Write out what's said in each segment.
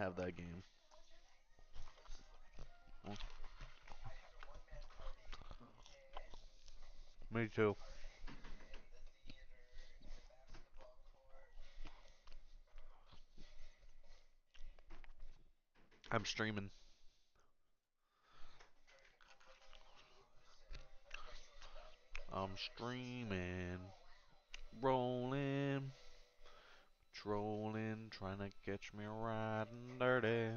have that game. Me too. I'm streaming. I'm streaming. Rolling. Trolling. Trying to catch me riding dirty.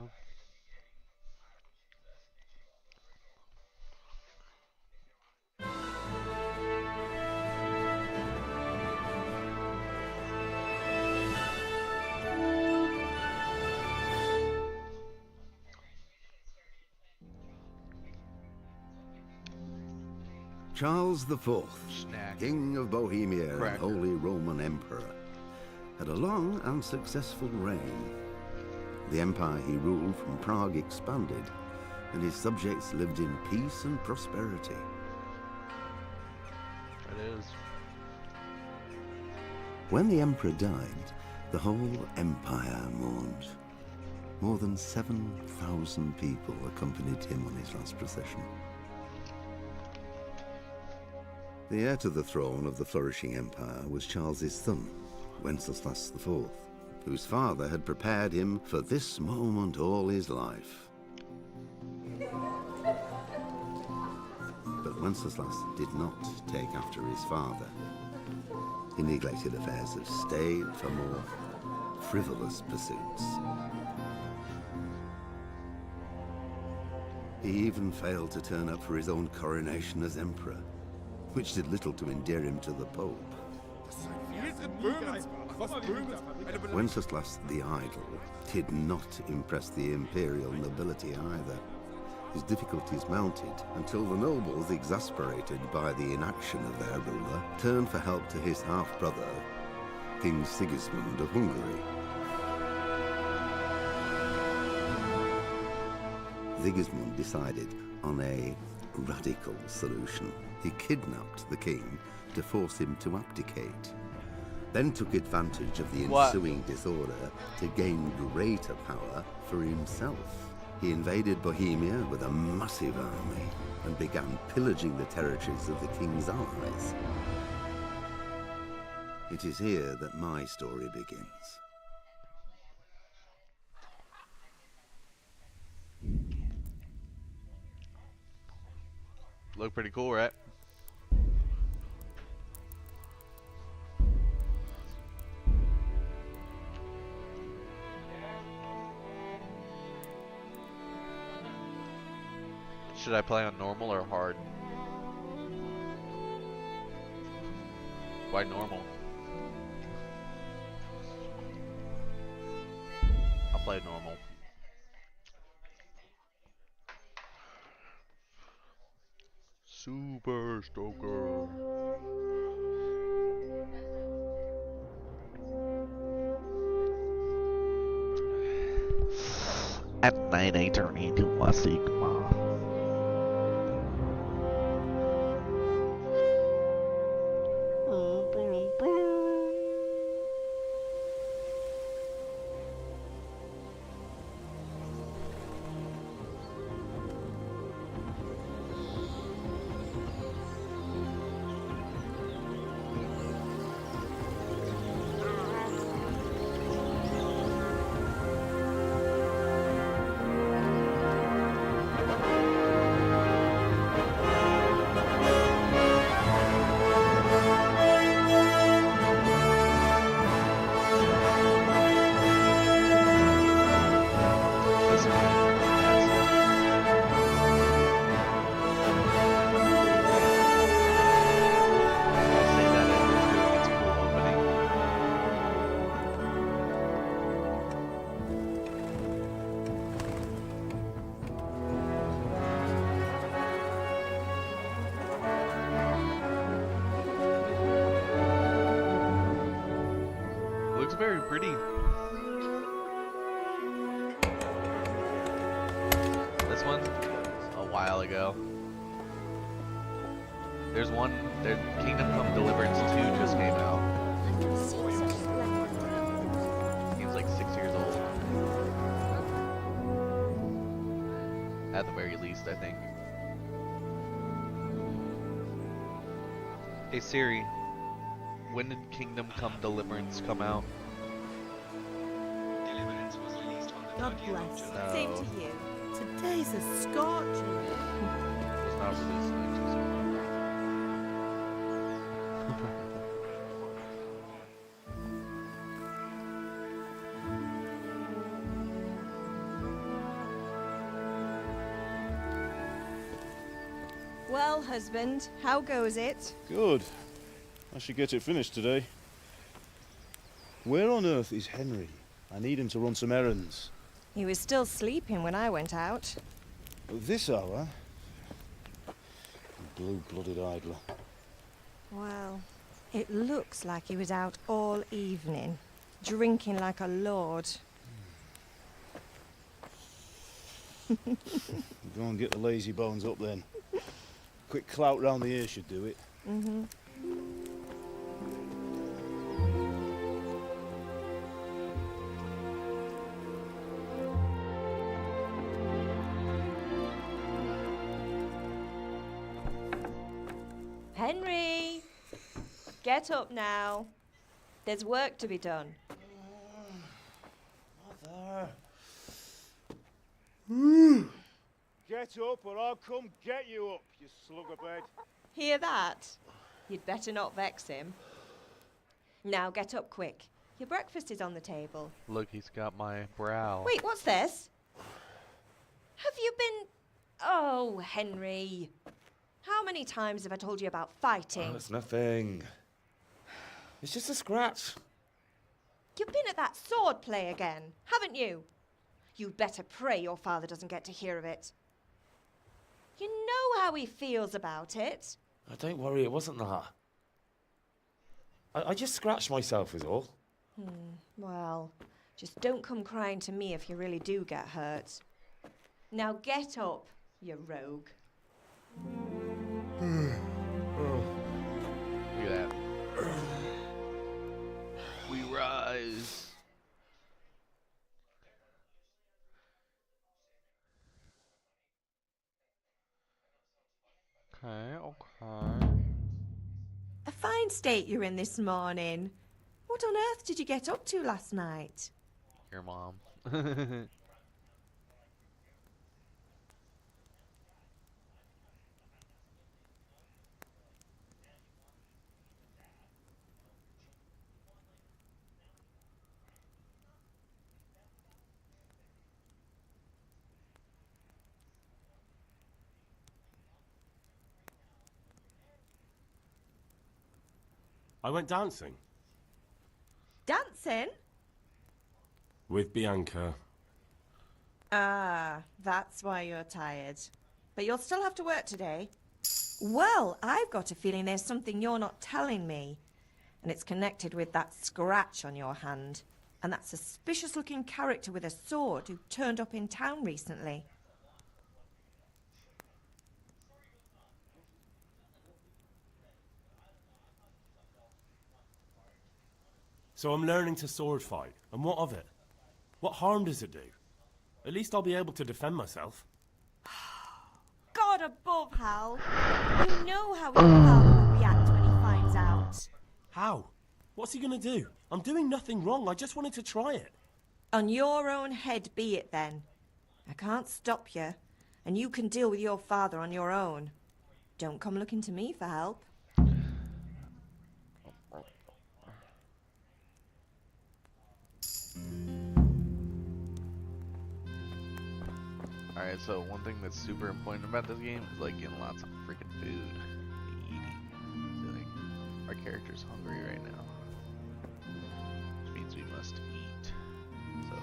Charles IV, Snack. King of Bohemia Cracker. and Holy Roman Emperor, had a long and successful reign. The empire he ruled from Prague expanded, and his subjects lived in peace and prosperity. It is. When the emperor died, the whole empire mourned. More than 7,000 people accompanied him on his last procession. The heir to the throne of the flourishing empire was Charles's son, Wenceslas IV, whose father had prepared him for this moment all his life. But Wenceslas did not take after his father. He neglected affairs of state for more frivolous pursuits. He even failed to turn up for his own coronation as emperor, which did little to endear him to the Pope. Wenceslas the Idle did not impress the imperial nobility either. His difficulties mounted until the nobles, exasperated by the inaction of their ruler, turned for help to his half-brother, King Sigismund of Hungary. Sigismund decided on a radical solution. He kidnapped the king to force him to abdicate, then took advantage of the ensuing disorder to gain greater power for himself. He invaded Bohemia with a massive army and began pillaging the territories of the king's allies. It is here that my story begins. Look pretty cool, right? Should I play on normal or hard? Why normal? I'll play normal. Super Stoker. At night I turn into a Sigma. Looks very pretty. This one, a while ago. There's one, the Kingdom Come Deliverance 2 just came out. Seems like 6 years old. At the very least, I think. Hey Siri, when did Kingdom Come Deliverance come out? Deliverance was released on the God 30th bless. of July. Same to you. Today's a scorcher. It was not released in 1971. Well, husband, how goes it? Good. I should get it finished today. Where on earth is Henry? I need him to run some errands. He was still sleeping when I went out. At this hour? Blue-blooded idler. Well, it looks like he was out all evening, drinking like a lord. Go and get the lazy bones up then. Quick clout round the ear should do it. Mm-hmm. Henry! Get up now. There's work to be done. Mother! Get up or I'll come get you up, you slugabed. Hear that? You'd better not vex him. Now get up quick. Your breakfast is on the table. Look, he's got my brow. Wait, what's this? Have you been... Oh, Henry. How many times have I told you about fighting? Oh, it's nothing. It's just a scratch. You've been at that sword play again, haven't you? You'd better pray your father doesn't get to hear of it. You know how he feels about it. Oh, don't worry, it wasn't that. I just scratched myself is all. Well, just don't come crying to me if you really do get hurt. Now get up, you rogue. Look at that. We rise. Okay, okay. A fine state you're in this morning. What on earth did you get up to last night? Your mom. I went dancing Dancing? with Bianca. Ah, that's why you're tired. But you'll still have to work today. Well, I've got a feeling there's something you're not telling me. And it's connected with that scratch on your hand. And that suspicious-looking character with a sword who turned up in town recently. So I'm learning to sword fight. And what of it? What harm does it do? At least I'll be able to defend myself. God above, Hal. You know how your father will react when he finds out. How? What's he gonna do? I'm doing nothing wrong. I just wanted to try it. On your own head be it then. I can't stop you, and you can deal with your father on your own. Don't come looking to me for help. Alright, so one thing that's super important about this game is like getting lots of freaking food. Eating. So, like, our character's hungry right now. Which means we must eat. So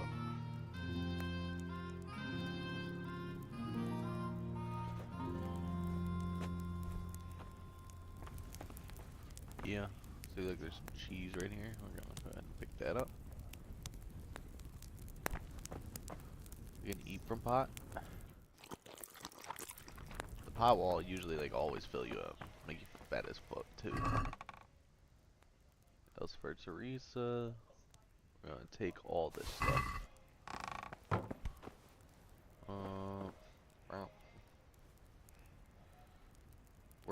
yeah. See, like there's some cheese right here. We're gonna go ahead and pick that up. We can eat from pot. The pot will usually like always fill you up, make you fat as fuck too. Else for Teresa, we're gonna take all this stuff.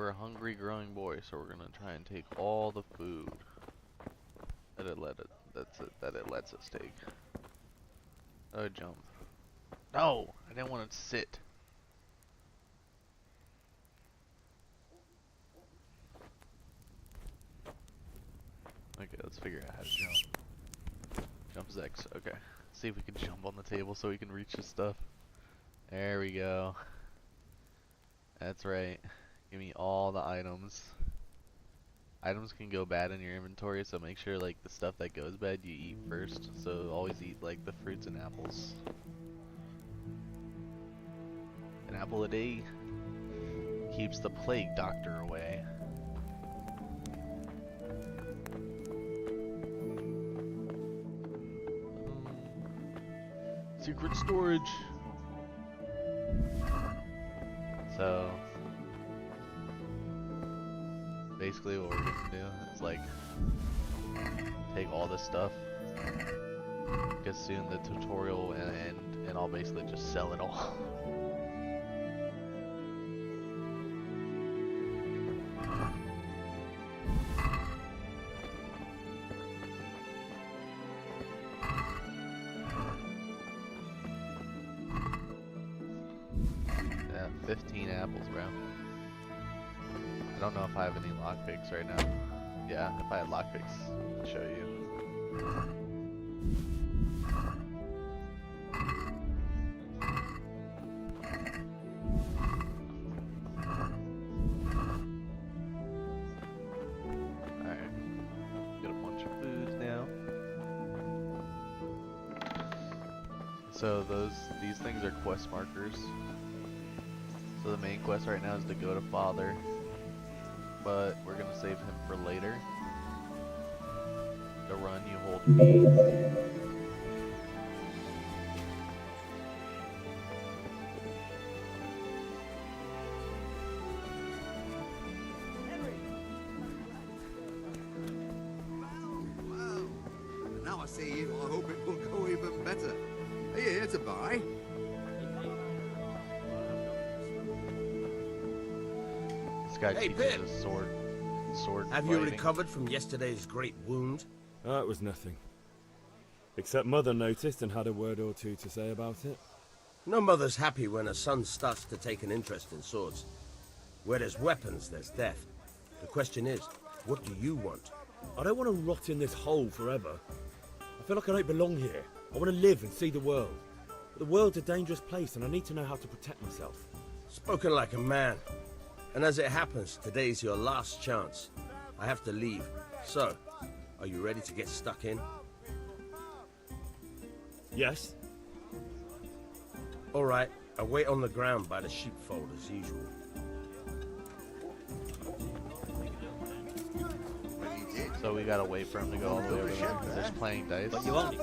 we're a hungry growing boy, so we're gonna try and take all the food that it lets us take. Oh, jump. No, I didn't want to sit. Okay, let's figure out how to jump. Jump's X. Okay. See if we can jump on the table so we can reach this stuff. There we go. That's right. Give me all the items. Items can go bad in your inventory, so make sure like the stuff that goes bad you eat first. So always eat like the fruits and apples. An apple a day keeps the plague doctor away. Secret storage. So basically what we're gonna do is like take all this stuff, because soon the tutorial will end and I'll basically just sell it all. Yeah, 15 apples, bro. I don't know if I have any lockpicks right now. Yeah, if I had lockpicks, I'll show you. Alright. Got a bunch of foods now. So these things are quest markers. So the main quest right now is to go to Father, but we're gonna save him for later. To run, you hold B. Wow. Now I see you, I hope it will go even better. Are you here to buy? This guy Hey, teaches Pip. us sword Have you fighting. recovered from yesterday's great wound? It was nothing. Except Mother noticed and had a word or two to say about it. No mother's happy when her son starts to take an interest in swords. Where there's weapons, there's death. The question is, what do you want? I don't want to rot in this hole forever. I feel like I don't belong here. I want to live and see the world. But the world's a dangerous place and I need to know how to protect myself. Spoken like a man. And as it happens, today's your last chance. I have to leave. So, are you ready to get stuck in? Yes? All right, I wait on the ground by the sheepfold as usual. Well, you did. So we gotta wait for him to go all the way over there because there's playing dice. But you only...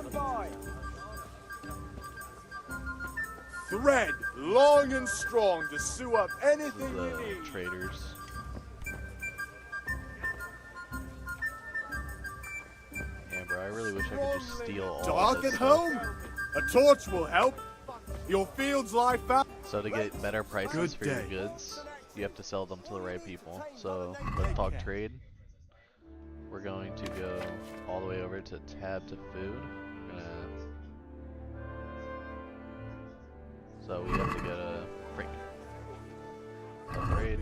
Thread long and strong to sew up This anything is you the need. traders. Yeah, bro, I really wish I could just steal all Dark of this at stuff. home? A torch will help. Your fields lie fast. So to get better prices Good for your day. goods, you have to sell them to the right people. So let's talk trade. We're going to go all the way over to tab to food. So we have to go to break. Trade.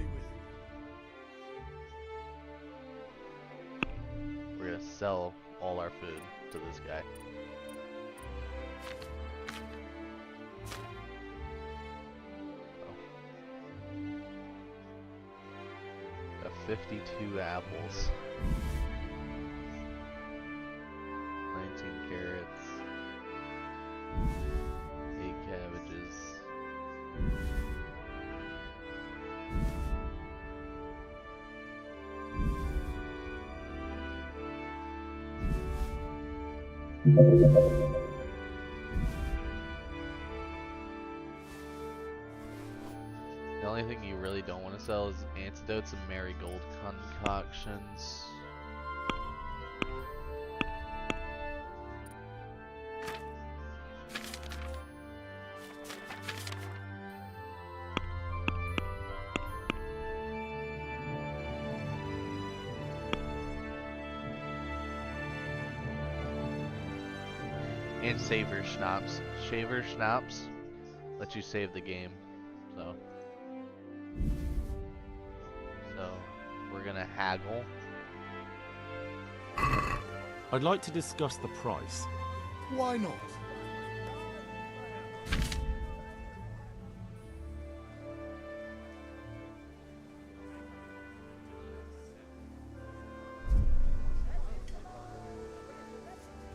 We're gonna sell all our food to this guy. Got 52 apples. 19 carrots. 8 cabbages. The only thing you really don't want to sell is antidotes and marigold concoctions. And saver schnapps. Shaver schnapps let you save the game. So we're gonna haggle. I'd like to discuss the price. Why not?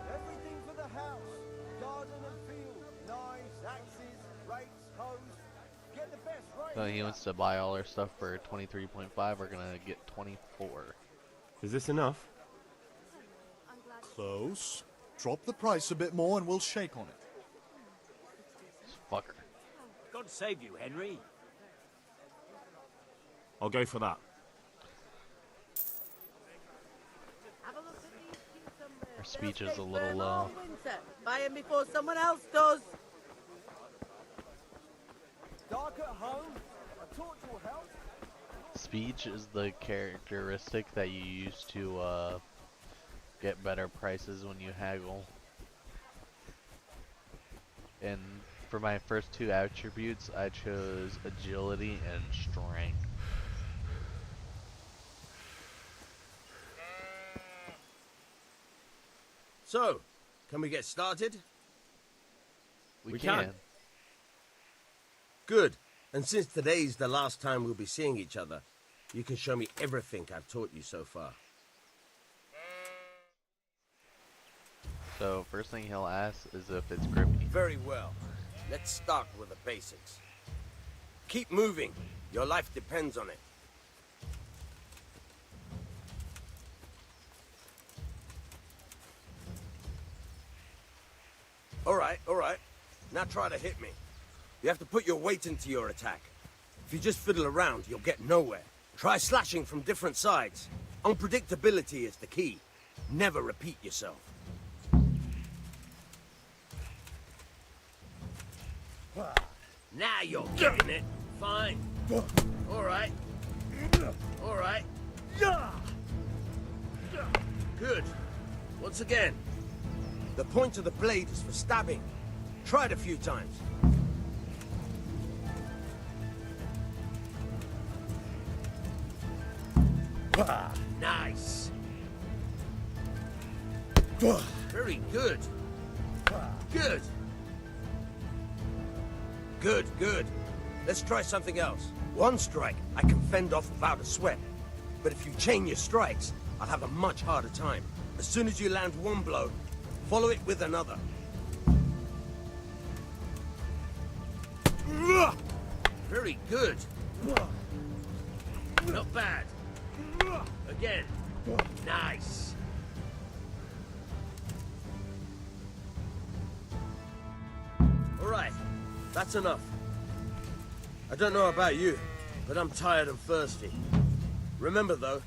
Everything for the house. Garden and field. Knives, axes, rakes, hoes. Get the best right So he here. wants to buy all our stuff for 23.5. We're gonna get 24. Is this enough? Close. Drop the price a bit more and we'll shake on it. This fucker. God save you, Henry. I'll go for that. Our speech is a little low. Buy him before someone else does. Dark at home. A torch will help. Speech is the characteristic that you use to get better prices when you haggle. And for my first two attributes, I chose agility and strength. So, can we get started? We can. Good. And since today's the last time we'll be seeing each other, you can show me everything I've taught you so far. So first thing he'll ask is if it's grippy. Very well. Let's start with the basics. Keep moving. Your life depends on it. All right. Now try to hit me. You have to put your weight into your attack. If you just fiddle around, you'll get nowhere. Try slashing from different sides. Unpredictability is the key. Never repeat yourself. Now you're getting it. Fine. All right. Good. Once again. The point of the blade is for stabbing. Try it a few times. Nice. Very good. Good. Let's try something else. One strike, I can fend off without a sweat. But if you chain your strikes, I'll have a much harder time. As soon as you land one blow, follow it with another. Very good. Not bad. Again. Nice. All right. That's enough. I don't know about you, but I'm tired and thirsty. Remember, though,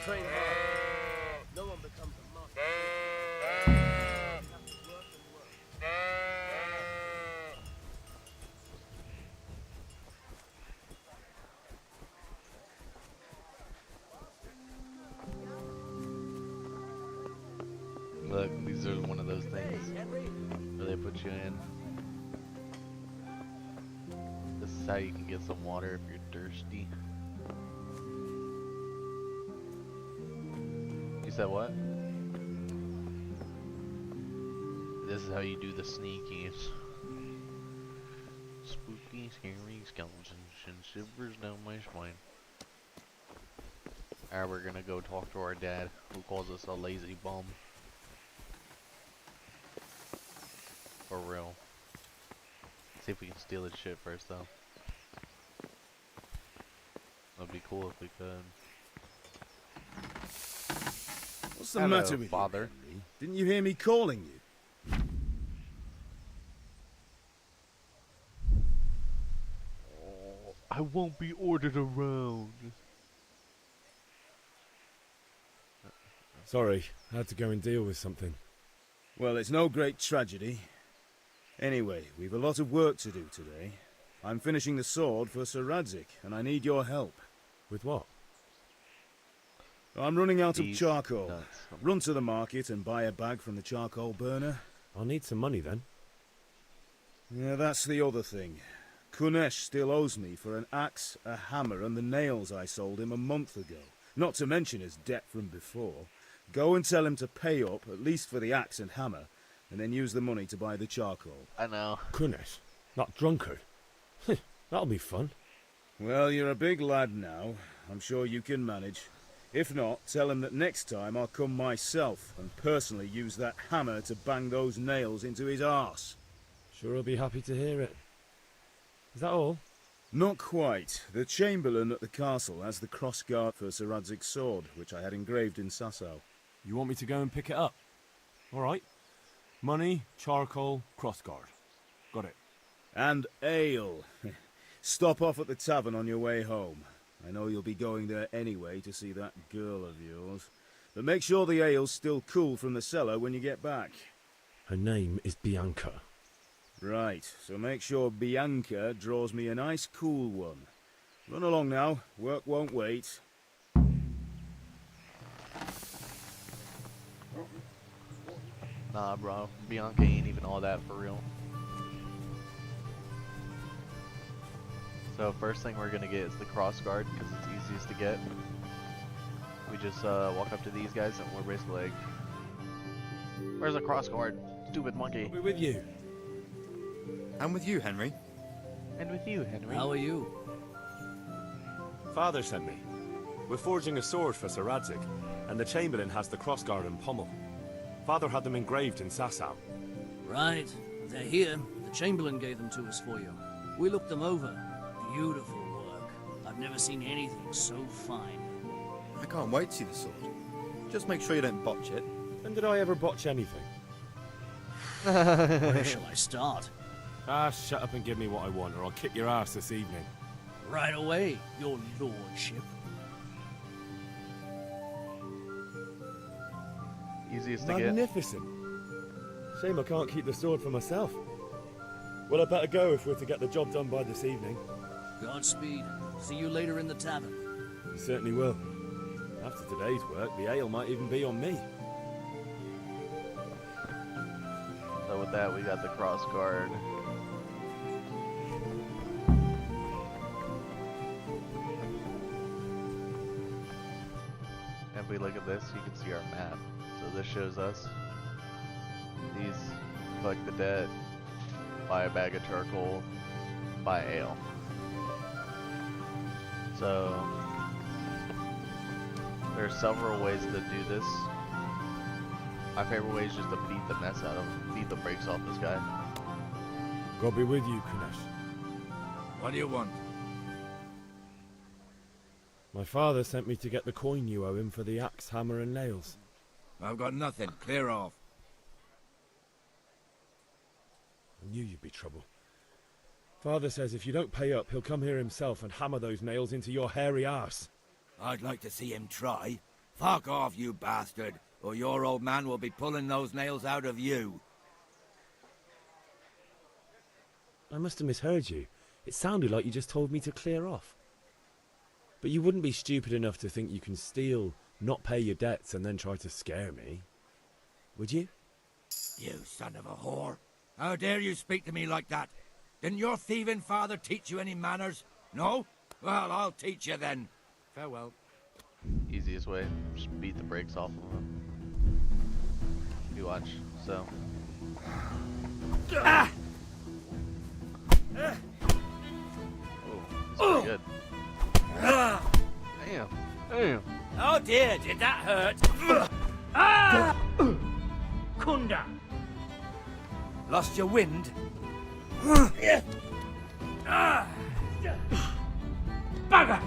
train hard. No one becomes a master. You have to work and work. Look, these are one of those things where they put you in. This is how you can get some water if you're thirsty. You said what? This is how you do the sneakies. Spooky, scary skeletons and shivers down my spine. Alright, we're gonna go talk to our dad, who calls us a lazy bum. For real. See if we can steal his shit first, though. That'd be cool if we could. What's the Hello, matter with father? you, Henry? Didn't you hear me calling you? Oh, I won't be ordered around. Sorry, I had to go and deal with something. Well, it's no great tragedy. Anyway, we've a lot of work to do today. I'm finishing the sword for Sir Radzik, and I need your help. With what? I'm running out of These charcoal. nuts. Run to the market and buy a bag from the charcoal burner. I'll need some money then. Yeah, that's the other thing. Kunesh still owes me for an axe, a hammer, and the nails I sold him a month ago. Not to mention his debt from before. Go and tell him to pay up, at least for the axe and hammer, and then use the money to buy the charcoal. I know. Kunesh, that drunkard. That'll be fun. Well, you're a big lad now. I'm sure you can manage. If not, tell him that next time I'll come myself and personally use that hammer to bang those nails into his arse. Sure he'll be happy to hear it. Is that all? Not quite. The Chamberlain at the castle has the crossguard for Sir Radzig's sword, which I had engraved in Sasau. You want me to go and pick it up? All right. Money, charcoal, crossguard. Got it. And ale. Stop off at the tavern on your way home. I know you'll be going there anyway to see that girl of yours. But make sure the ale's still cool from the cellar when you get back. Her name is Bianca. Right, so make sure Bianca draws me a nice cool one. Run along now, work won't wait. Nah, bro. Bianca ain't even all that for real. So first thing we're gonna get is the cross guard because it's easiest to get. We just walk up to these guys and we're basically like, "Where's the cross guard, stupid monkey?" I'll be with you. I'm with you, Henry. And with you, Henry. How are you? Father sent me. We're forging a sword for Sir Radzig, and the Chamberlain has the crossguard and pommel. Father had them engraved in Sasau. Right. They're here. The Chamberlain gave them to us for you. We looked them over. Beautiful work. I've never seen anything so fine. I can't wait to see the sword. Just make sure you don't botch it. When did I ever botch anything? Where shall I start? Ah, shut up and give me what I want, or I'll kick your ass this evening. Right away, your lordship. Easiest to get. Magnificent. Shame I can't keep the sword for myself. Well, I better go if we're to get the job done by this evening. Godspeed. See you later in the tavern. You certainly will. After today's work, the ale might even be on me. So with that, we got the cross guard. If we look at this, you can see our map. So this shows us these: collect the debt, buy a bag of charcoal, buy ale. So there are several ways to do this. My favorite way is just to beat the mess out of him, beat the brakes off this guy. God be with you, Kunesh. What do you want? My father sent me to get the coin you owe him for the axe, hammer and nails. I've got nothing. Clear off. I knew you'd be trouble. Father says if you don't pay up, he'll come here himself and hammer those nails into your hairy arse. I'd like to see him try. Fuck off, you bastard, or your old man will be pulling those nails out of you. I must have misheard you. It sounded like you just told me to clear off. But you wouldn't be stupid enough to think you can steal, not pay your debts, and then try to scare me. Would you? You son of a whore. How dare you speak to me like that? Didn't your thieving father teach you any manners? No? Well, I'll teach you then. Farewell. Easiest way, just beat the brakes off of him. You watch, so. Ah! Oh, it's pretty good. Damn, damn. Oh dear, did that hurt? Ah! Kunda! Lost your wind? Ah! Bugger!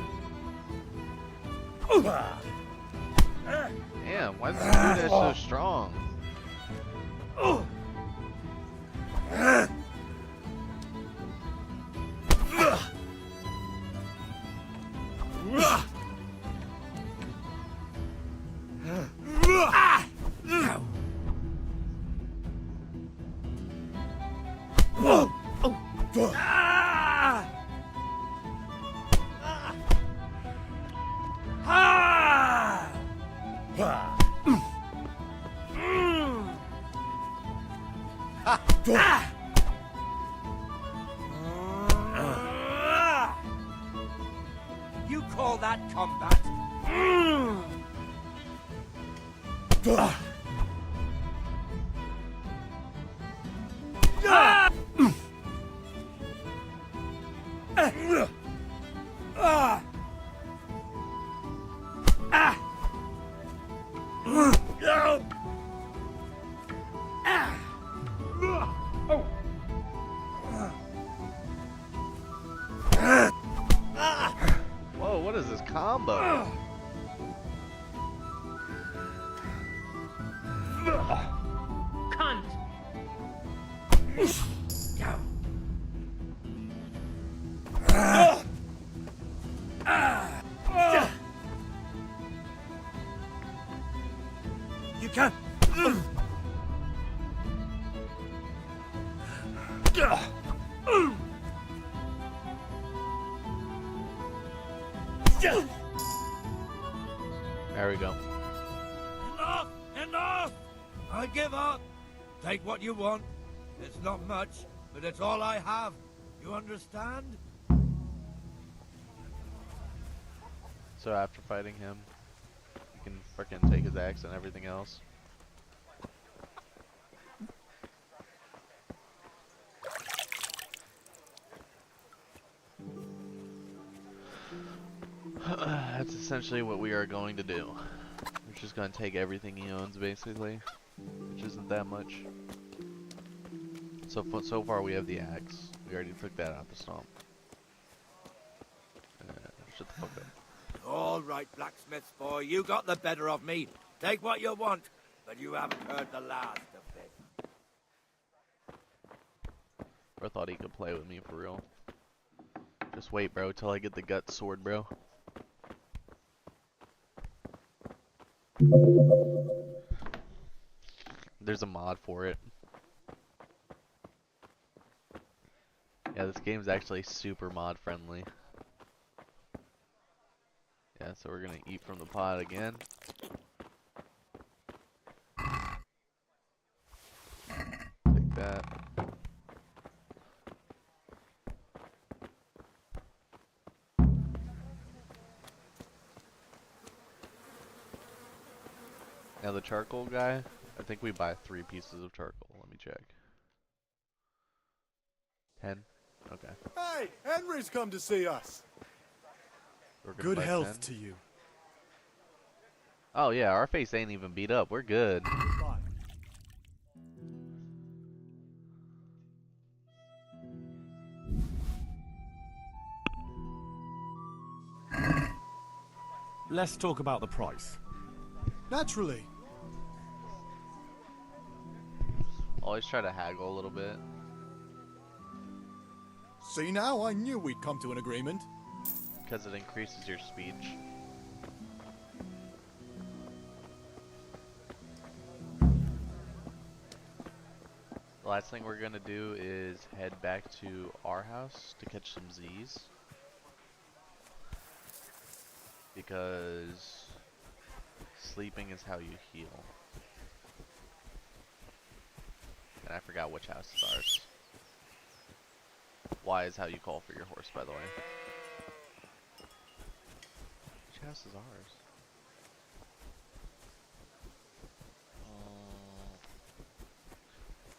Damn, why does he do that so strong? that combat? Whoa, what is this combo? Cunt! You can. There we go. Enough! Enough! I give up. Take what you want. It's not much, but it's all I have. You understand? So after fighting him, you can frickin' take his axe and everything else. That's essentially what we are going to do. We're just going to take everything he owns, basically, which isn't that much. So far we have the axe. We already took that out the stomp. Shut the fuck up. All right, blacksmith boy, you got the better of me. Take what you want, but you haven't heard the last of it. I thought he could play with me for real. Just wait, bro, till I get the gut sword, bro. There's a mod for it. Yeah, this game's actually super mod friendly. Yeah, so we're gonna eat from the pot again. Take that. Now the charcoal guy, I think we buy 3 pieces of charcoal. Let me check. 10? Okay. Hey, Henry's come to see us. We're gonna Good buy health 10. to you. Oh yeah, our face ain't even beat up. We're good. Goodbye. Let's talk about the price. Naturally. Always try to haggle a little bit. See now, I knew we'd come to an agreement. Because it increases your speech. The last thing we're gonna do is head back to our house to catch some Z's. Because sleeping is how you heal. And I forgot which house is ours. Y is how you call for your horse, by the way. Which house is ours?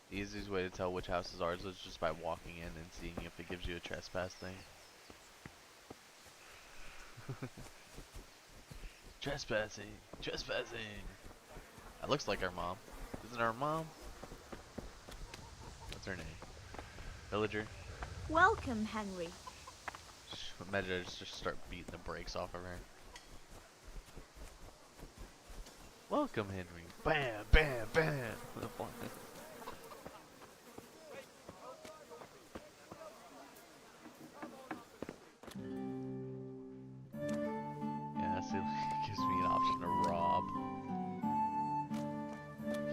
The easiest way to tell which house is ours is just by walking in and seeing if it gives you a trespass thing. Trespassing! Trespassing! That looks like our mom. Isn't it our mom? What's her name? Villager? Welcome, Henry. Imagine I just start beating the brakes off of her. Welcome, Henry. Bam, bam, bam. Yeah, see, it gives me an option to rob.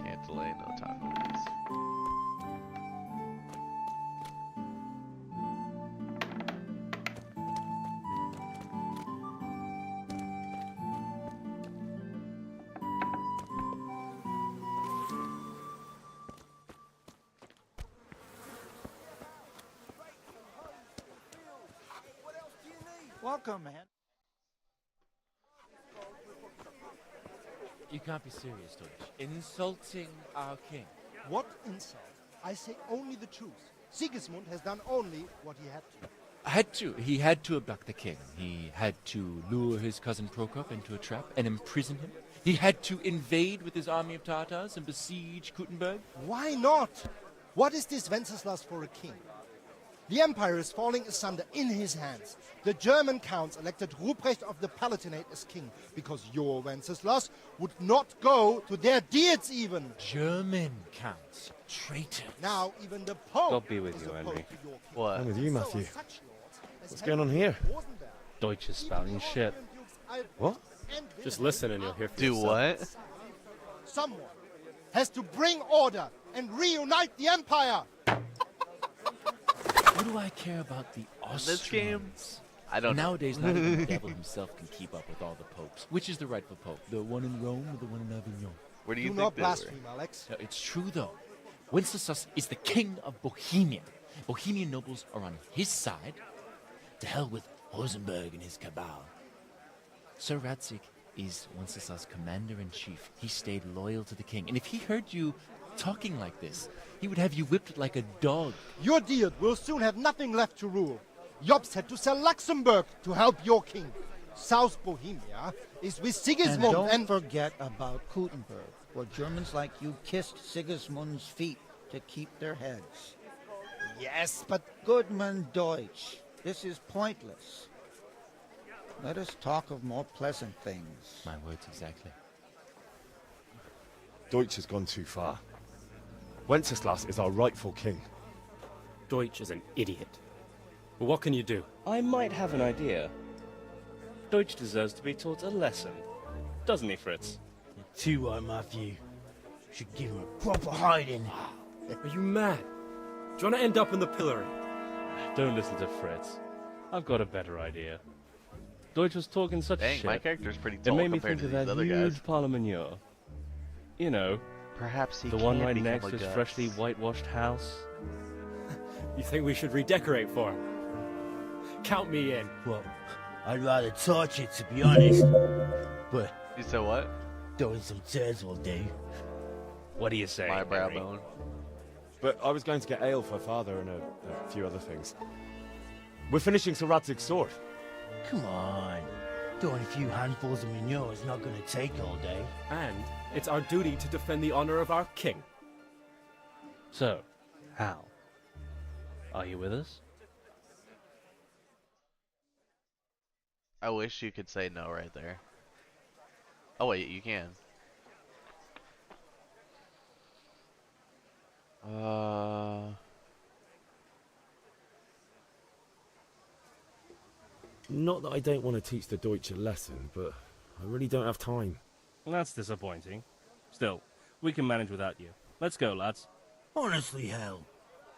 Can't delay, no time to lose. Welcome, man. You can't be serious, Deutsch. Insulting our king. What insult? I say only the truth. Sigismund has done only what he had to. He had to abduct the king. He had to lure his cousin Prokop into a trap and imprison him. He had to invade with his army of Tatars and besiege Kuttenberg. Why not? What is this Wenceslas for a king? The empire is falling asunder in his hands. The German counts elected Ruprecht of the Palatinate as king because your Wenceslas would not go to their deeds even. German counts. Traitors. Now even the Pope. God be with you, Henry. I'm with you, Matthew. What's going on here? Deutsch is spouting shit. What? Just listen and you'll hear for Do yourself. what? Someone has to bring order and reunite the empire. What do I care about the Austrians? This game? I don't know. Nowadays, not even the devil himself can keep up with all the popes. Which is the rightful pope? The one in Rome or the one in Avignon? Where do you Do think not they blaspheme, were? Alex. No, it's true, though. Wenceslas is the king of Bohemia. Bohemian nobles are on his side. To hell with Rosenberg and his cabal. Sir Radzik is Wenceslas' commander-in-chief. He stayed loyal to the king. And if he heard you talking like this, he would have you whipped like a dog. Your deed will soon have nothing left to rule. Jobst had to sell Luxembourg to help your king. South Bohemia is with Sigismund and don't forget about Kuttenberg, where Germans like you kissed Sigismund's feet to keep their heads. Yes, but... Goodman Deutsch, this is pointless. Let us talk of more pleasant things. My words exactly. Deutsch has gone too far. Wenceslas is our rightful king. Deutsch is an idiot. But what can you do? I might have an idea. Deutsch deserves to be taught a lesson. Doesn't he, Fritz? You're too right, Matthew. Should give him a proper hiding. Are you mad? Do you want to end up in the pillory? Don't listen to Fritz. I've got a better idea. Deutsch was talking such Dang, shit. my character's pretty It tall made me compared think to of these that other huge guys. parliament. You know, Perhaps he the one can right become next a to his Gus. freshly whitewashed house. You think we should redecorate for him? Count me in. Well, I'd rather torch it, to be honest. But... You said what? Throwing some tears will do. What do you say, My brow Henry? bone. But I was going to get ale for father and a few other things. We're finishing Sir Radzig's sword. Come on. Throwing a few handfuls of manure is not going to take all day. And it's our duty to defend the honor of our king. So, Hal, are you with us? I wish you could say no right there. Oh wait, you can. Not that I don't want to teach the Deutsch a lesson, but I really don't have time. That's disappointing. Still, we can manage without you. Let's go, lads. Honestly, Hal,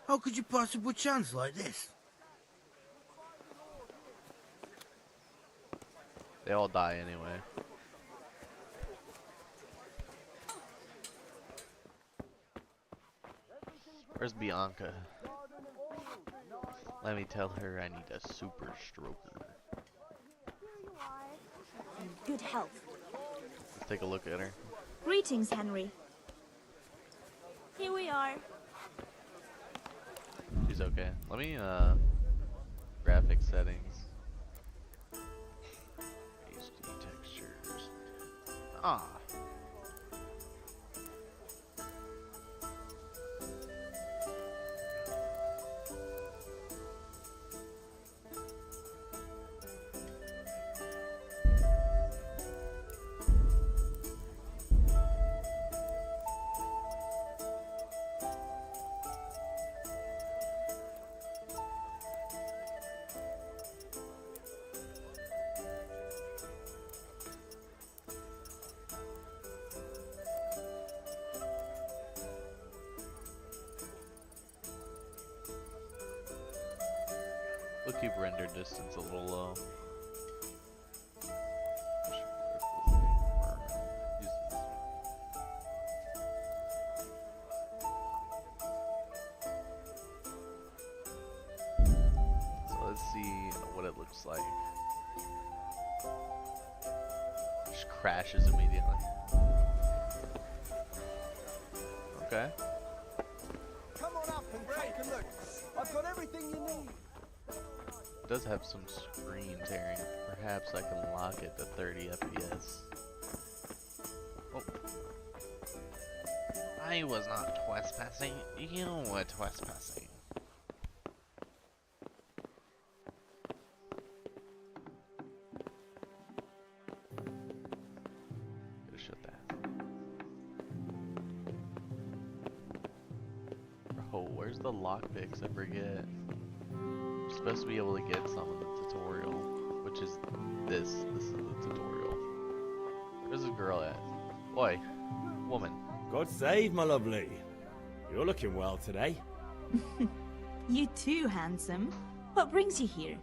how could you possibly chance like this? They all die anyway. Where's Bianca? Let me tell her I need a super stroker. Good health. Let's take a look at her. Greetings, Henry. Here we are. She's okay. Let me, graphic settings. HD textures. Ah. We'll keep render distance a little low. So let's see what it looks like. Just crashes immediately. Okay. Come on up and take a look. I've got everything you need. It does have some screen tearing. Perhaps I can lock it to 30 FPS. Oh. I was not trespassing. You were trespassing. Gotta shut that. Oh, where's the lockpicks? I forget. You're supposed to be able to get some in the tutorial, which is this. This is the tutorial. Where's this girl at? Boy, woman. God save, my lovely. You're looking well today. You too, handsome. What brings you here?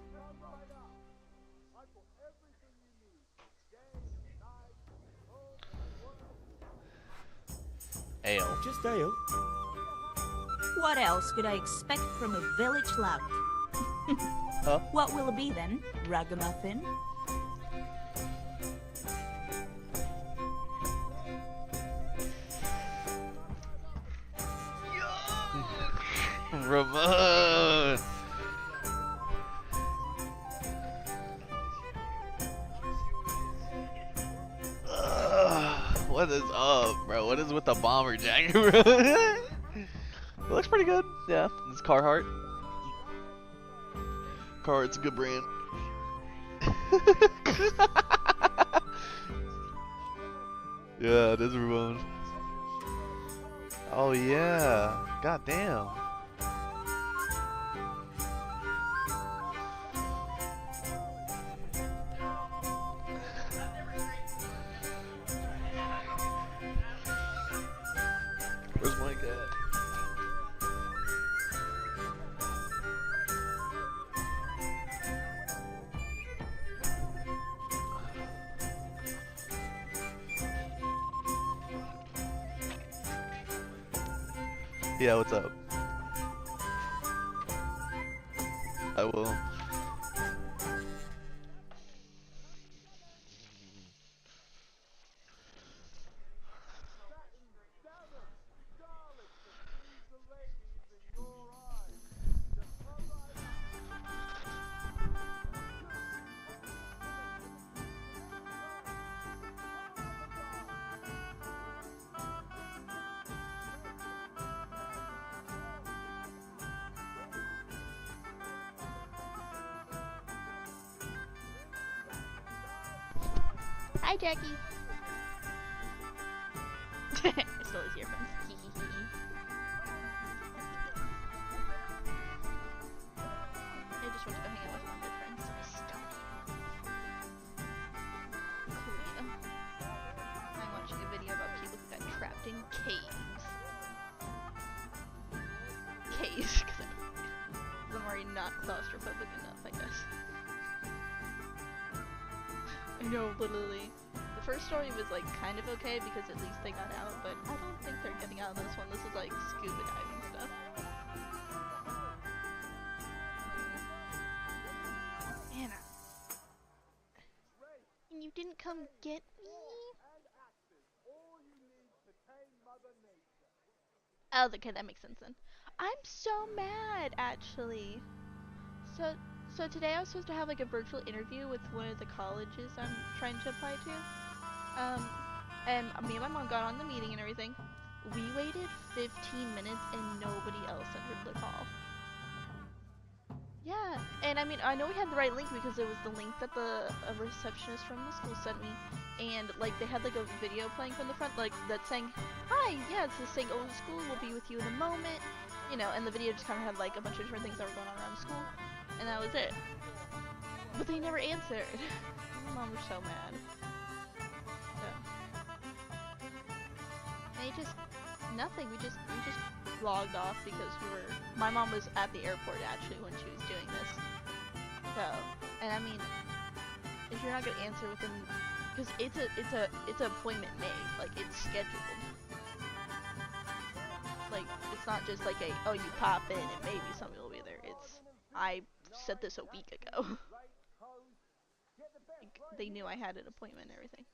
Ale. Just ale. What else could I expect from a village lout? Huh? What will it be then? Ragamuffin? Ramon! What is up, bro? What is with the bomber jacket, bro? It looks pretty good. Yeah, it's Carhartt. Carhartt's a good brand. Yeah, it is Ramon. Oh yeah. God damn. Where's Mike at? Yeah, what's up? I will. Hi, Jackie. I stole his earphones. I just want to go hang out with my good friends, so I stole him. Cool. I'm watching a video about people who got trapped in caves. Caves, because I'm already not claustrophobic enough, I guess. I know, literally. The first story was like kind of okay because at least they got out, but I don't think they're getting out of this one. This is like scuba diving stuff. Anna. And you didn't come get me? Oh, okay, that makes sense then. I'm so mad, actually. So today I was supposed to have like a virtual interview with one of the colleges I'm trying to apply to. And me and my mom got on the meeting and everything. We waited 15 minutes and nobody else entered the call. Yeah, and I mean, I know we had the right link because it was the link that the receptionist from the school sent me. And like they had like a video playing from the front, like that's saying, "Hi, yeah, it's this saying, oh, the school will be with you in a moment." You know, and the video just kind of had like a bunch of different things that were going on around the school. And that was it. But they never answered. My mom was so mad. So. And it just, nothing. We just logged off because my mom was at the airport actually when she was doing this. So, and I mean, if you're not gonna answer within, because it's an appointment made, like it's scheduled. Like, it's not just like oh, you pop in and maybe somebody will be there. I said this a week ago. Like, they knew I had an appointment and everything.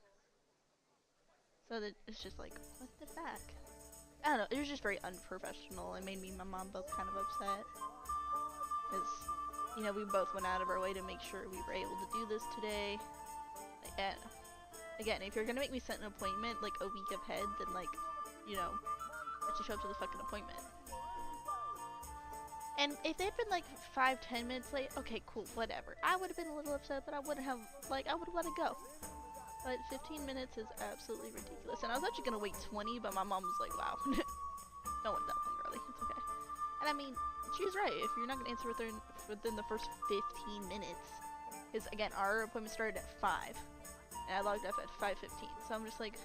So that it's just like, what the fuck? I don't know, it was just very unprofessional. It made me and my mom both kind of upset. Because, you know, we both went out of our way to make sure we were able to do this today. And, again, if you're gonna make me set an appointment, like, a week ahead, then, like, you know, let's just show up to the fucking appointment. And if they'd been, like, 5-10 minutes late, okay, cool, whatever. I would have been a little upset, but I wouldn't have, like, I would have let it go. But 15 minutes is absolutely ridiculous. And I was actually gonna wait 20, but my mom was like, wow, don't wait that long, girlie, it's okay. And I mean, she was right. If you're not gonna answer within the first 15 minutes, because again, our appointment started at 5, and I logged off at 5:15. So I'm just like,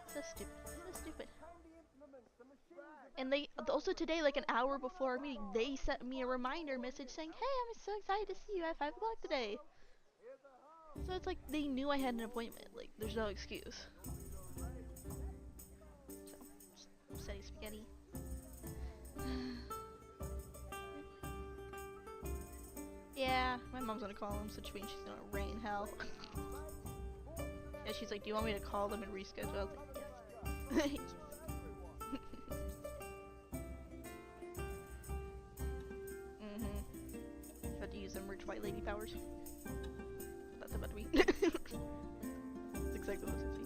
so stupid, so stupid. And they also today, like an hour before our meeting, they sent me a reminder message saying, "Hey, I'm so excited to see you at 5 o'clock today." So it's like they knew I had an appointment. Like, there's no excuse. So, steady spaghetti. Yeah, my mom's gonna call him, so which means she's gonna rain hell. Yeah, she's like, "Do you want me to call them and reschedule?" I was like, yes. About to use them rich white lady powers. That's about to be. That's exactly what it's gonna be.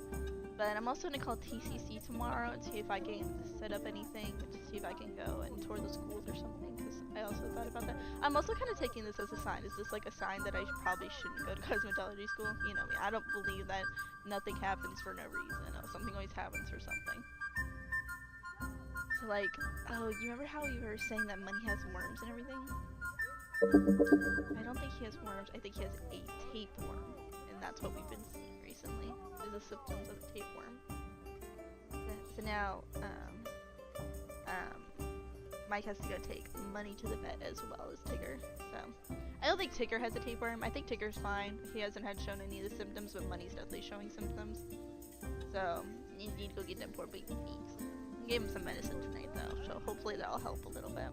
But I'm also gonna call TCC tomorrow and see if I can set up anything to see if I can go and tour the schools or something. Because I also thought about that. I'm also kind of taking this as a sign. Is this like a sign that I probably shouldn't go to cosmetology school? You know me. I don't believe that nothing happens for no reason. Or something always happens for something. So like, oh, you remember how we were saying that money has worms and everything? I don't think he has worms. I think he has a tapeworm, and that's what we've been seeing recently. Is the symptoms of a tapeworm. So now, Mike has to go take money to the vet as well as Tigger. So I don't think Tigger has a tapeworm. I think Tigger's fine. He hasn't had shown any of the symptoms, but Money's definitely showing symptoms. So you need to go get them poor baby fixed. I gave him some medicine tonight though, so hopefully that'll help a little bit.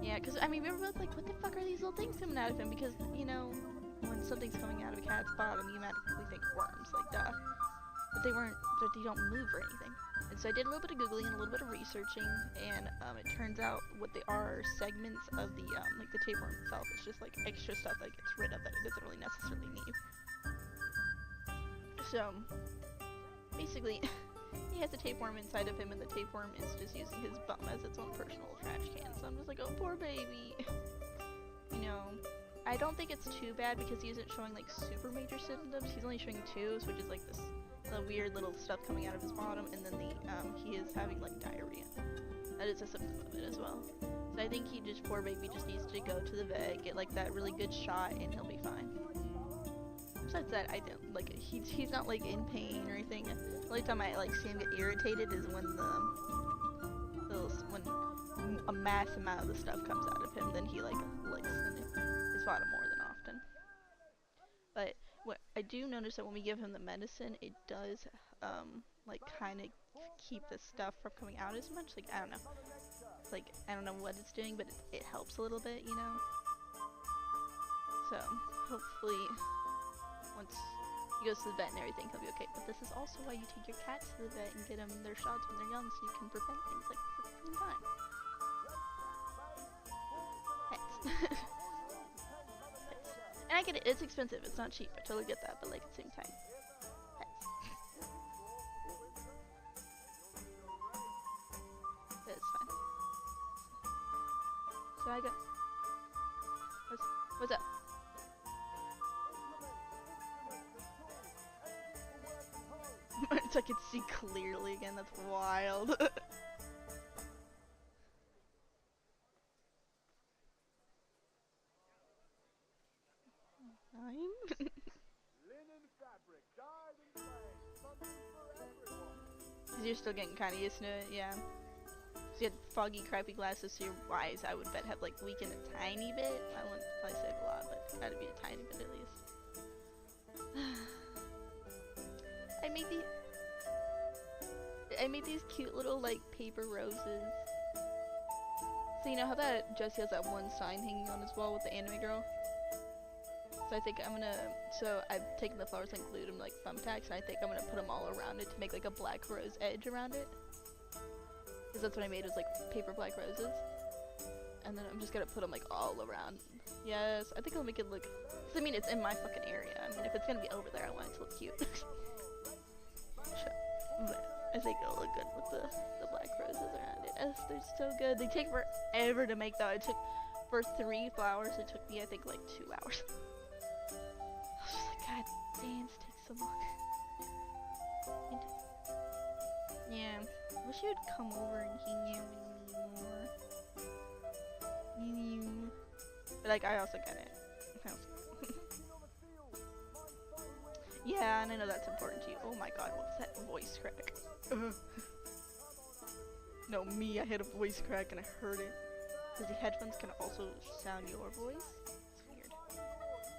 Yeah, because, I mean, we were both like, what the fuck are these little things coming out of him? Because, you know, when something's coming out of a cat's bottom, you automatically think worms, like, duh. But they don't move or anything. And so I did a little bit of Googling and a little bit of researching, and it turns out what they are segments of the, like, the tapeworm itself. It's just, like, extra stuff that gets rid of that it doesn't really necessarily need. So, basically... he has a tapeworm inside of him, and the tapeworm is just using his bum as its own personal trash can. So I'm just like, oh, poor baby. You know, I don't think it's too bad because he isn't showing like super major symptoms. He's only showing 2, which is like the weird little stuff coming out of his bottom, and then he is having like diarrhea. That is a symptom of it as well. So I think poor baby just needs to go to the vet, get like that really good shot, and he'll be fine. Besides that, I don't like he's not like in pain or anything. The only time I like see him get irritated is when when a mass amount of the stuff comes out of him. Then he like licks his bottom more than often. But what I do notice that when we give him the medicine, it does like kind of keep the stuff from coming out as much. Like I don't know, like I don't know what it's doing, but it helps a little bit, you know. So hopefully. Once he goes to the vet and everything, he'll be okay. But this is also why you take your cats to the vet and get them their shots when they're young so you can prevent things like this at the same time. Pets. Pets. And I get it, it's expensive, it's not cheap, I totally get that, but like at the same time. Pets. But it's fine. So I go. What's up? I can see clearly again, that's wild. 9? You're still getting kind of used to it, yeah. If you had foggy, crappy glasses, so your eyes, I would bet, have like weakened a tiny bit. I wouldn't probably say a lot, but gotta be a tiny bit at least. I made these cute little like paper roses. So you know how that Jesse has that one sign hanging on his wall with the anime girl? So I think I've taken the flowers and glued them like thumbtacks, and I think I'm gonna put them all around it to make like a black rose edge around it. Because that's what I made, was like paper black roses. And then I'm just gonna put them like all around. Yes, I think I'll make it look, cause I mean it's in my fucking area. I mean if it's gonna be over there, I want it to look cute. But I think it'll look good with the black roses around it. Yes, they're so good. They take forever to make though. It took, for 3 flowers, it took me I think like 2 hours. I was just like, god damn, this takes so long. Yeah, wish you would come over and hang out with me more. But like, I also get it. Yeah, and I know that's important to you. Oh my god, what was that voice crack? No, me, I had a voice crack and I heard it. Because the headphones can also sound your voice. It's weird.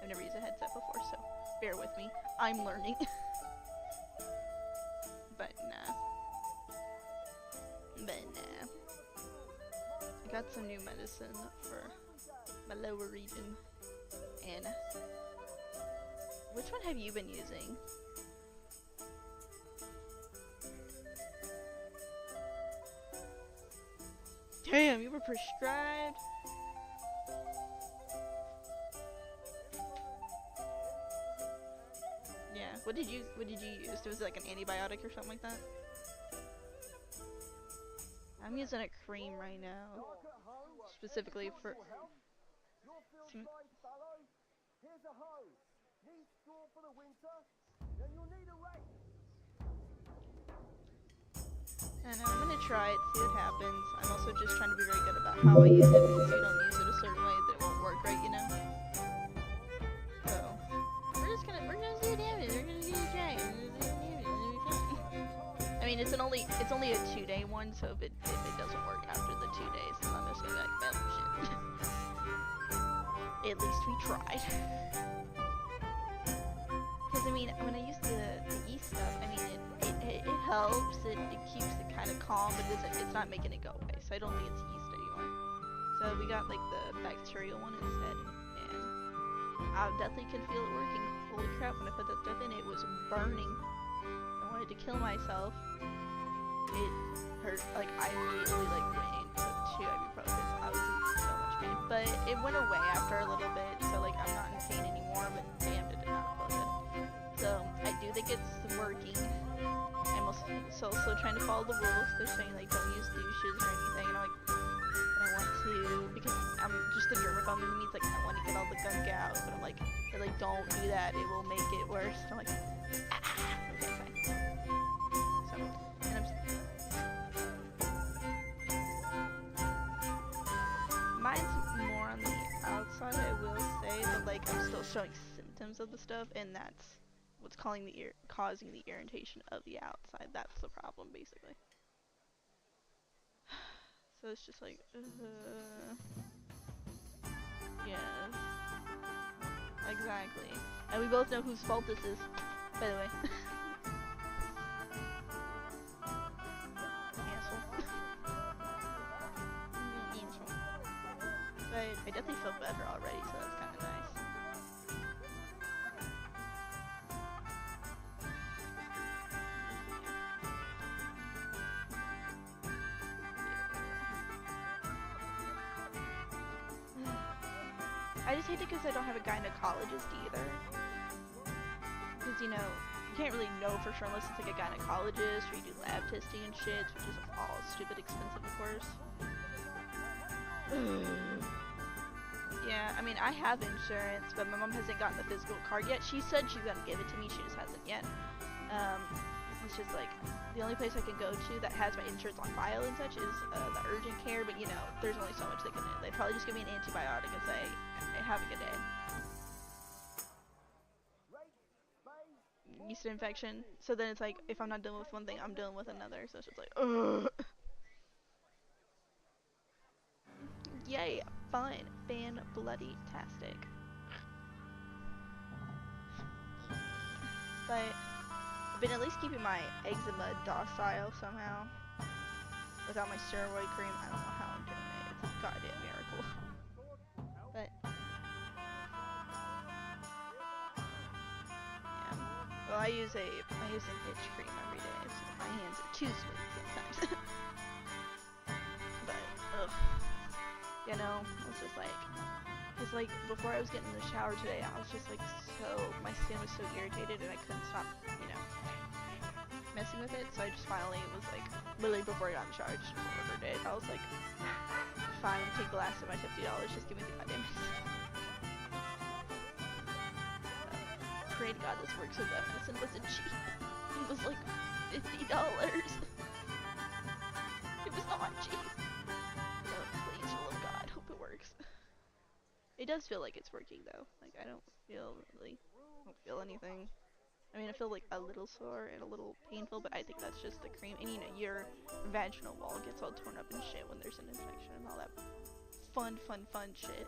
I've never used a headset before, so bear with me. I'm learning. But nah. I got some new medicine for my lower region. And which one have you been using? Damn, you were prescribed? Yeah, what did you use? Was it like an antibiotic or something like that? I'm using a cream right now. Specifically for Here's a hose. Need straw for the winter? Then you'll need a rake. And I'm gonna try it, see what happens. I'm also just trying to be very good about how I use it, because if you don't use it a certain way, then it won't work right, you know? So, we're gonna see what happens. We're gonna see what happens. I mean, it's only a 2-day one, so if it doesn't work after the 2 days, then I'm just gonna be like, well, shit. At least we tried. Because I mean, when I use the yeast stuff, I mean it helps. It keeps it kind of calm, but it's not making it go away. So I don't think it's yeast anymore. So we got like the bacterial one instead, and I definitely can feel it working. Holy crap! When I put that stuff in, it was burning. I wanted to kill myself. It hurt. Like I immediately like went and took 2 ibuprofen. I was in so much pain, but it went away after a little bit. So like I'm not in pain anymore. But damn, it did not feel good. So I do think it's working. I'm also trying to follow the rules. They're saying like don't use douches or anything, and I'm like, but I want to, because I'm just a germaphobe, and it means like I want to get all the gunk out. But I'm like, they're like, don't do that. It will make it worse. And I'm like, okay, fine. So, and mine's more on the outside, I will say, but like I'm still showing symptoms of the stuff, and that's what's causing the irritation of the outside. That's the problem, basically. So it's just like, yes, exactly. And we both know whose fault this is, by the way. Asshole. But I definitely feel better already, so that's kind of nice. I just hate it because I don't have a gynecologist either. Because, you know, you can't really know for sure unless it's like a gynecologist or you do lab testing and shit, which is all stupid expensive, of course. Yeah, I mean, I have insurance, but my mom hasn't gotten the physical card yet. She said she's gonna give it to me, she just hasn't yet. It's just like, the only place I can go to that has my insurance on file and such is the urgent care, but you know, there's only so much they can do. They'd probably just give me an antibiotic and say, hey, have a good day. Yeast infection. So then it's like, if I'm not dealing with one thing, I'm dealing with another. So it's just like, ugh. Yay, fun, fan-bloody-tastic. But I've been at least keeping my eczema docile somehow. Without my steroid cream, I don't know how I'm doing it. It's a goddamn miracle. But yeah. Well, I use an itch cream every day, so my hands are too smooth sometimes. You know, I was just like, cause like before I was getting in the shower today, I was just like my skin was so irritated and I couldn't stop, you know, messing with it. So I just finally was like, literally before I got in the shower, I just ordered it. I was like, fine, take the last of my $50, just give me the goddamn medicine. Pray to God this works, so that medicine wasn't cheap. It was like $50. It was not cheap. So please, for the love of God, hope it works. It does feel like it's working though. Like I don't feel anything. I mean, I feel like a little sore and a little painful, but I think that's just the cream. And you know, your vaginal wall gets all torn up and shit when there's an infection and all that fun shit.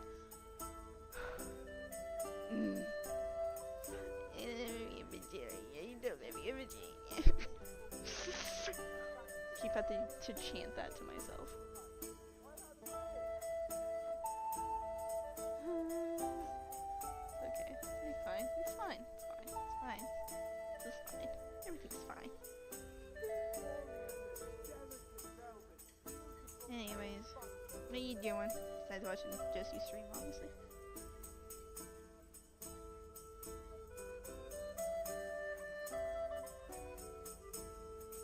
Keep having to chant that to myself. Okay, it's fine. It's fine. It's fine. It's fine. It's fine. Everything's fine. Anyways, what are you doing? Besides watching Jesse stream, obviously.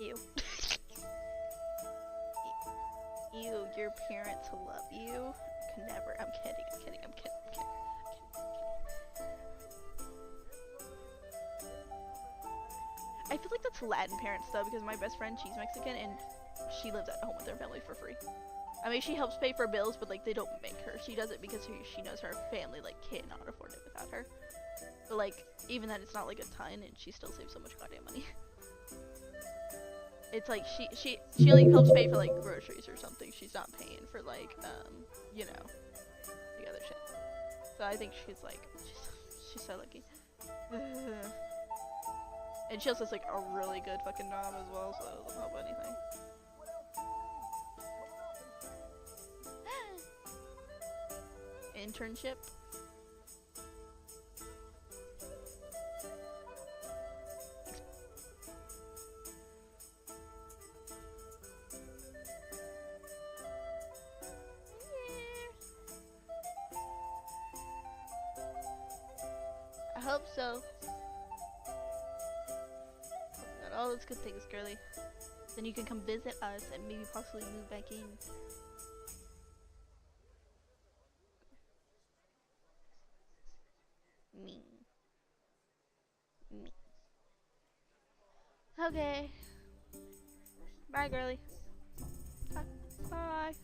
Ew. Ew, your parents love you. Can never. I'm kidding. I feel like that's Latin parents though, because my best friend, she's Mexican, and she lives at home with her family for free. I mean, she helps pay for bills, but like they don't make her. She does it because she knows her family like cannot afford it without her. But like, even that, it's not like a ton, and she still saves so much goddamn money. It's like she like helps pay for like groceries or something. She's not paying for like you know, the other shit. So I think she's like she's so lucky. And she also has like a really good fucking job as well, so it doesn't help anything. Internship. I hope so. Got all those good things, girly. Then you can come visit us and maybe possibly move back in. Me. Okay. Bye, girly. Bye.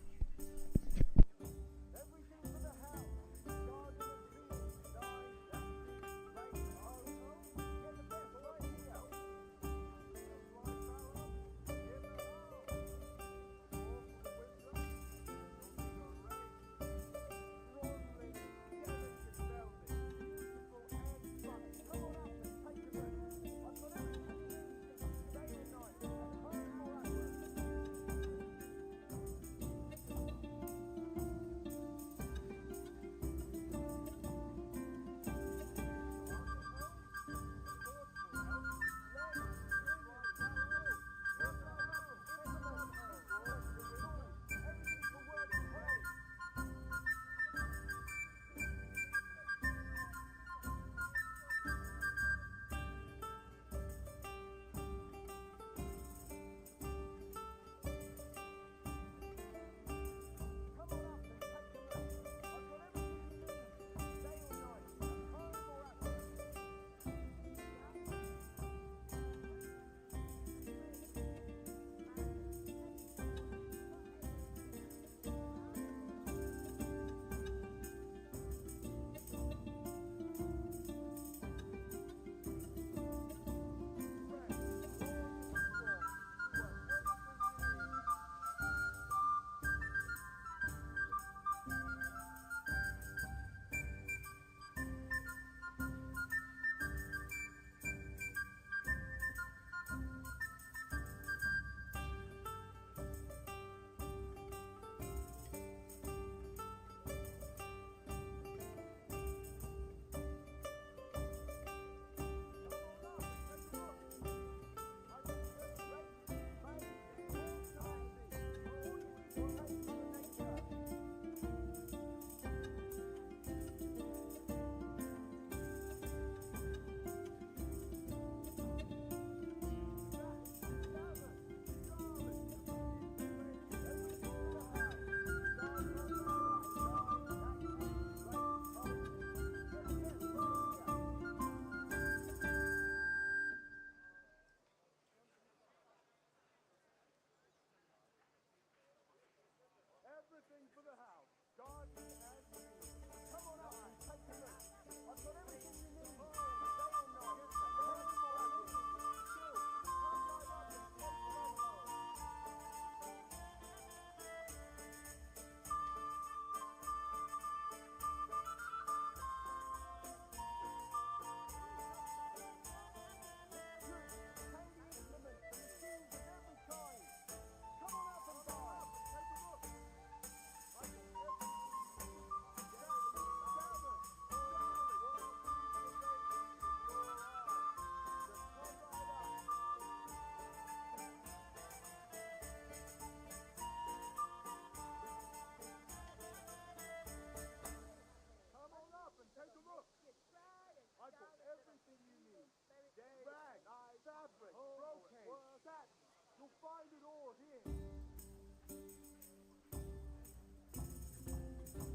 rags, fabric, brocade, satin. You'll find it all here.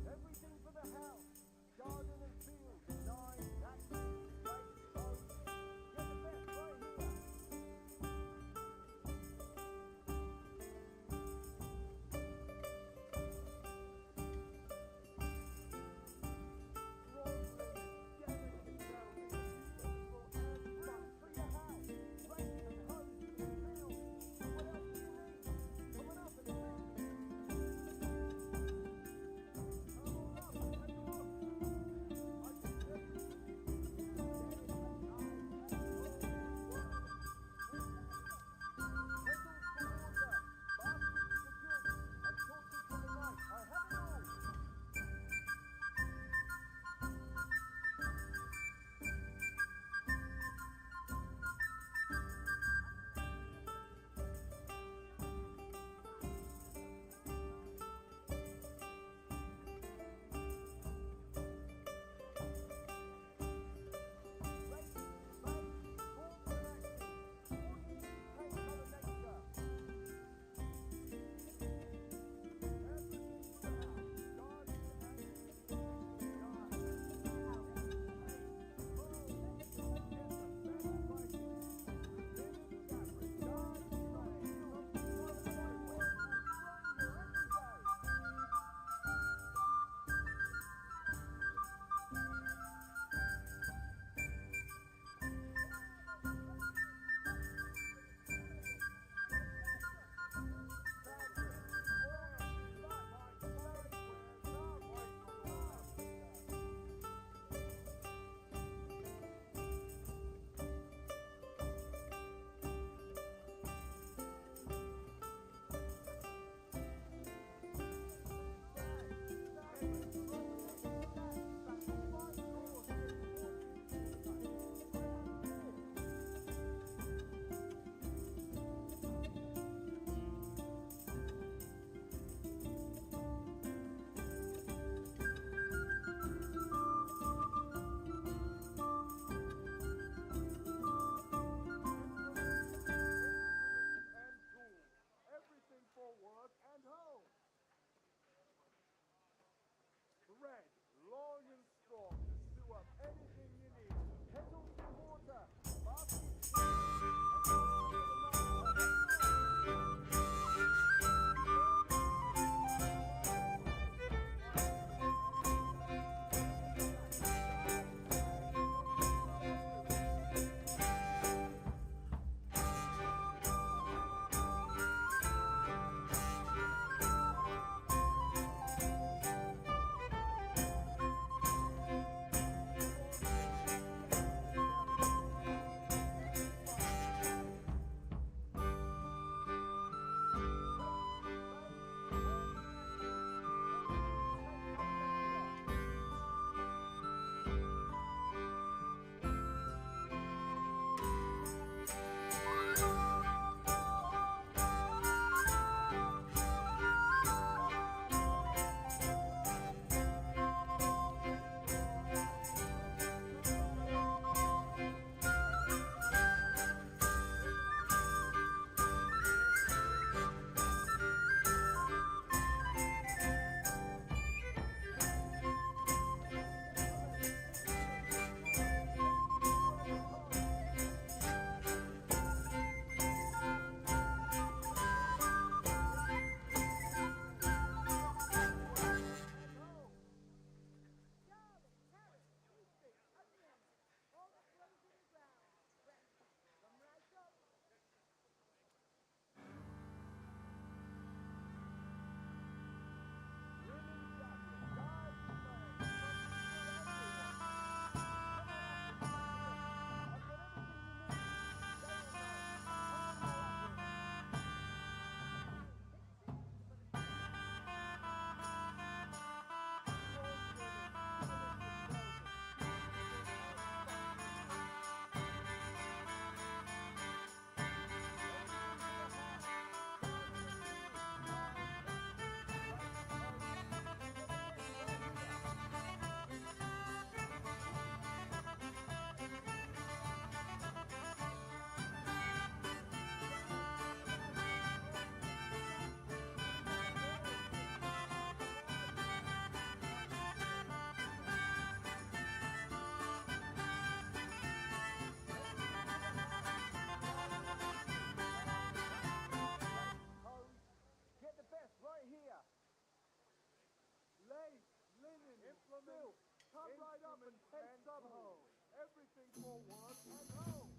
Everything for the house, garden and field, knives, axes, rakes, hoes. Get the best right here. Come and come home. Everything for work and home.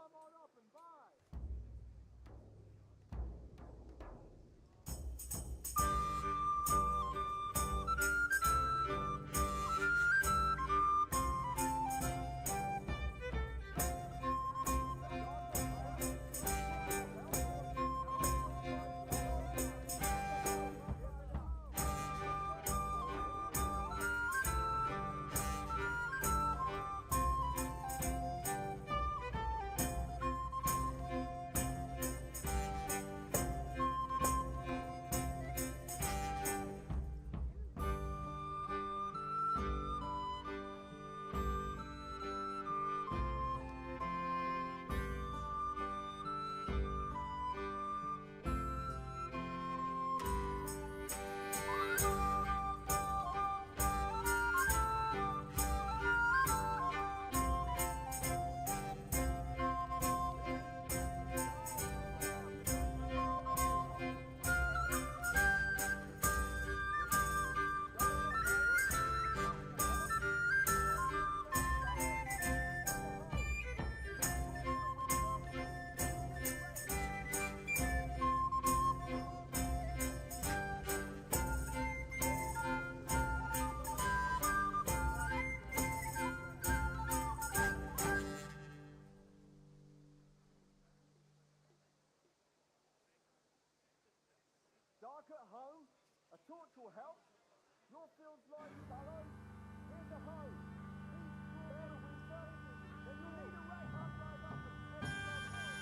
come on up and buy. Dark at home? A torch will help. Your field's like fallow. Here's a hoe. These straw to whisper. Then you'll need a rake. I'll drive up and take some home.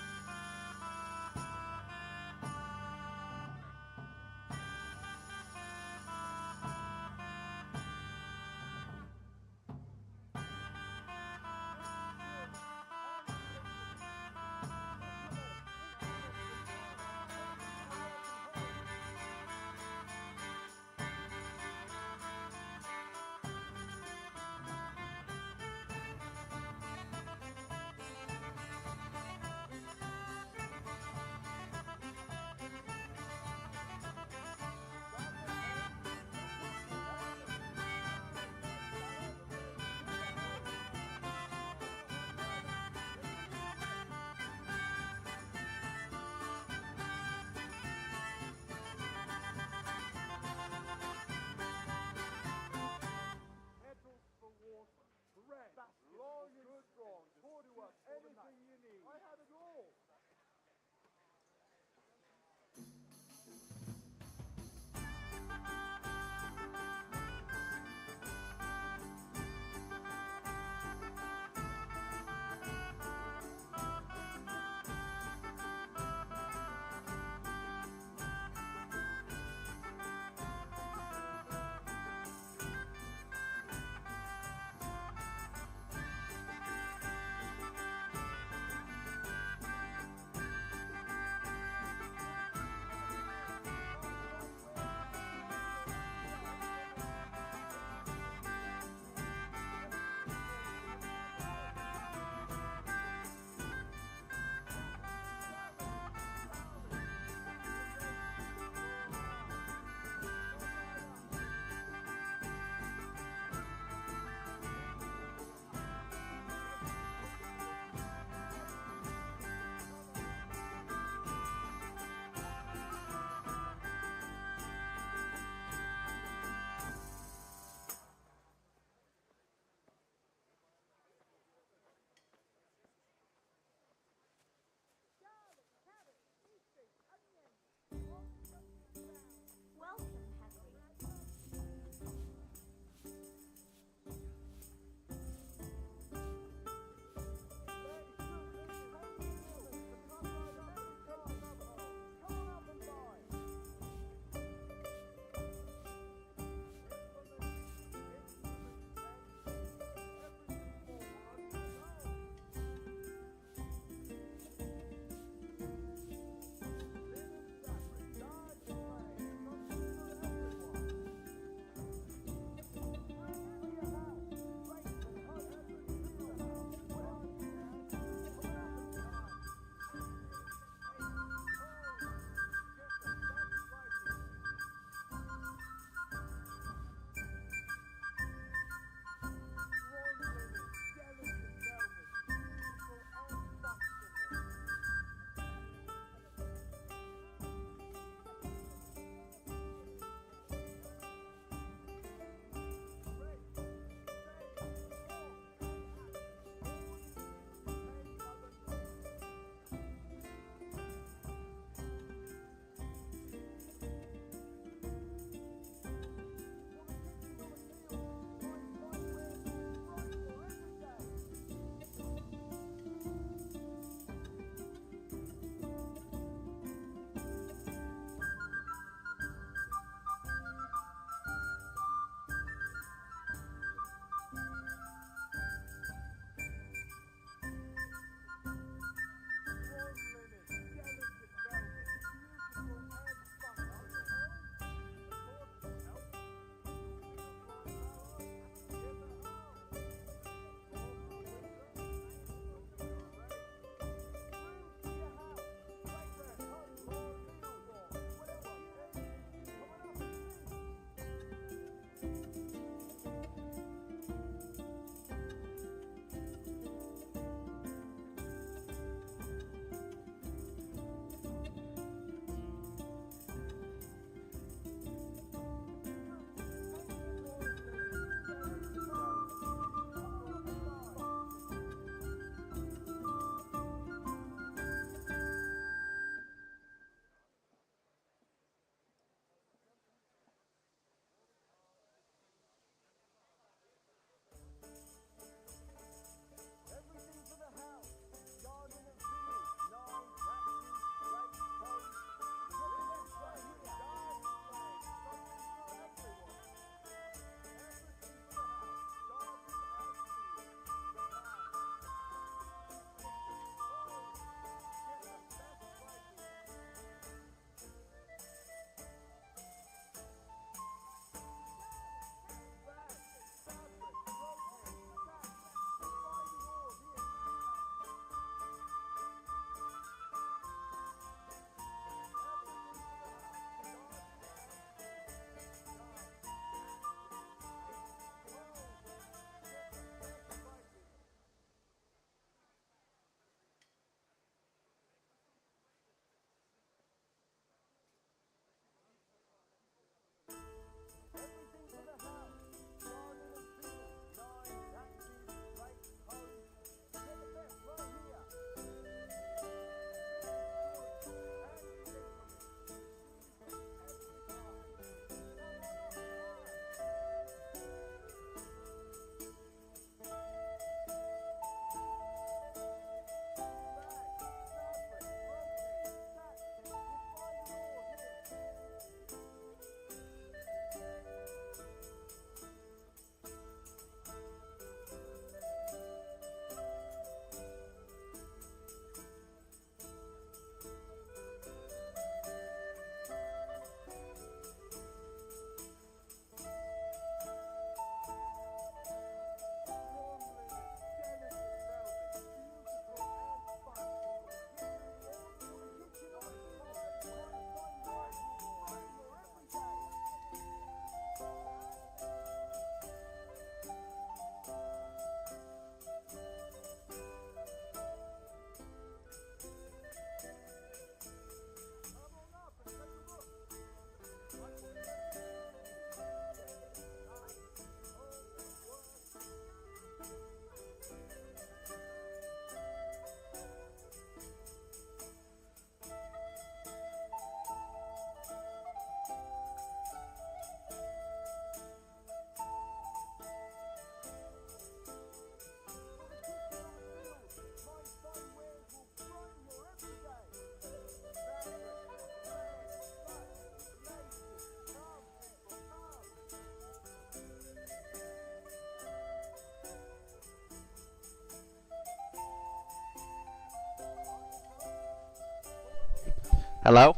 Hello?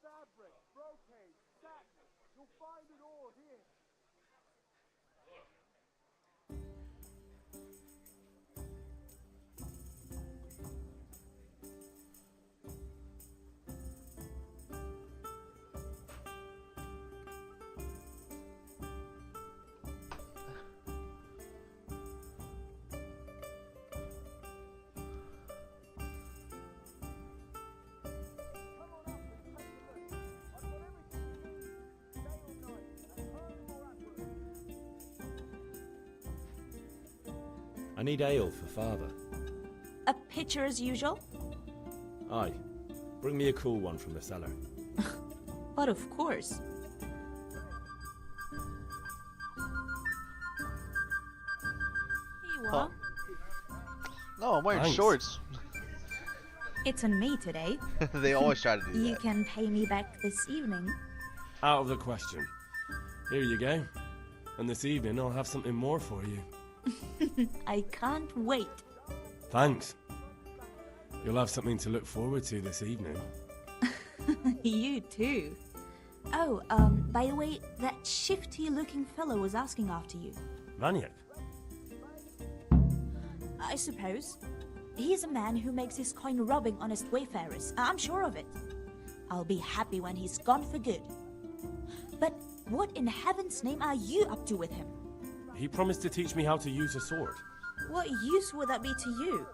Fabric, brocade, satin. You'll find it all here. I need ale for father. A pitcher as usual? Aye. Bring me a cool one from the cellar. But of course. Here you are. No, I'm wearing Thanks. shorts. It's on me today. They always try to do You that. can pay me back this evening. Out of the question. Here you go. And this evening I'll have something more for you. I can't wait. Thanks. You'll have something to look forward to this evening. You too. Oh, by the way, that shifty-looking fellow was asking after you. Vaniak? I suppose. He's a man who makes his coin robbing honest wayfarers. I'm sure of it. I'll be happy when he's gone for good. But what in heaven's name are you up to with him? He promised to teach me how to use a sword. What use would that be to you?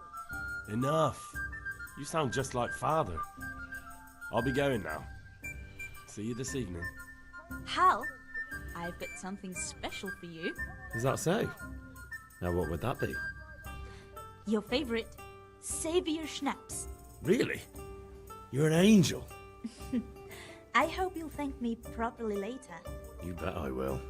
Enough. You sound just like father. I'll be going now. See you this evening. Hal, I've got something special for you. Is that so? Now what would that be? Your favorite, Savior Schnapps. Really? You're an angel. I hope you'll thank me properly later. You bet I will.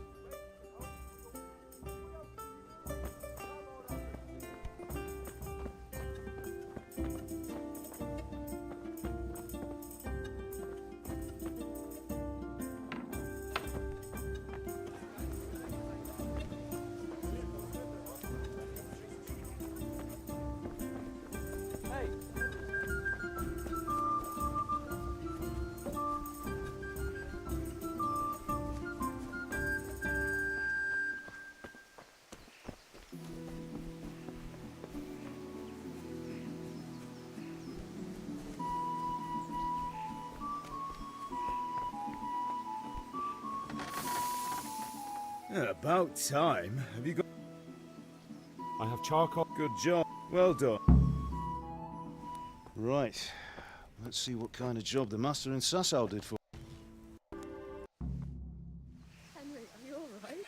Yeah, about time. Have you got... I have charcoal. Good job. Well done. Right. Let's see what kind of job the master in Sasau did for... Henry, are you alright?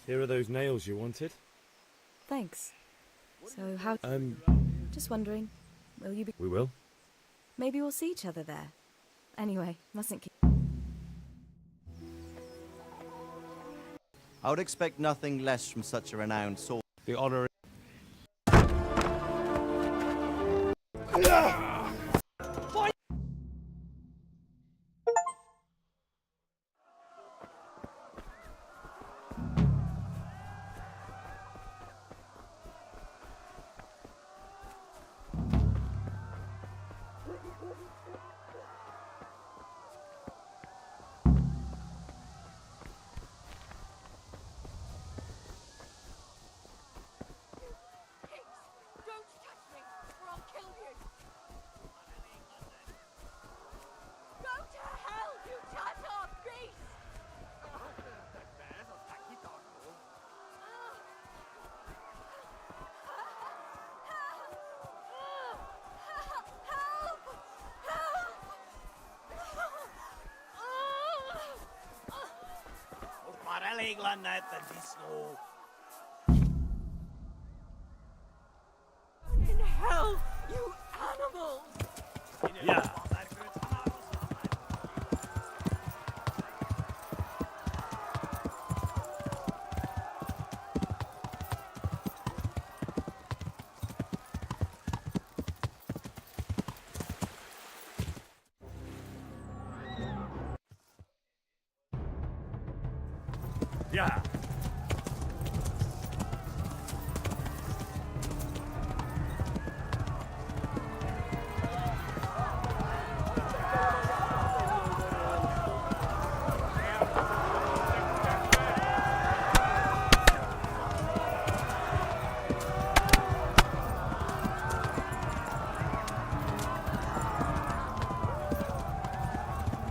Here are those nails you wanted. Thanks. So how... Just wondering, will you be... We will. Maybe we'll see each other there. Anyway, mustn't keep... I would expect nothing less from such a renowned sword. The honor... Don't touch me, or I'll kill you! Go to hell, you Tatar beast! In hell, you animals! Yeah. Yeah.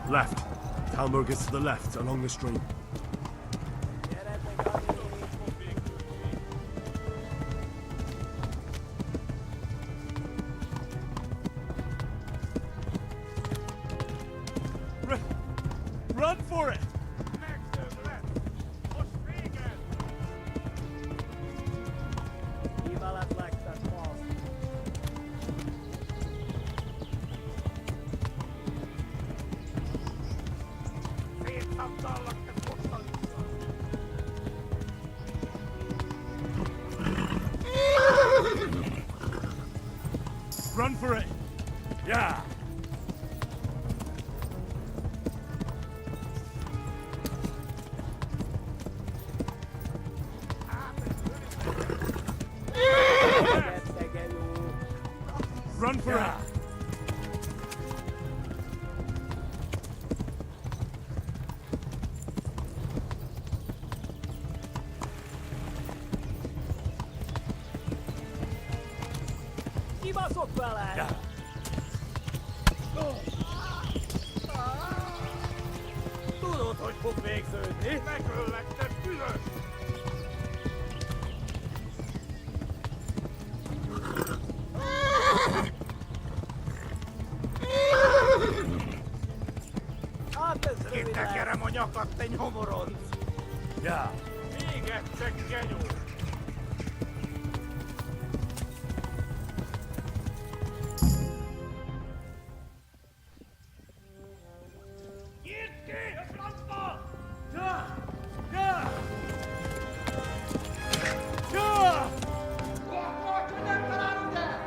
Left. Talmberg is to the left, along the stream. Run for it! Run for it! Yeah! Run for it! Kibaszott vele! Yeah. Tudod, hogy fog végződni? Megölletted külön! Hát ez rövid lesz. Kitekerem a nyakat, te nyomoronc! Yeah. Még egyszer genyó! Nyírd ki! A francba! Ja! Ja! Ja! Nem találunk el!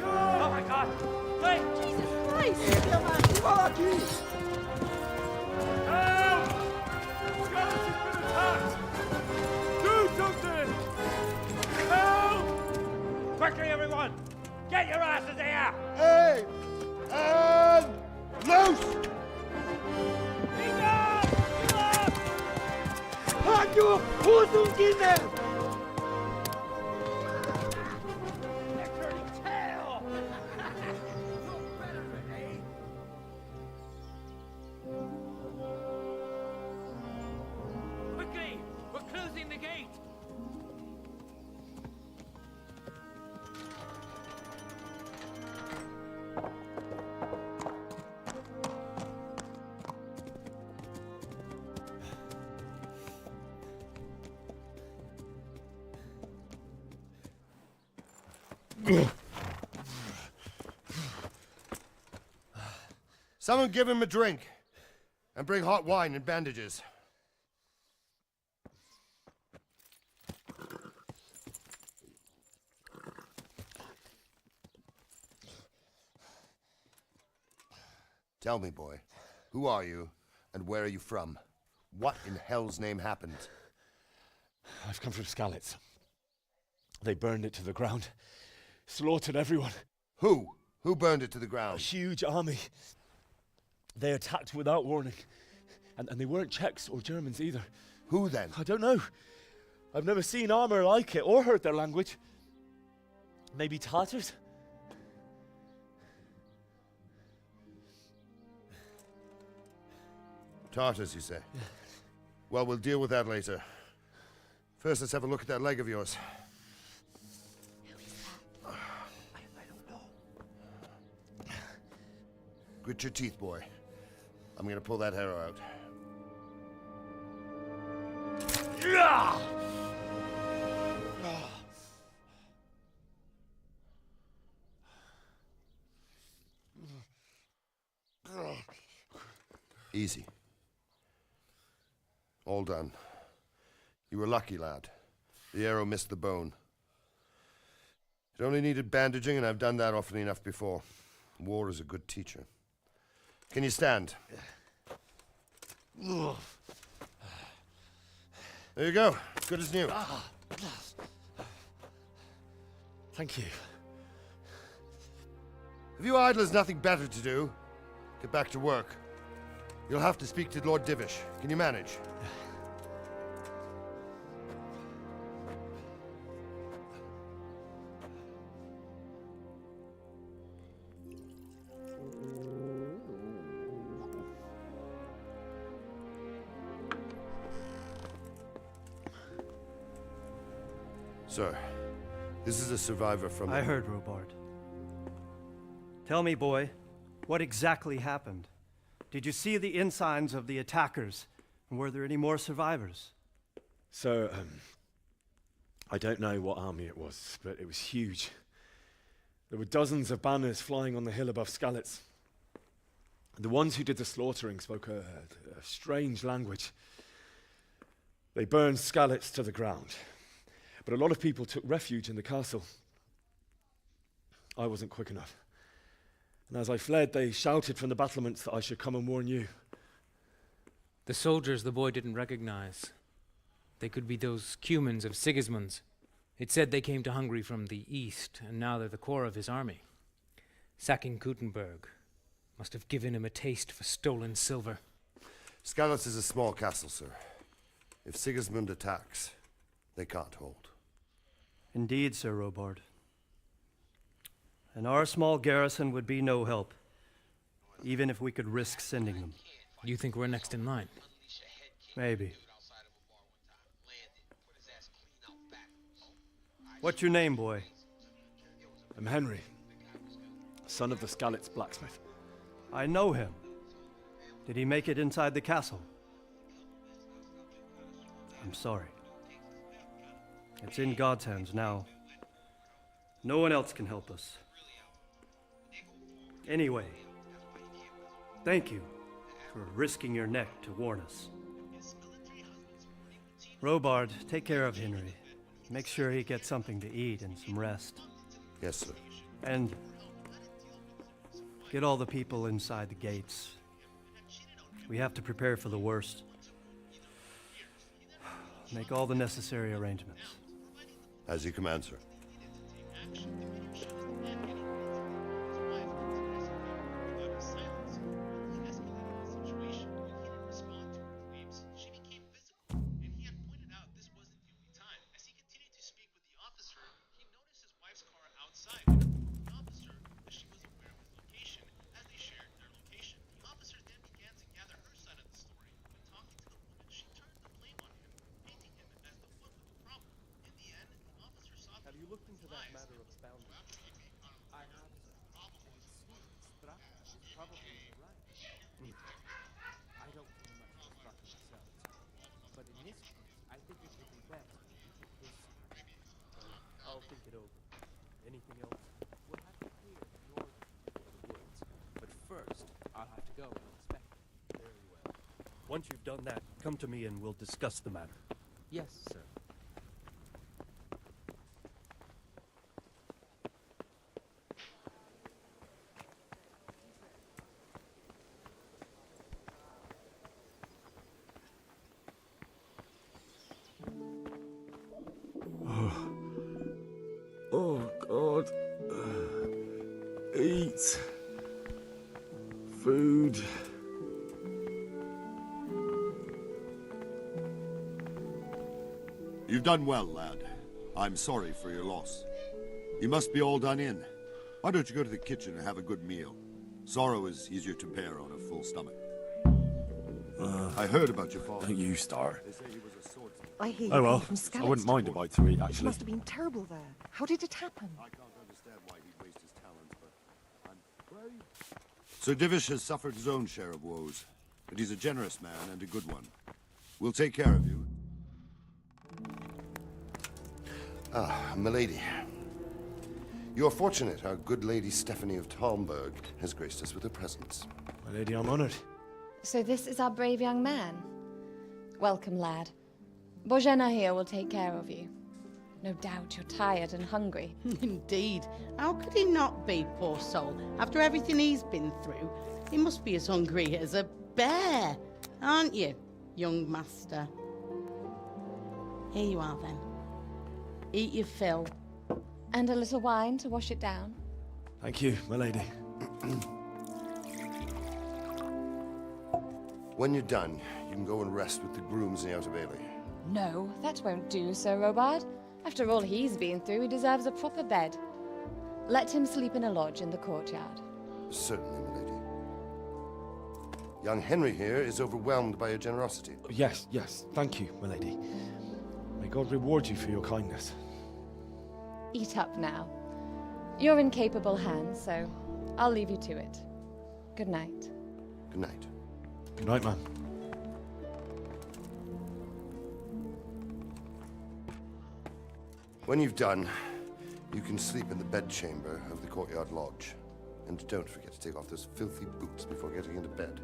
Oh my God! Wait! Jesus Christ! Érje már ki valaki! Help! Skeleton been attacked! Do something! Help! Quickly, everyone! Get your asses here! Hey! And loose! Hagyjuk! Húzzunk innen! Quickly! We're closing the gate! Someone give him a drink. And bring hot wine and bandages. Tell me, boy, who are you and where are you from? What in hell's name happened? I've come from Skalitz. They burned it to the ground. Slaughtered everyone. Who? Who burned it to the ground? A huge army. They attacked without warning. And they weren't Czechs or Germans either. Who then? I don't know. I've never seen armor like it or heard their language. Maybe Tatars? Tartars, you say? Yeah. Well, we'll deal with that later. First, let's have a look at that leg of yours. Who is that? I don't know. Grit your teeth, boy. I'm gonna pull that arrow out. Easy. All done. You were lucky, lad. The arrow missed the bone. It only needed bandaging, and I've done that often enough before. War is a good teacher. Can you stand? There you go. Good as new. Thank you. Have you idlers nothing better to do? Get back to work. You'll have to speak to Lord Divish. Can you manage? Sir, this is a survivor from... I heard, Robard. Tell me, boy, what exactly happened? Did you see the ensigns of the attackers? And were there any more survivors? So, I don't know what army it was, but it was huge. There were dozens of banners flying on the hill above Skalitz. The ones who did the slaughtering spoke a strange language. They burned Skalitz to the ground. But a lot of people took refuge in the castle. I wasn't quick enough. And as I fled, they shouted from the battlements that I should come and warn you. The soldiers the boy didn't recognize. They could be those Cumans of Sigismund's. It said they came to Hungary from the east, and now they're the core of his army. Sacking Gutenberg must have given him a taste for stolen silver. Skalitz is a small castle, sir. If Sigismund attacks, they can't hold. Indeed, Sir Robard. And our small garrison would be no help, even if we could risk sending them. You think we're next in line? Maybe. What's your name, boy? I'm Henry, son of the Skalitz blacksmith. I know him. Did he make it inside the castle? I'm sorry. It's in God's hands now. No one else can help us. Anyway, thank you for risking your neck to warn us. Robard, take care of Henry. Make sure he gets something to eat and some rest. Yes, sir. And get all the people inside the gates. We have to prepare for the worst. Make all the necessary arrangements. As you command, sir. I'll think it over. Anything else? We'll have to clear the northern of the woods. But first, I'll have to go and inspect it. Very well. Once you've done that, come to me and we'll discuss the matter. Yes, sir. Oh, God. Eat. Food. You've done well, lad. I'm sorry for your loss. You must be all done in. Why don't you go to the kitchen and have a good meal? Sorrow is easier to bear on a full stomach. I heard about your father. Don't you start. They say he was a swordsman. I hear Oh you well, came from I wouldn't Skalitz. mind a bite to eat, It actually. must have been terrible there. How did it happen? I can't understand why he'd waste his talents, but I'm... Sir Divish has suffered his own share of woes, but he's a generous man and a good one. We'll take care of you. Ah, milady. You're fortunate our good lady Stephanie of Talmberg has graced us with her presence. My lady, I'm honored. So this is our brave young man. Welcome, lad. Bozhena here will take care of you. No doubt you're tired and hungry. Indeed. How could he not be, poor soul? After everything he's been through, he must be as hungry as a bear, aren't you, young master? Here you are then. Eat your fill. And a little wine to wash it down. Thank you, my lady. When you're done, you can go and rest with the grooms in the Outer Bailey. No, that won't do, Sir Robard. After all he's been through, he deserves a proper bed. Let him sleep in a lodge in the courtyard. Certainly, my lady. Young Henry here is overwhelmed by your generosity. Yes, yes, thank you, my lady. May God reward you for your kindness. Eat up now. You're in capable hands, so I'll leave you to it. Good night. Good night. Good night, man. When you've done, you can sleep in the bedchamber of the courtyard lodge. And don't forget to take off those filthy boots before getting into bed.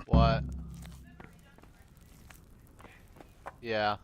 What? Yeah.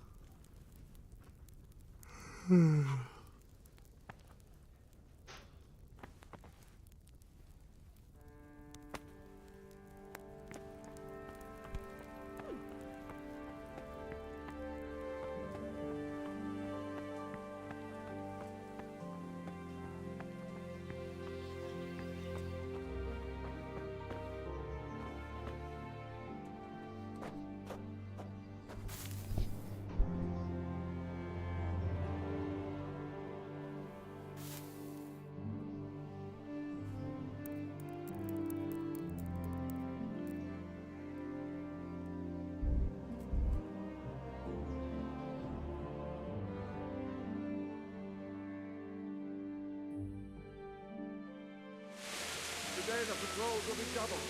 Today the patrols will be doubled.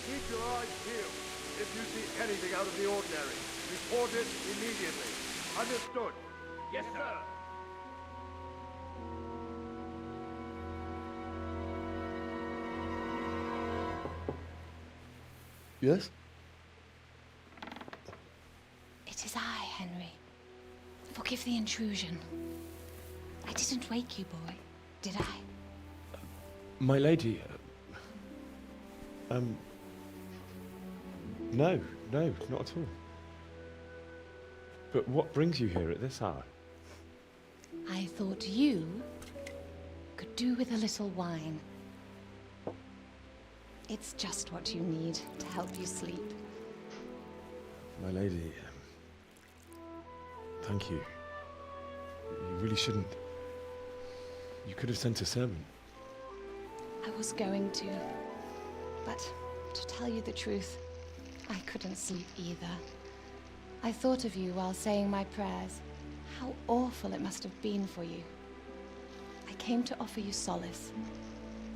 Keep your eyes peeled. If you see anything out of the ordinary, report it immediately. Understood? Yes, sir. Yes? It is I, Henry. Forgive the intrusion. I didn't wake you, boy, did I? My lady, no, not at all. But what brings you here at this hour? I thought you could do with a little wine. It's just what you need to help you sleep. My lady, thank you. You really shouldn't. You could have sent a servant. I was going to, but to tell you the truth, I couldn't sleep either. I thought of you while saying my prayers. How awful it must have been for you. I came to offer you solace,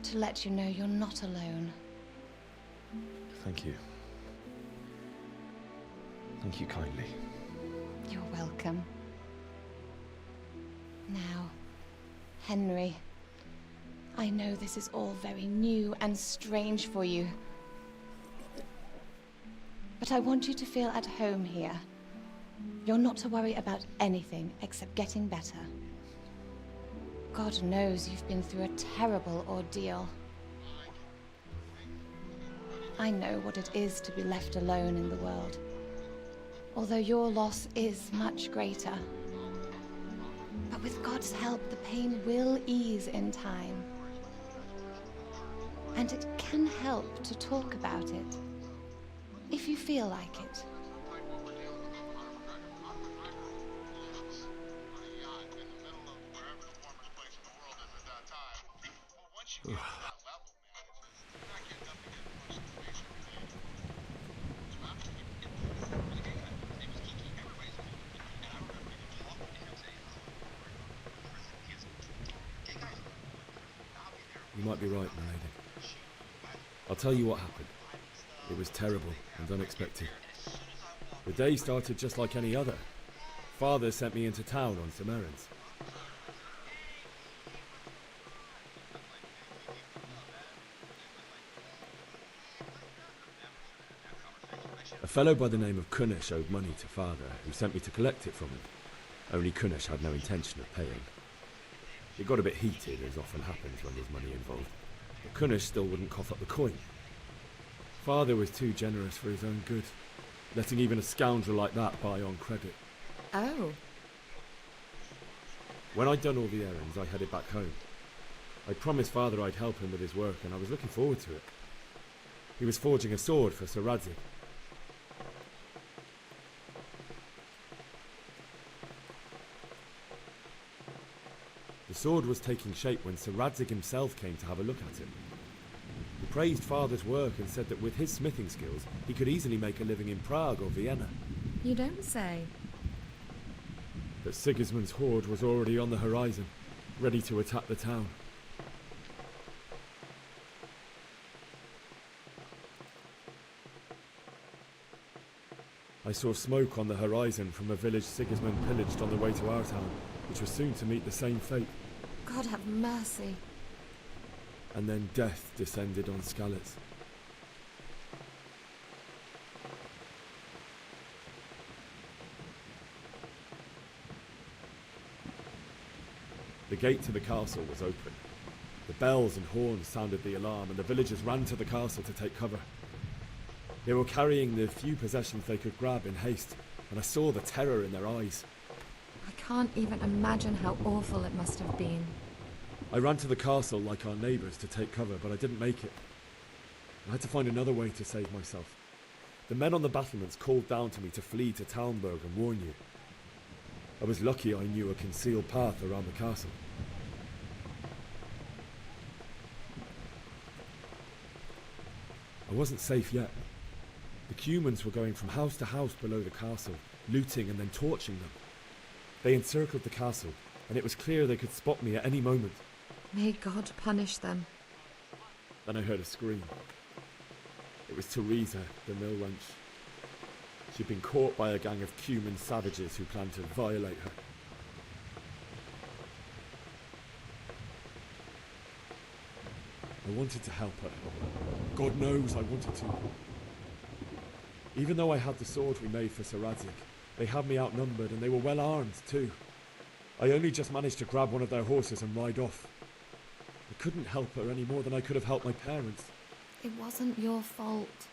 to let you know you're not alone. Thank you. Thank you kindly. You're welcome. Now, Henry, I know this is all very new and strange for you. But I want you to feel at home here. You're not to worry about anything except getting better. God knows you've been through a terrible ordeal. I know what it is to be left alone in the world, although your loss is much greater. But with God's help, the pain will ease in time. And it can help to talk about it, if you feel like it. You might be right, my lady. I'll tell you what happened. It was terrible and unexpected. The day started just like any other. Father sent me into town on some errands. A fellow by the name of Kunesh owed money to Father, who sent me to collect it from him. Only Kunesh had no intention of paying. It got a bit heated, as often happens when there's money involved. But Kunesh still wouldn't cough up the coin. Father was too generous for his own good, letting even a scoundrel like that buy on credit. Oh. When I'd done all the errands, I headed back home. I promised Father I'd help him with his work, and I was looking forward to it. He was forging a sword for Sir Radzik. The sword was taking shape when Sir Radzik himself came to have a look at it. He praised Father's work and said that with his smithing skills, he could easily make a living in Prague or Vienna. You don't say. But Sigismund's horde was already on the horizon, ready to attack the town. I saw smoke on the horizon from a village Sigismund pillaged on the way to our town, which was soon to meet the same fate. God have mercy. And then death descended on Skalitz. The gate to the castle was open. The bells and horns sounded the alarm, and the villagers ran to the castle to take cover. They were carrying the few possessions they could grab in haste, and I saw the terror in their eyes. I can't even imagine how awful it must have been. I ran to the castle like our neighbours to take cover, but I didn't make it. I had to find another way to save myself. The men on the battlements called down to me to flee to Talmberg and warn you. I was lucky I knew a concealed path around the castle. I wasn't safe yet. The Cumans were going from house to house below the castle, looting and then torching them. They encircled the castle, and it was clear they could spot me at any moment. May God punish them. Then I heard a scream. It was Teresa, the mill wench. She'd been caught by a gang of Cuman savages who planned to violate her. I wanted to help her. God knows I wanted to. Even though I had the sword we made for Sir Radzik, they had me outnumbered and they were well armed too. I only just managed to grab one of their horses and ride off. I couldn't help her any more than I could have helped my parents. It wasn't your fault.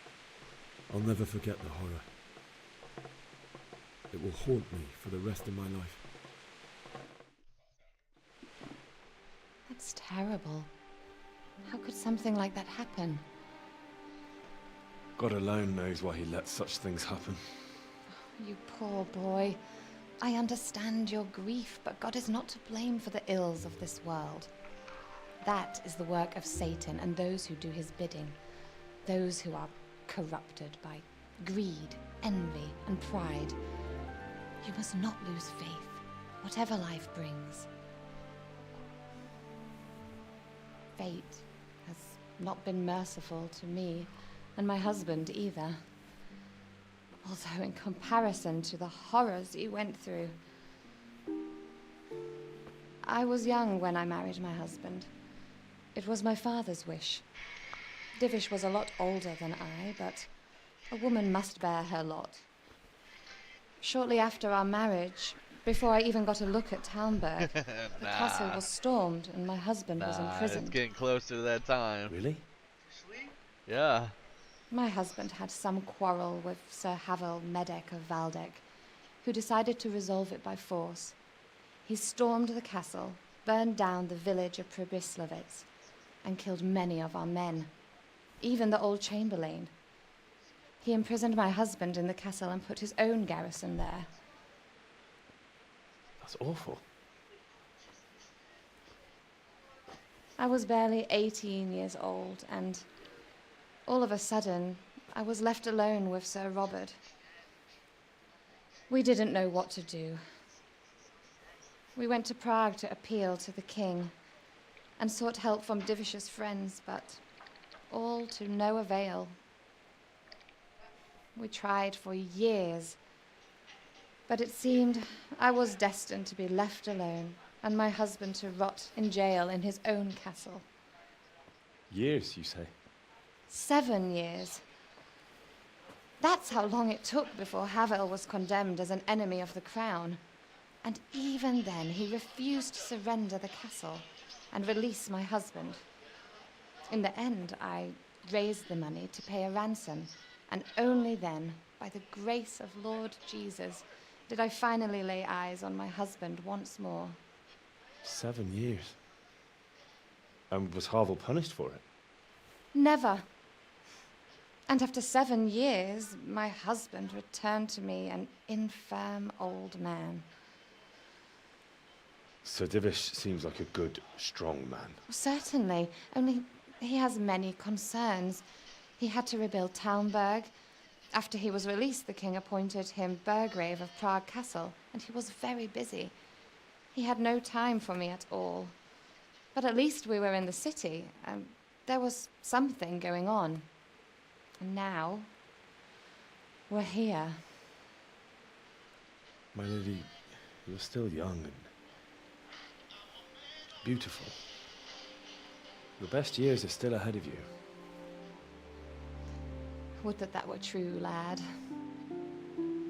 I'll never forget the horror. It will haunt me for the rest of my life. That's terrible. How could something like that happen? God alone knows why he lets such things happen. You poor boy. I understand your grief, but God is not to blame for the ills of this world. That is the work of Satan and those who do his bidding. Those who are corrupted by greed, envy, and pride. You must not lose faith, whatever life brings. Fate has not been merciful to me, and my husband either. Although in comparison to the horrors he went through. I was young when I married my husband. It was my father's wish. Divish was a lot older than I, but a woman must bear her lot. Shortly after our marriage, before I even got a look at Talmberg, the castle was stormed and my husband was imprisoned. It's getting closer to that time. Really? Yeah. My husband had some quarrel with Sir Havel Medek of Valdek, who decided to resolve it by force. He stormed the castle, burned down the village of Pribyslavitz, and killed many of our men, even the old chamberlain. He imprisoned my husband in the castle and put his own garrison there. That's awful. I was barely 18 years old, and all of a sudden, I was left alone with Sir Robert. We didn't know what to do. We went to Prague to appeal to the king and sought help from Divish's friends, but all to no avail. We tried for years, but it seemed I was destined to be left alone and my husband to rot in jail in his own castle. Years, you say? 7 years. That's how long it took before Havel was condemned as an enemy of the crown. And even then, he refused to surrender the castle and release my husband. In the end, I raised the money to pay a ransom, and only then, by the grace of Lord Jesus, did I finally lay eyes on my husband once more. 7 years. And was Havel punished for it? Never. And after 7 years, my husband returned to me an infirm old man. Sir Divish seems like a good, strong man. Certainly, only he has many concerns. He had to rebuild Talmberg. After he was released, the king appointed him Burgrave of Prague Castle, and he was very busy. He had no time for me at all. But at least we were in the city, and there was something going on. And now, we're here. My lady, you're still young and beautiful. Your best years are still ahead of you. Would that that were true, lad.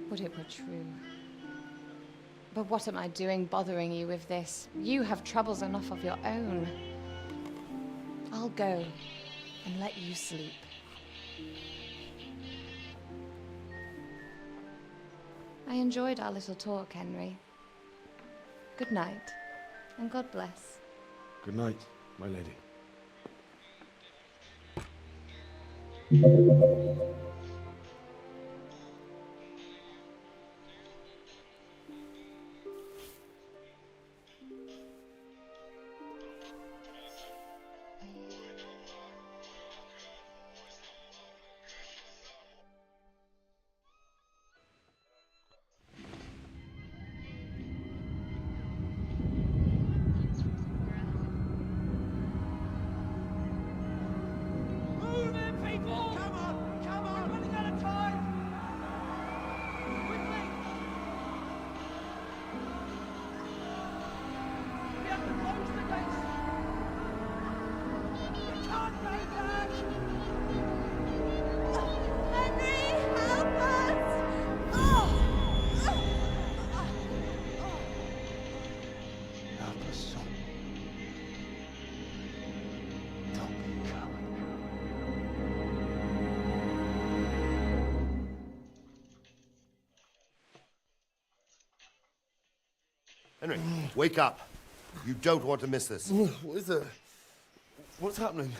Would it were true. But what am I doing bothering you with this? You have troubles enough of your own. I'll go and let you sleep. I enjoyed our little talk, Henry. Good night, and God bless. Good night, my lady. Henry, wake up. You don't want to miss this. What is it? What's happening?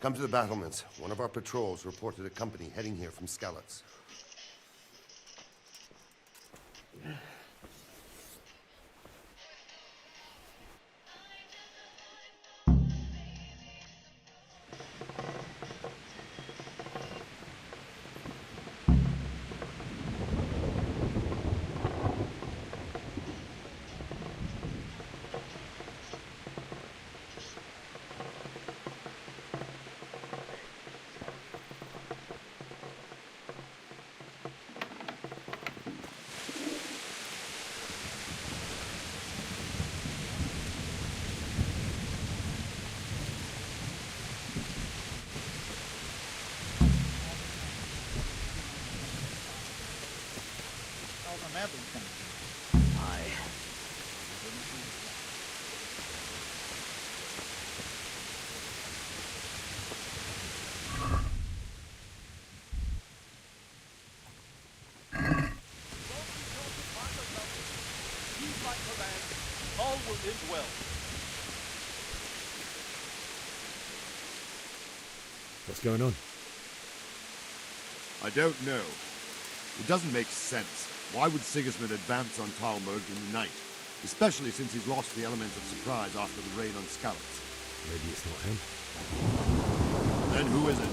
Come to the battlements. One of our patrols reported a company heading here from Skalitz. All will end well. What's going on? I don't know. It doesn't make sense. Why would Sigismund advance on Talmberg in the night? Especially since he's lost the element of surprise after the raid on Skalitz. Maybe it's not him. Then who is it?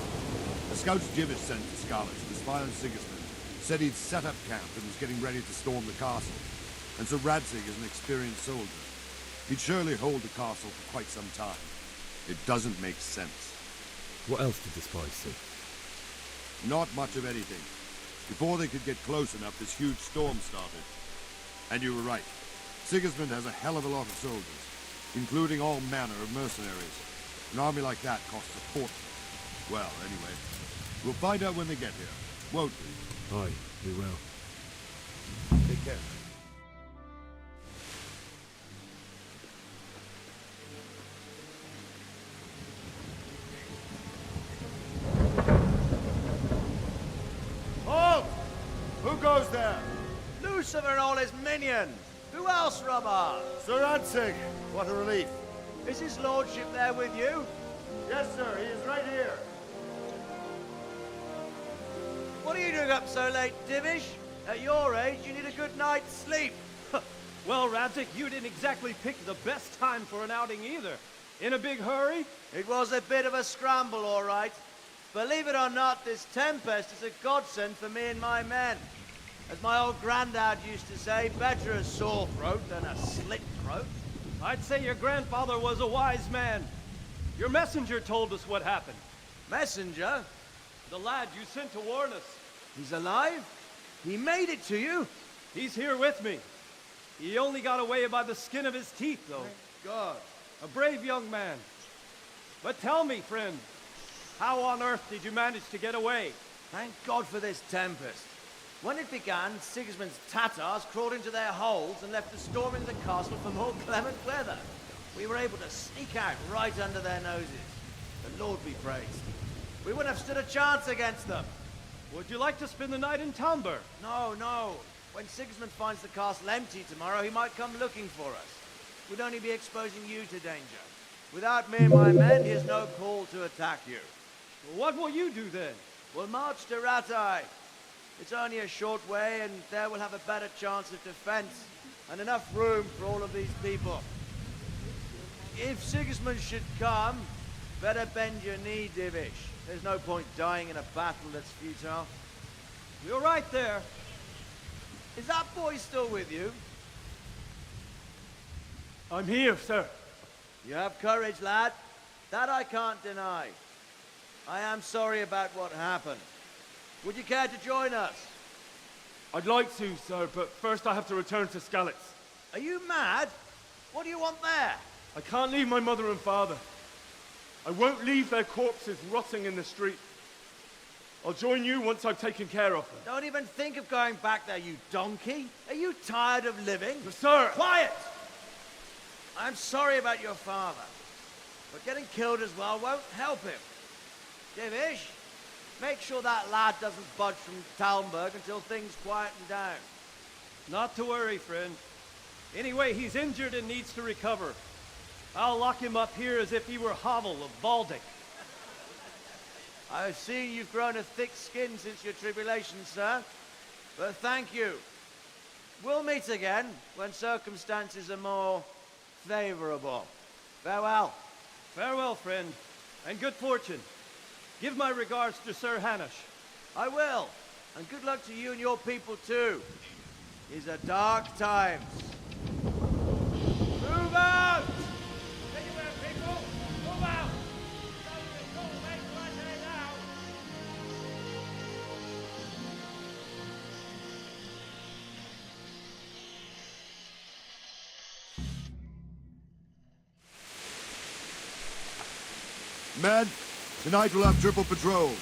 The scouts Jivish sent to Scarlet to spy on Sigismund said he'd set up camp and was getting ready to storm the castle. And so Radzig is an experienced soldier. He'd surely hold the castle for quite some time. It doesn't make sense. What else did the spies see? Not much of anything. Before they could get close enough, this huge storm started. And you were right. Sigismund has a hell of a lot of soldiers, including all manner of mercenaries. An army like that costs a fortune. Well, anyway, we'll find out when they get here, won't we? Aye, we will. Take care. Halt! Who goes there? Lucifer and all his minions. Who else, Robber? Sir Radzig, what a relief. Is his lordship there with you? Yes, sir, he is right here. What are you doing up so late, Divish? At your age, you need a good night's sleep. Well, Radzig, you didn't exactly pick the best time for an outing either. In a big hurry? It was a bit of a scramble, all right. Believe it or not, this tempest is a godsend for me and my men. As my old granddad used to say, better a sore throat than a slit throat. I'd say your grandfather was a wise man. Your messenger told us what happened. Messenger? The lad you sent to warn us. He's alive? He made it to you? He's here with me. He only got away by the skin of his teeth, though. Thank God. A brave young man. But tell me, friend, how on earth did you manage to get away? Thank God for this tempest. When it began, Sigismund's Tatars crawled into their holes and left us storming the castle for more clement weather. We were able to sneak out right under their noses. The Lord be praised. We wouldn't have stood a chance against them. Would you like to spend the night in Talmberg? No, no. When Sigismund finds the castle empty tomorrow, he might come looking for us. We'd only be exposing you to danger. Without me and my men, he has no call to attack you. What will you do then? We'll march to Ratai. It's only a short way, and there we'll have a better chance of defense, and enough room for all of these people. If Sigismund should come, better bend your knee, Divish. There's no point dying in a battle that's futile. You're right there. Is that boy still with you? I'm here, sir. You have courage, lad. That I can't deny. I am sorry about what happened. Would you care to join us? I'd like to, sir, but first I have to return to Skalitz. Are you mad? What do you want there? I can't leave my mother and father. I won't leave their corpses rotting in the street. I'll join you once I've taken care of them. Don't even think of going back there, you donkey. Are you tired of living? Sir! Quiet! I'm sorry about your father, but getting killed as well won't help him. Divish, make sure that lad doesn't budge from Talmberg until things quieten down. Not to worry, friend. Anyway, he's injured and needs to recover. I'll lock him up here as if he were Havel of Baldic. I've seen you've grown a thick skin since your tribulation, sir. But thank you. We'll meet again when circumstances are more favorable. Farewell. Farewell, friend, and good fortune. Give my regards to Sir Hanush. I will. And good luck to you and your people, too. These are dark times. Move out! Anywhere, people! Move out! Men, tonight we'll have triple patrols.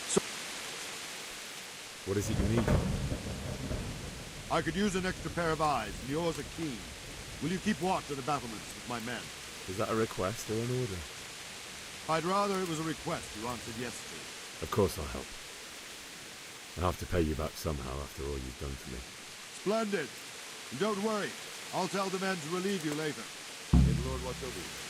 So what is it you need? I could use an extra pair of eyes, and yours are keen. Will you keep watch of the battlements with my men? Is that a request or an order? I'd rather it was a request you answered yes to. Of course I'll help. I'll have to pay you back somehow after all you've done for me. Splendid. And don't worry, I'll tell the men to relieve you later. May the Lord watch over you.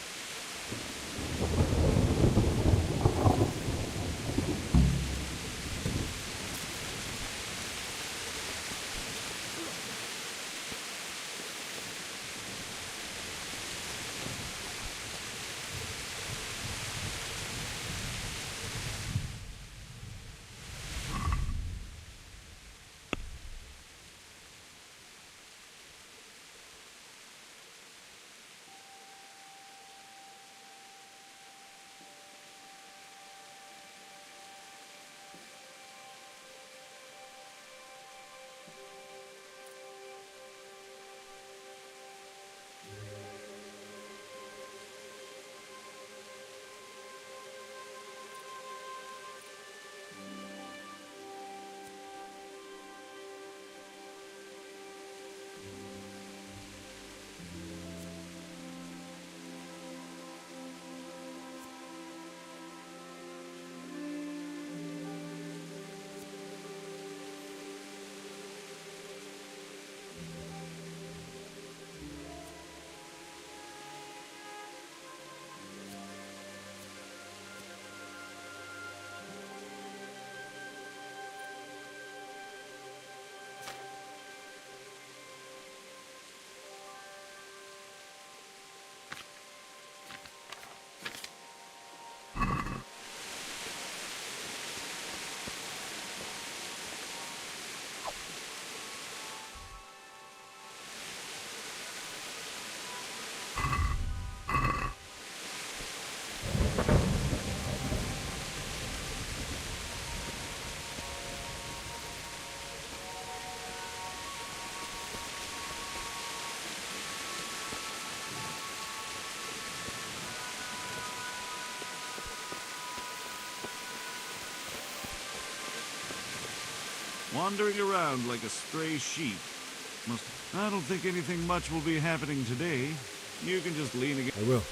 Wandering around like a stray sheep. I don't think anything much will be happening today. You can just lean against... I will.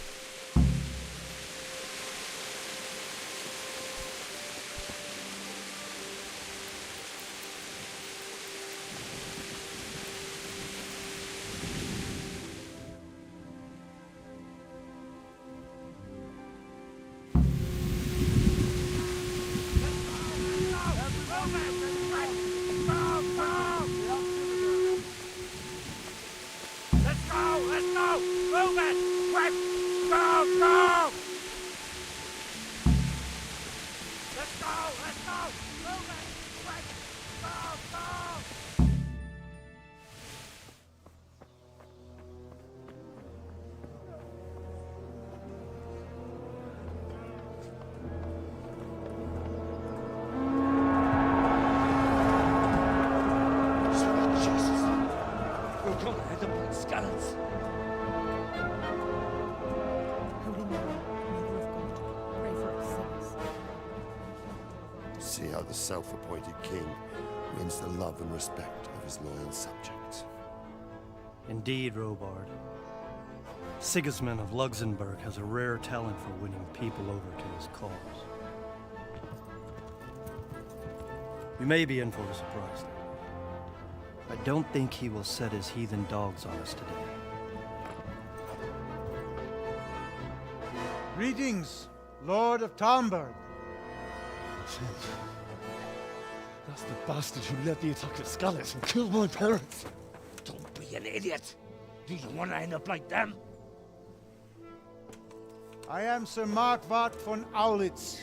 See how the self-appointed king wins the love and respect of his loyal subjects. Indeed, Robard. Sigismund of Luxembourg has a rare talent for winning people over to his cause. You may be in for a surprise, though. I don't think he will set his heathen dogs on us today. Greetings, Lord of Talmberg. That's the bastard who led the attack at Skalitz and killed my parents. Don't be an idiot. Do you want to end up like them? I am Sir Markwart von Aulitz.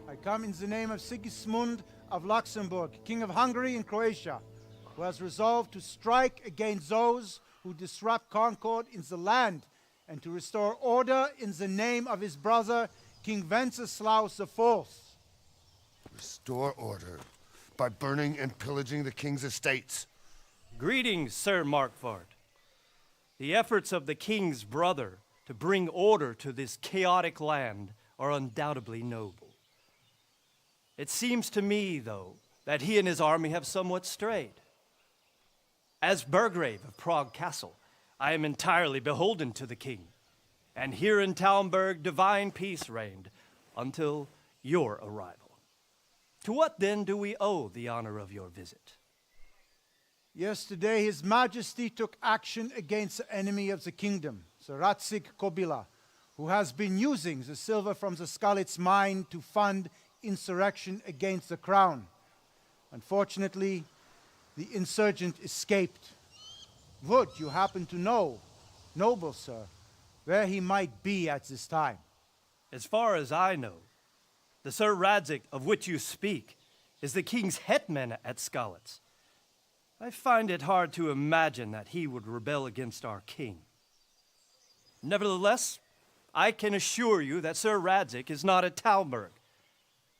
I come in the name of Sigismund of Luxembourg, King of Hungary and Croatia, who has resolved to strike against those who disrupt concord in the land and to restore order in the name of his brother, King Wenceslaus IV. Restore order by burning and pillaging the king's estates. Greetings, Sir Markwart. The efforts of the king's brother to bring order to this chaotic land are undoubtedly noble. It seems to me, though, that he and his army have somewhat strayed. As Burgrave of Prague Castle, I am entirely beholden to the king, and here in Talmberg divine peace reigned until your arrival. To what then do we owe the honor of your visit? Yesterday, His Majesty took action against the enemy of the kingdom, Sir Radzig Kobyla, who has been using the silver from the Skalitz mine to fund insurrection against the crown. Unfortunately, the insurgent escaped. Would you happen to know, noble sir, where he might be at this time? As far as I know, the Sir Radzig of which you speak is the king's hetman at Skalitz. I find it hard to imagine that he would rebel against our king. Nevertheless, I can assure you that Sir Radzig is not at Talmberg.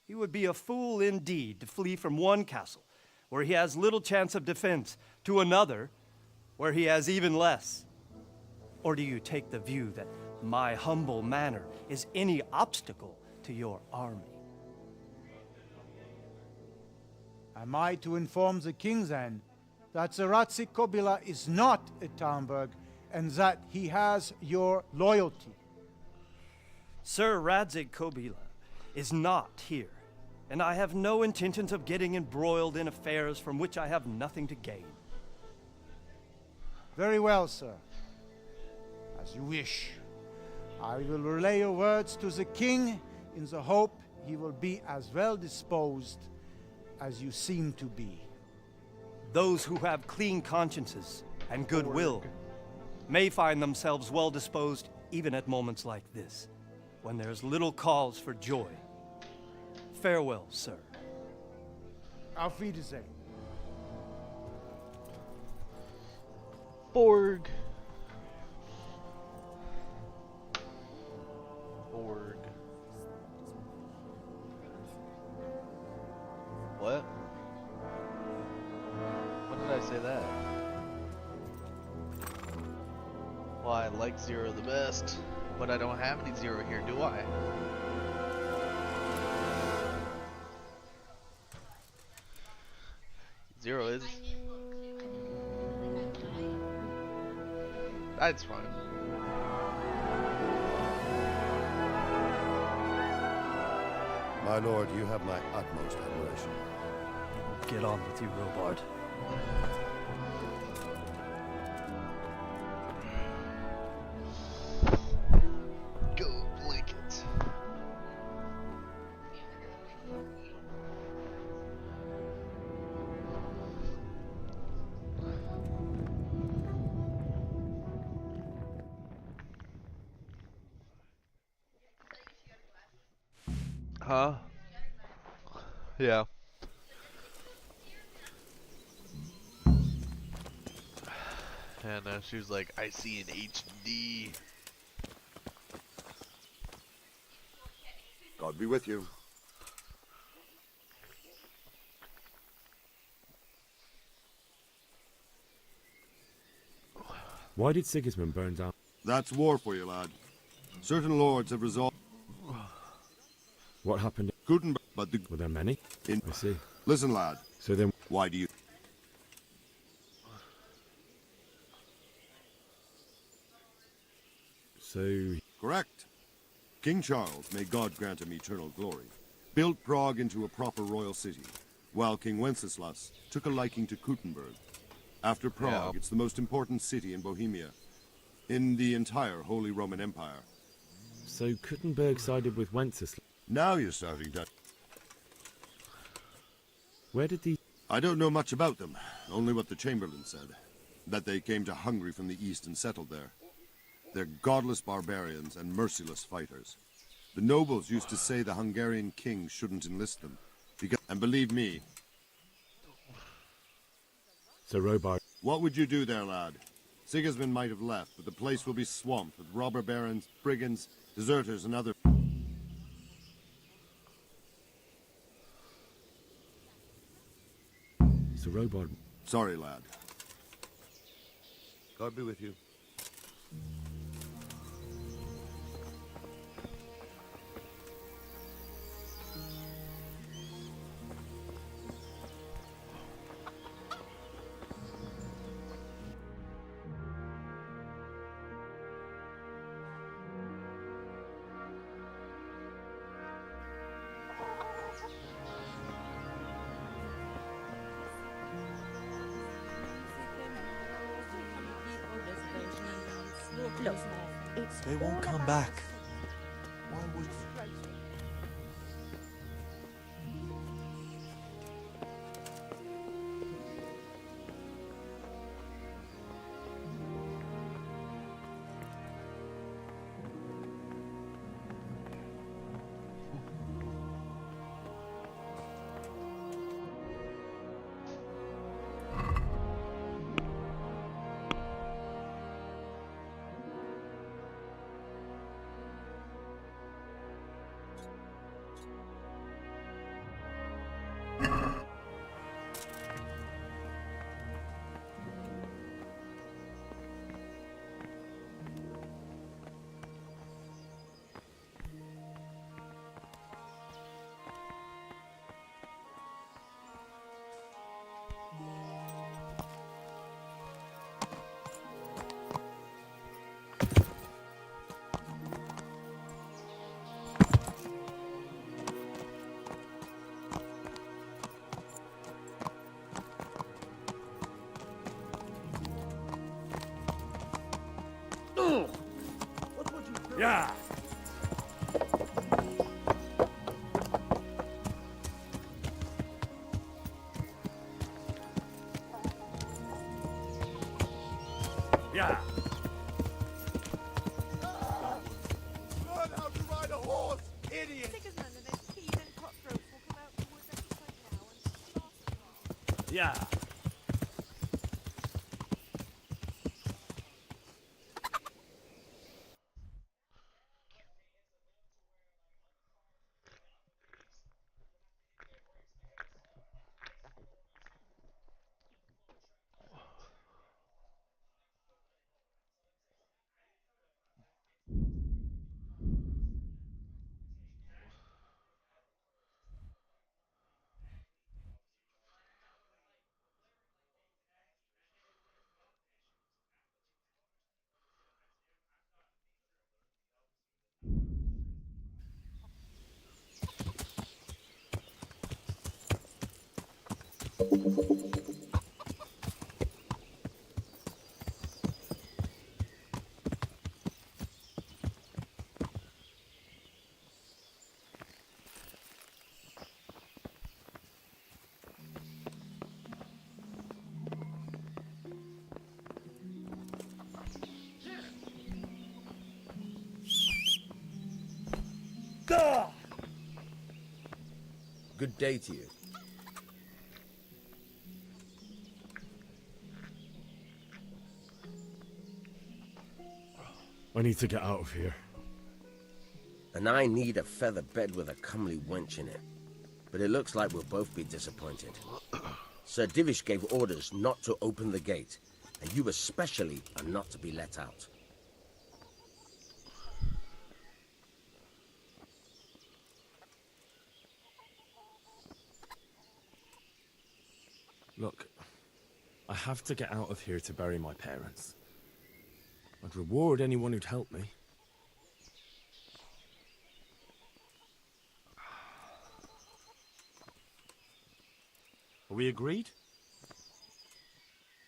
He would be a fool indeed to flee from one castle, where he has little chance of defense, to another, where he has even less. Or do you take the view that my humble manner is any obstacle to your army? Am I to inform the king then that Sir Radzig Kobyla is not at Talmberg and that he has your loyalty? Sir Radzig Kobyla is not here, and I have no intentions of getting embroiled in affairs from which I have nothing to gain. Very well, sir. As you wish. I will relay your words to the king in the hope he will be as well disposed as you seem to be. Those who have clean consciences and goodwill may find themselves well disposed even at moments like this, when there's little cause for joy. Farewell, sir. Auf Wiedersehen. Borg. Borg. say that? Well, I like Zero the best, but I don't have any Zero here, do I? Zero is. That's fine. My lord, you have my utmost admiration. Get on with you, Robard. Go blanket. Huh? Yeah. And she was like, I see an HD. God be with you. Why did Sigismund burn down? That's war for you, lad. Certain lords have resolved. What happened? Gutenberg, but the... Were there many? I see. Listen, lad. So then... Why do you... So... Correct. King Charles, may God grant him eternal glory, built Prague into a proper royal city, while King Wenceslas took a liking to Gutenberg. After Prague, it's the most important city in Bohemia, in the entire Holy Roman Empire. So Gutenberg sided with Wenceslas? Now you're starting to... Where did these... I don't know much about them, only what the Chamberlain said. That they came to Hungary from the east and settled there. They're godless barbarians and merciless fighters. The nobles used to say the Hungarian king shouldn't enlist them. Because, and believe me... So Robard... What would you do there, lad? Sigismund might have left, but the place will be swamped with robber barons, brigands, deserters, and other... So Robard... Sorry, lad. God be with you. Look, it's They won't come back. Why would they? Yeah. Yeah. Learn how to ride a horse, idiot! Sigismund and his heathen cutthroats will come out the woods any time now and start. Yeah. Good day to you. I need to get out of here. And I need a feather bed with a comely wench in it. But it looks like we'll both be disappointed. Sir Divish gave orders not to open the gate, and you especially are not to be let out. Look, I have to get out of here to bury my parents. I'd reward anyone who'd help me. Are we agreed?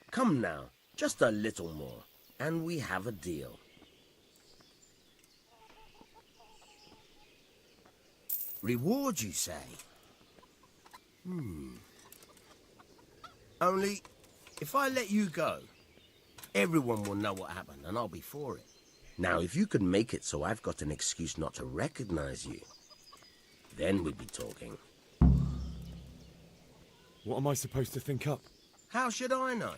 Come now, just a little more, and we have a deal. Reward, you say? Only, if I let you go, everyone will know what happened, and I'll be for it. Now, if you could make it so I've got an excuse not to recognize you, then we'd be talking. What am I supposed to think up? How should I know?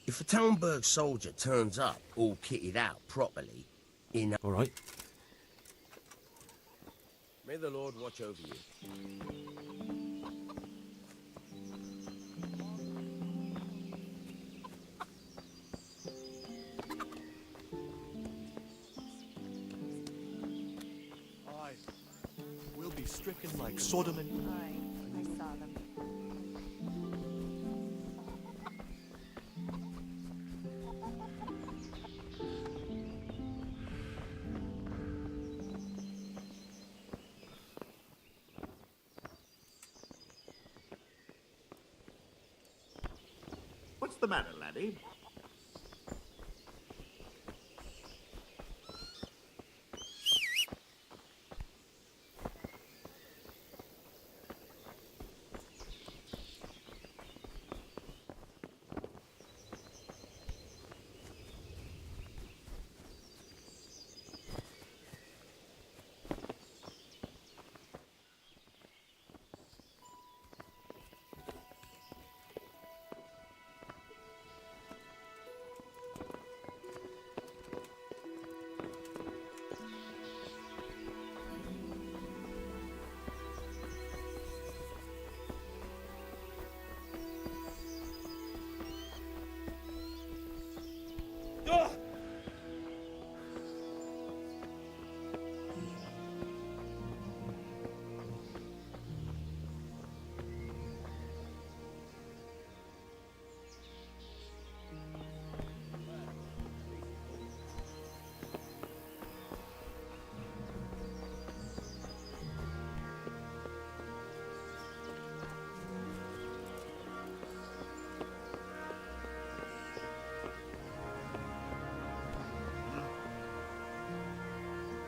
If a Talmberg soldier turns up, all kitted out properly, in a... All right. May the Lord watch over you. Aye. We'll be stricken like Sodom and... Aye, I saw them. What's the matter, laddie?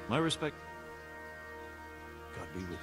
My respect. God be with you.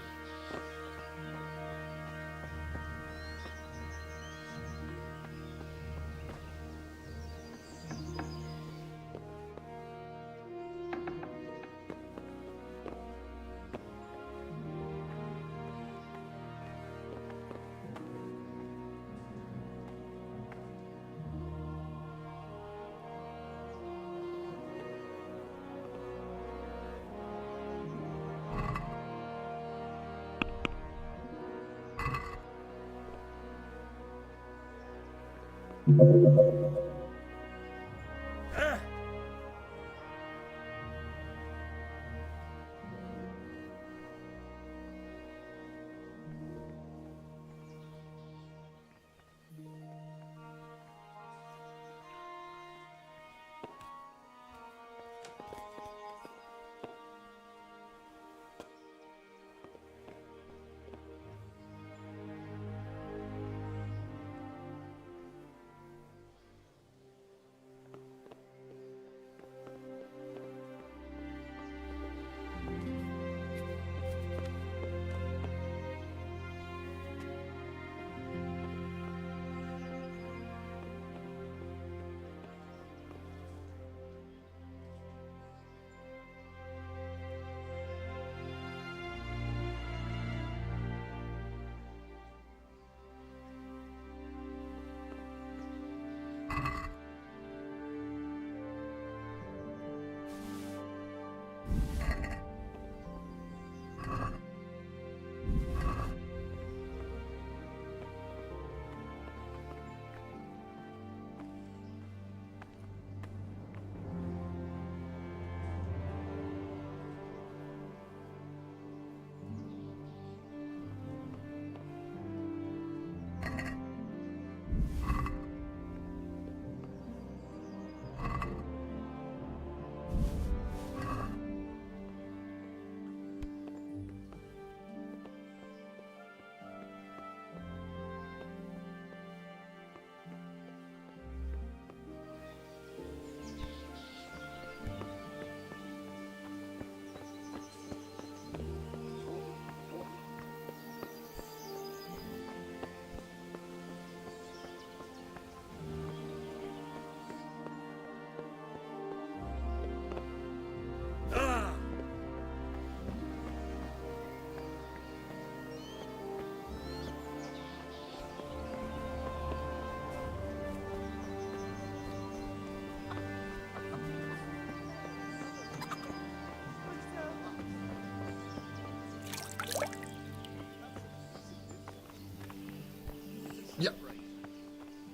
Yeah.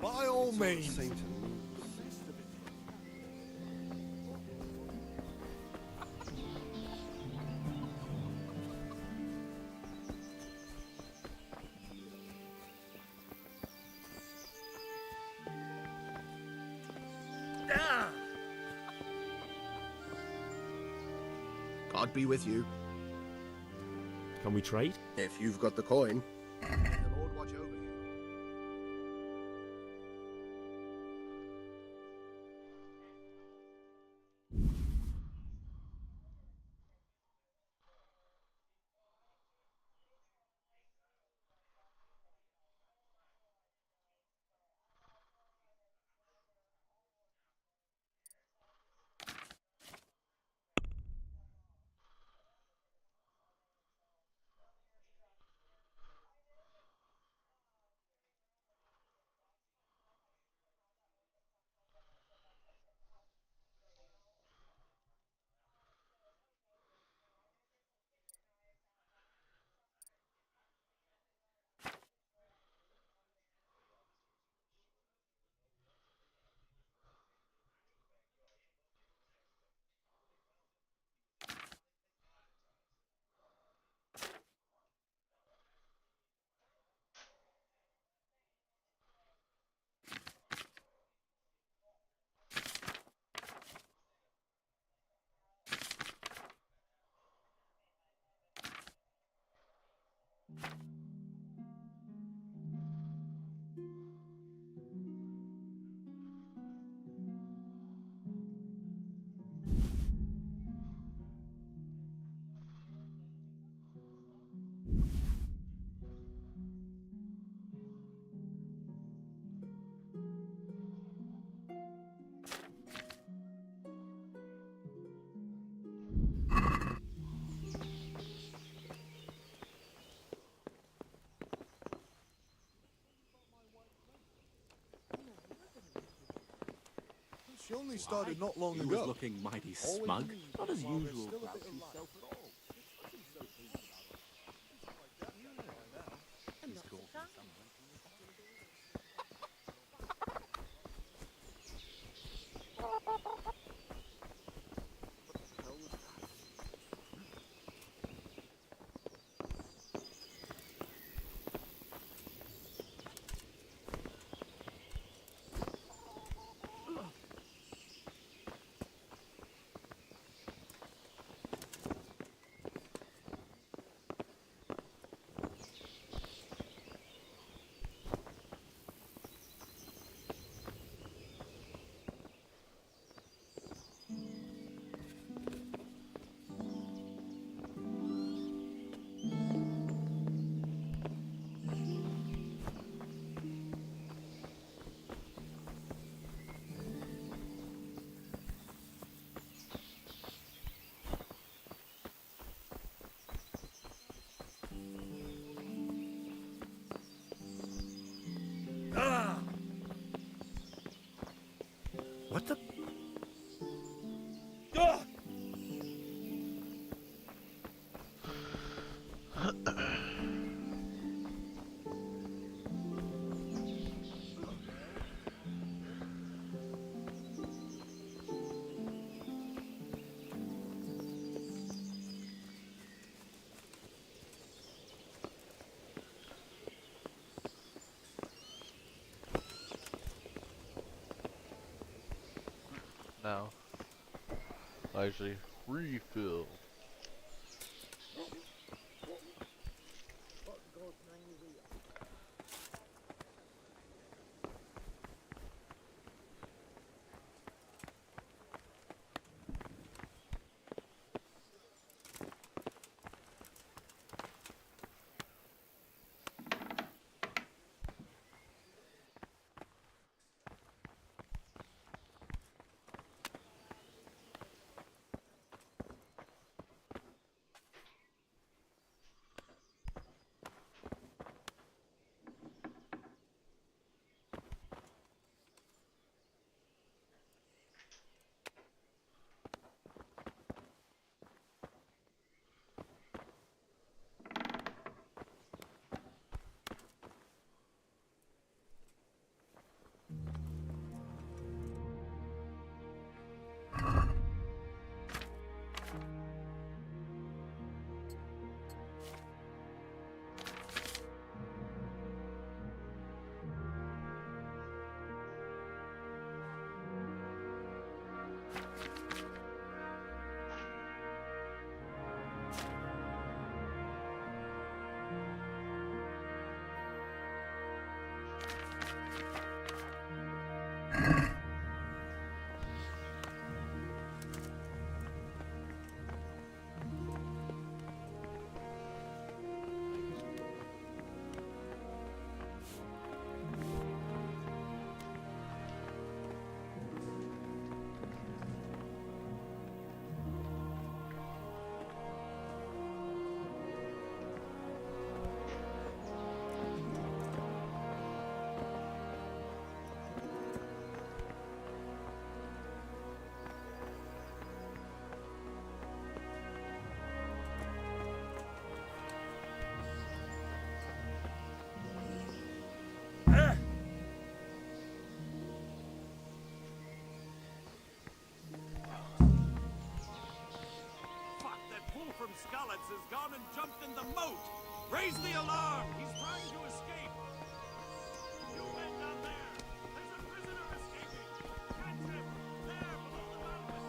By all means. God be with you. Can we trade? If you've got the coin. The Lord watch over you. She only started not long He ago. was looking mighty smug, not as usual about himself at all. He's cool. What the? No. Actually, refill. from Skalitz has gone and jumped in the moat. Raise the alarm! He's trying to escape! You men down there! There's a prisoner escaping! Catch him! There, below the mountain!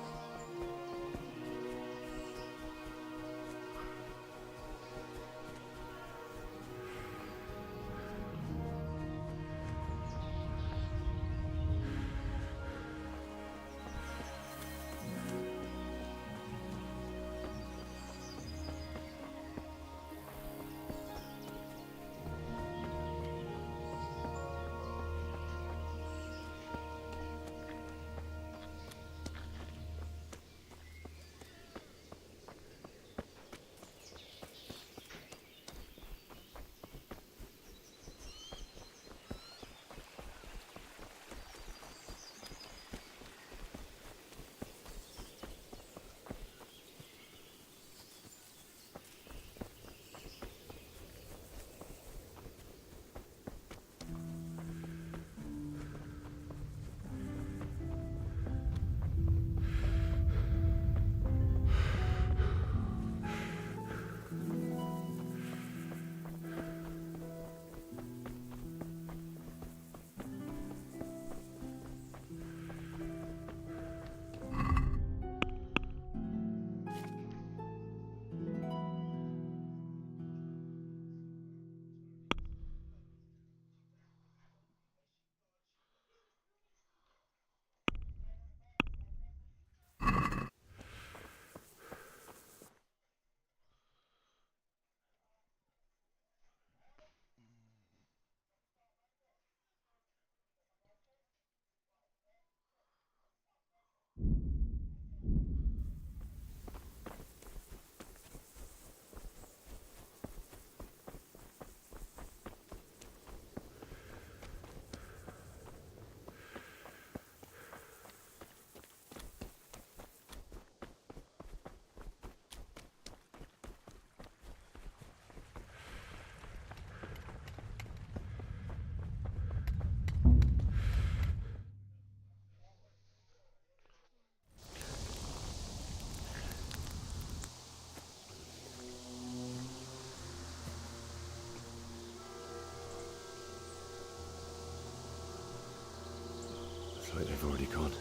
Looks like they've already gone.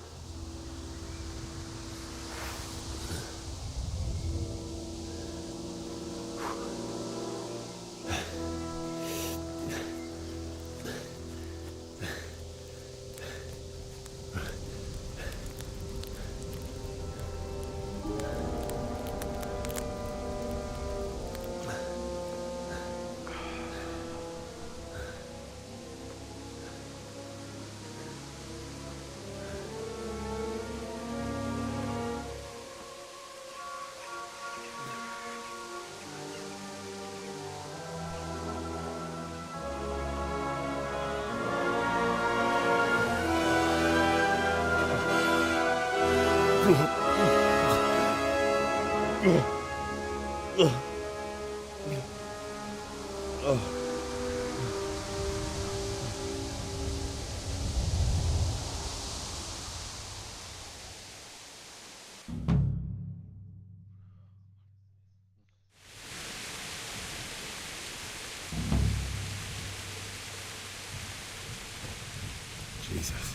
Jesus.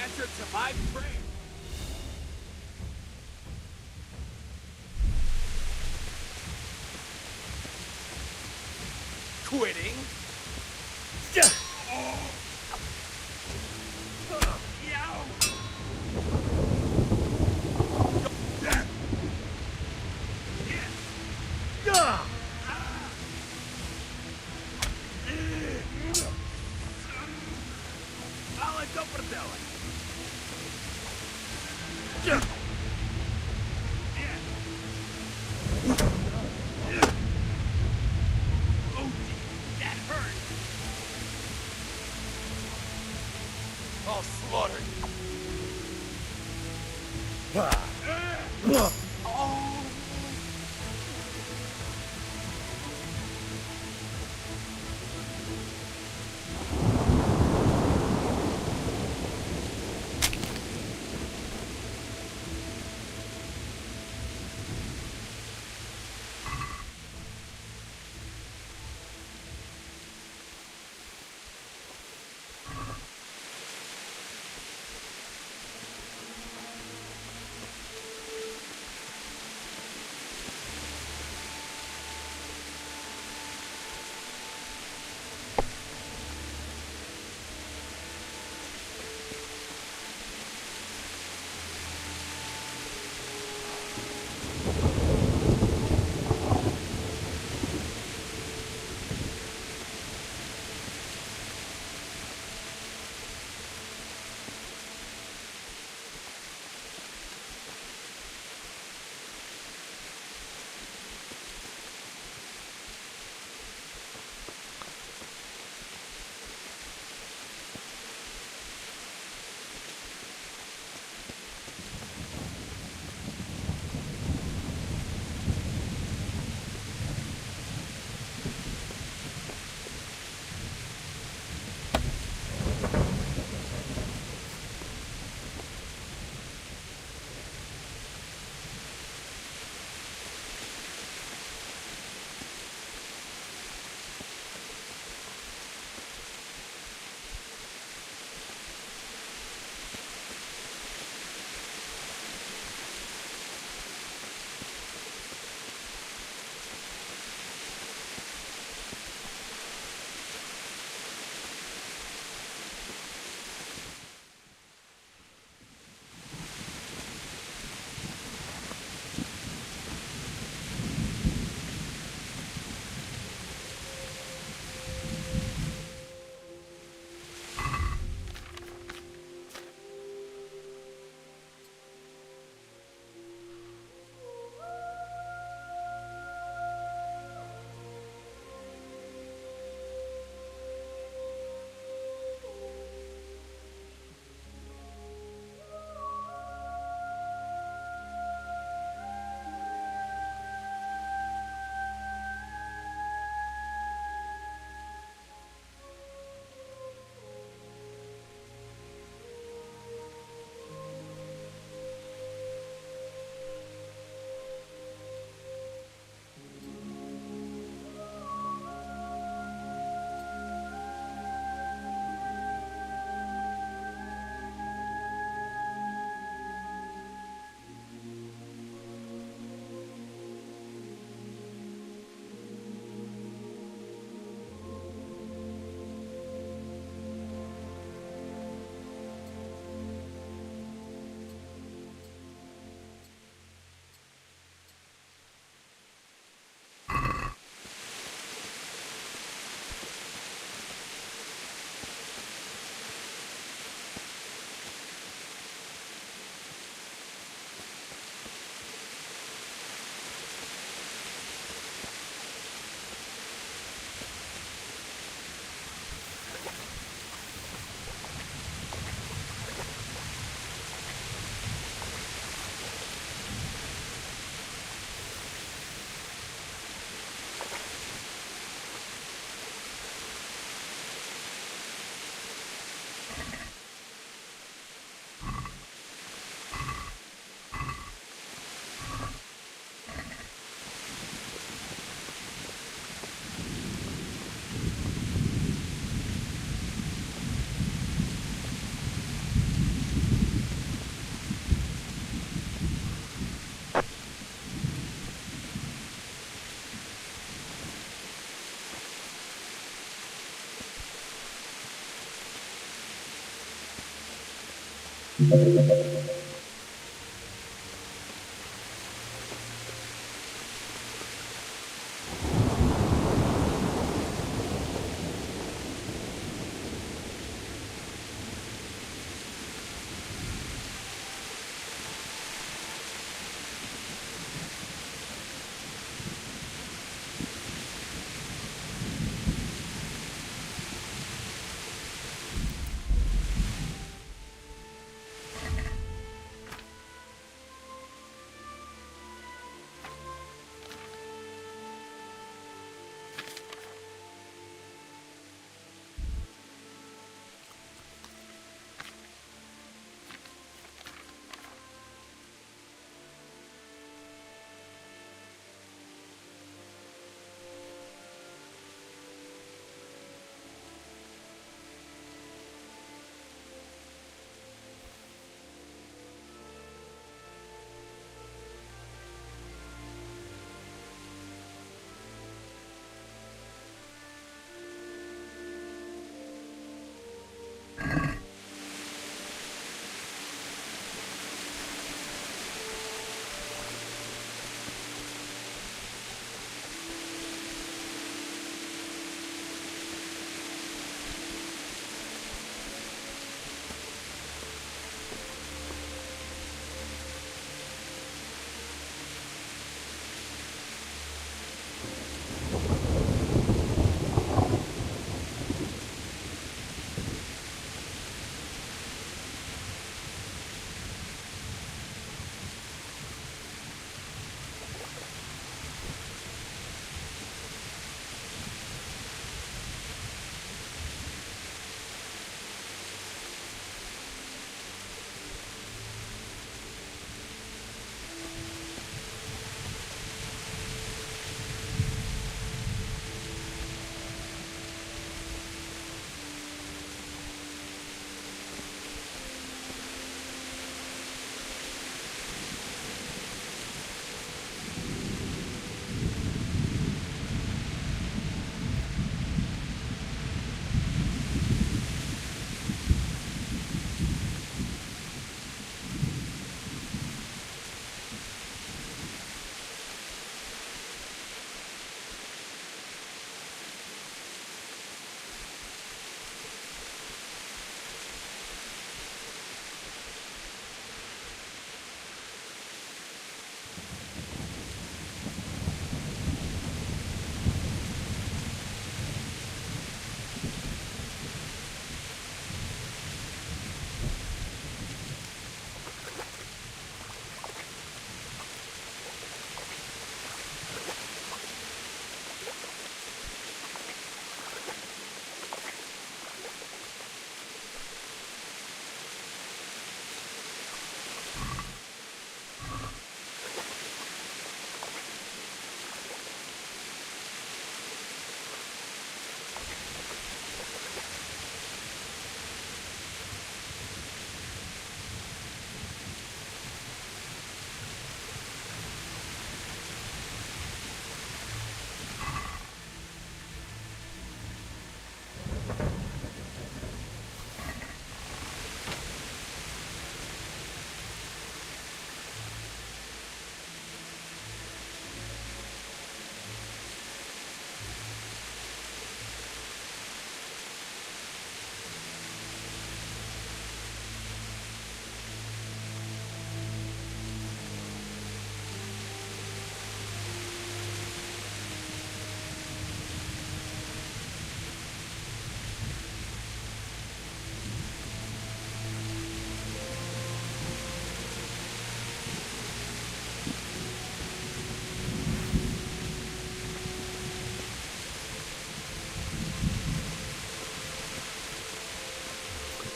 Answer to my prayer. Quitting? I'll slaughter you.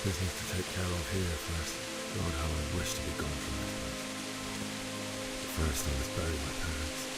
Business to take care of here first. God, how I wish to be gone from this place. But first, I must bury my parents.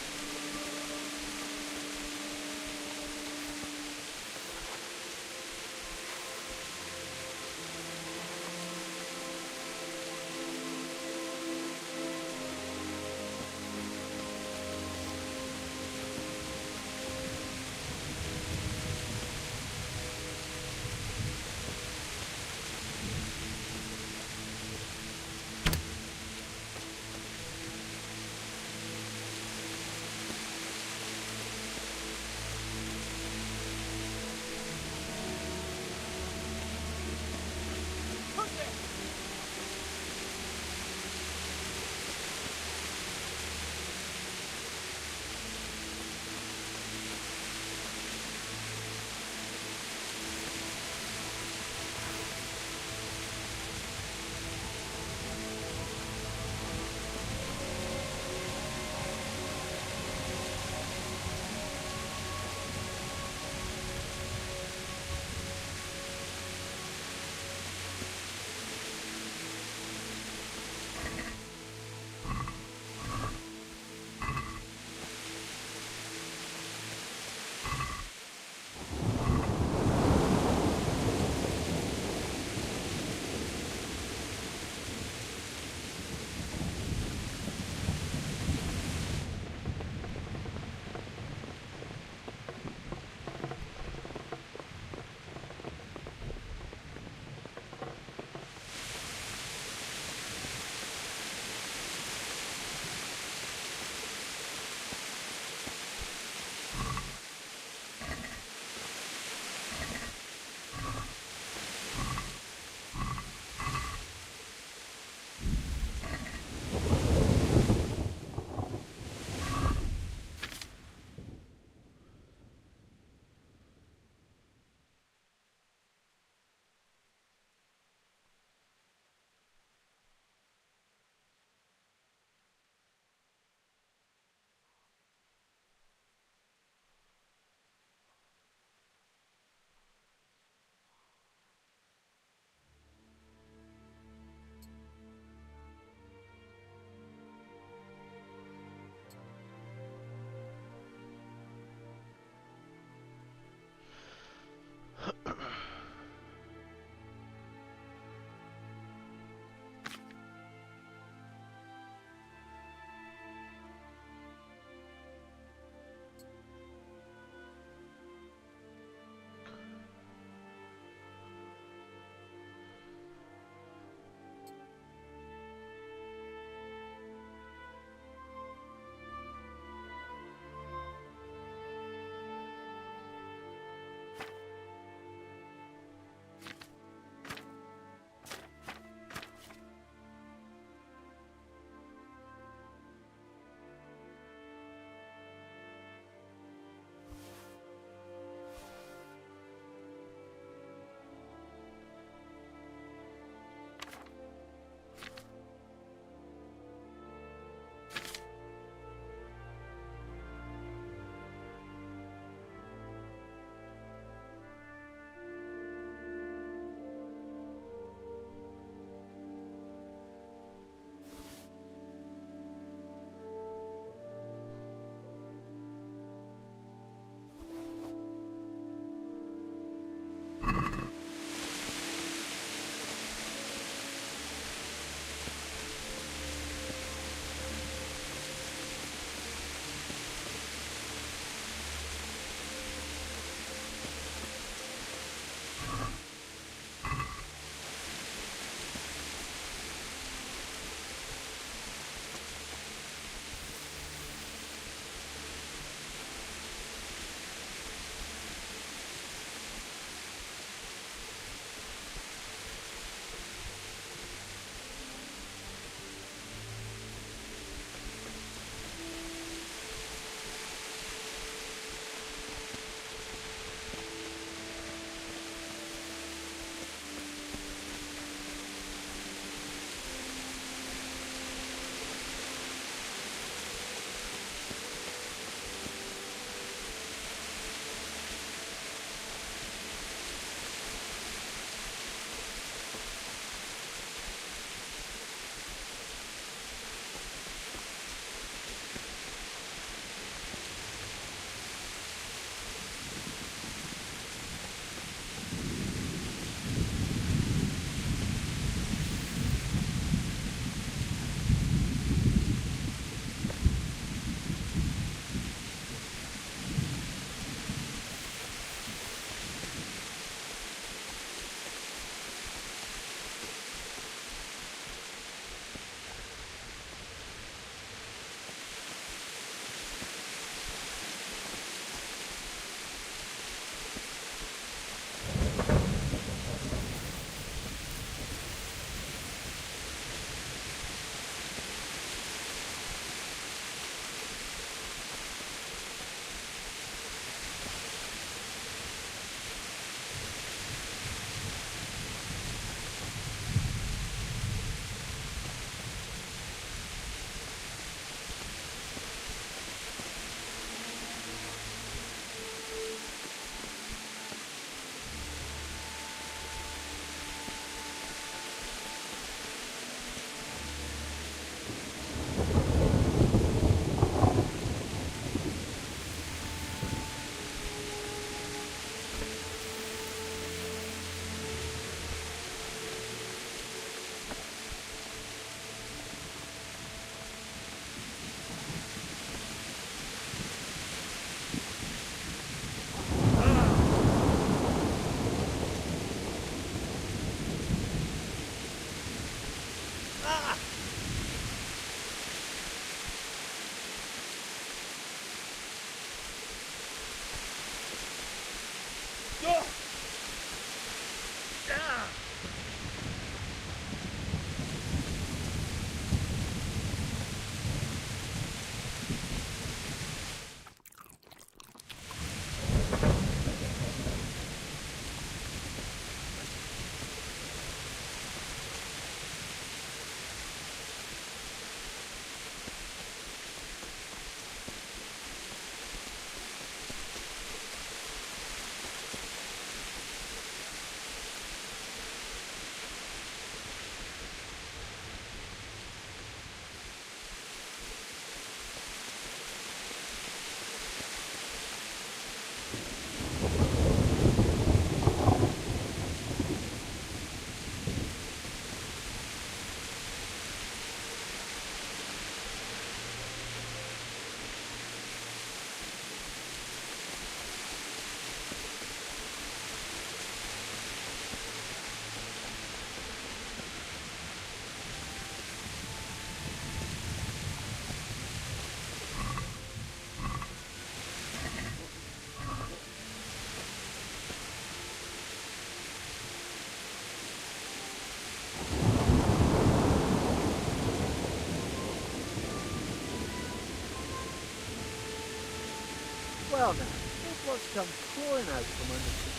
Well now, look what's come pouring out from under the...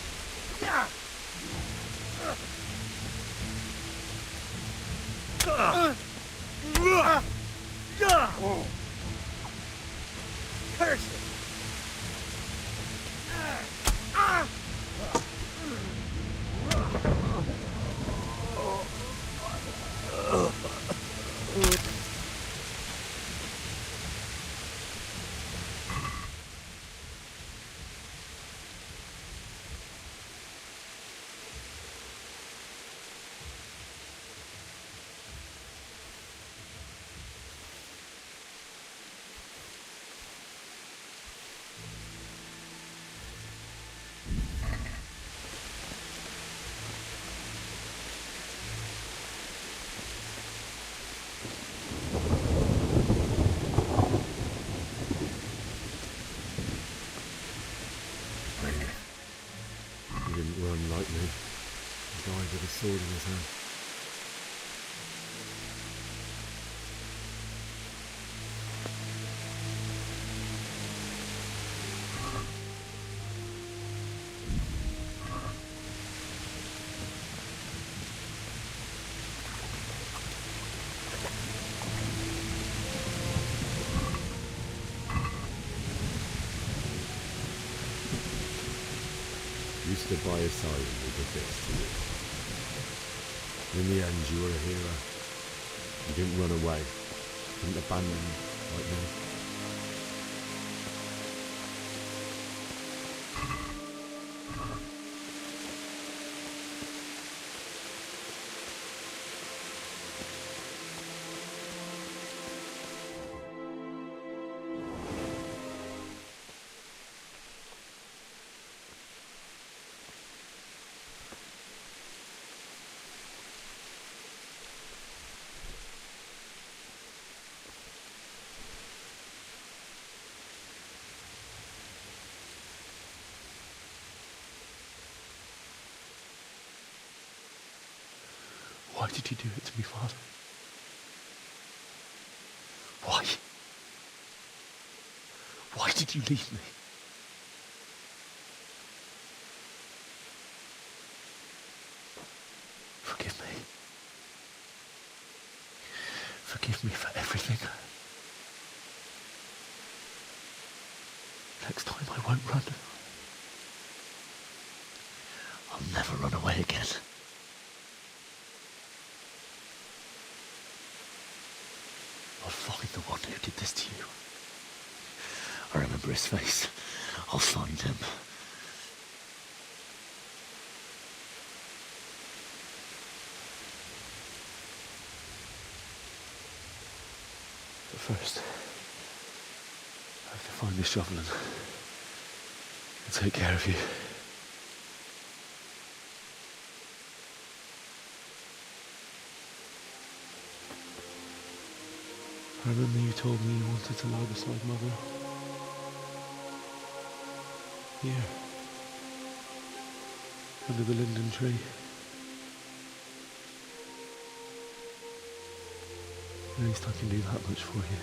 Curse it! He didn't run like me. He died with a sword in his hand. You stood by his side and he did this to you. In the end, you were a hero. You didn't run away. You didn't abandon me like me. Why did you do it to me, Father? Why? Why did you leave me? Forgive me. Forgive me for everything. Next time I won't run. I'll never run away again. I'll find the one who did this to you. I remember his face. I'll find him. But first, I have to find this shovel and take care of you. I remember you told me you wanted to lie beside Mother. Here. Under the linden tree. At least I can do that much for you.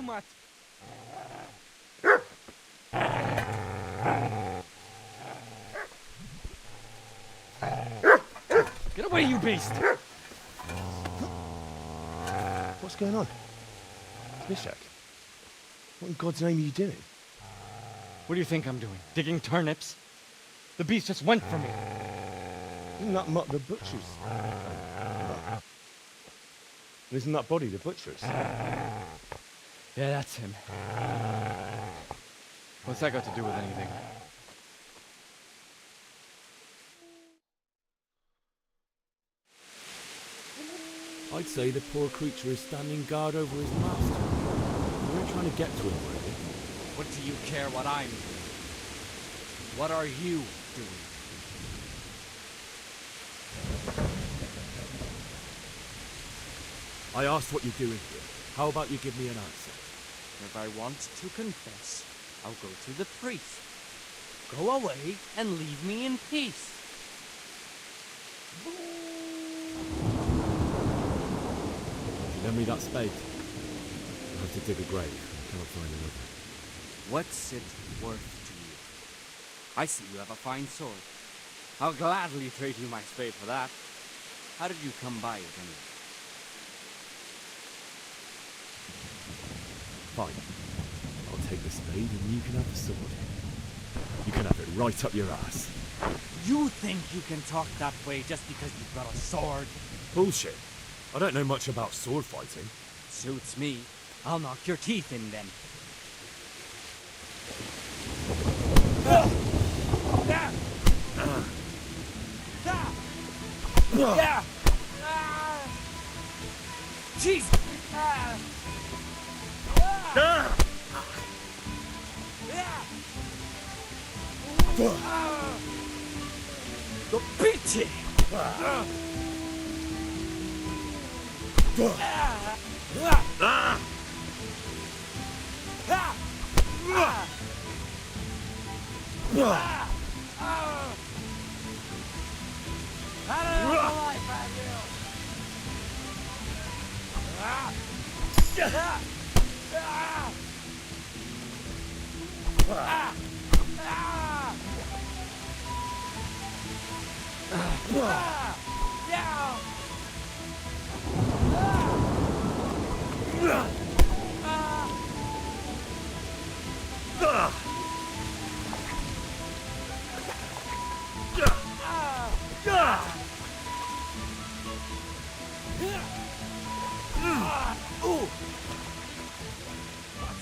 much. Get away, you beast! What's going on? Mishak, what in God's name are you doing? What do you think I'm doing? Digging turnips? The beast just went for me. Isn't that mutt the butcher's? Isn't that body the butcher's? Yeah, that's him. What's that got to do with anything? I'd say the poor creature is standing guard over his master. We're trying to get to him, really. What do you care what I'm doing? What are you doing? I asked what you're doing here. How about you give me an answer? If I want to confess, I'll go to the priest. Go away and leave me in peace. Lend me that spade. I'll have to dig a grave. I cannot find another. What's it worth to you? I see you have a fine sword. I'll gladly trade you my spade for that. How did you come by it anyway? Fine. I'll take the spade and you can have the sword. You can have it right up your ass. You think you can talk that way just because you've got a sword? Bullshit. I don't know much about sword fighting. Suits me. I'll knock your teeth in then. Jesus! The pity!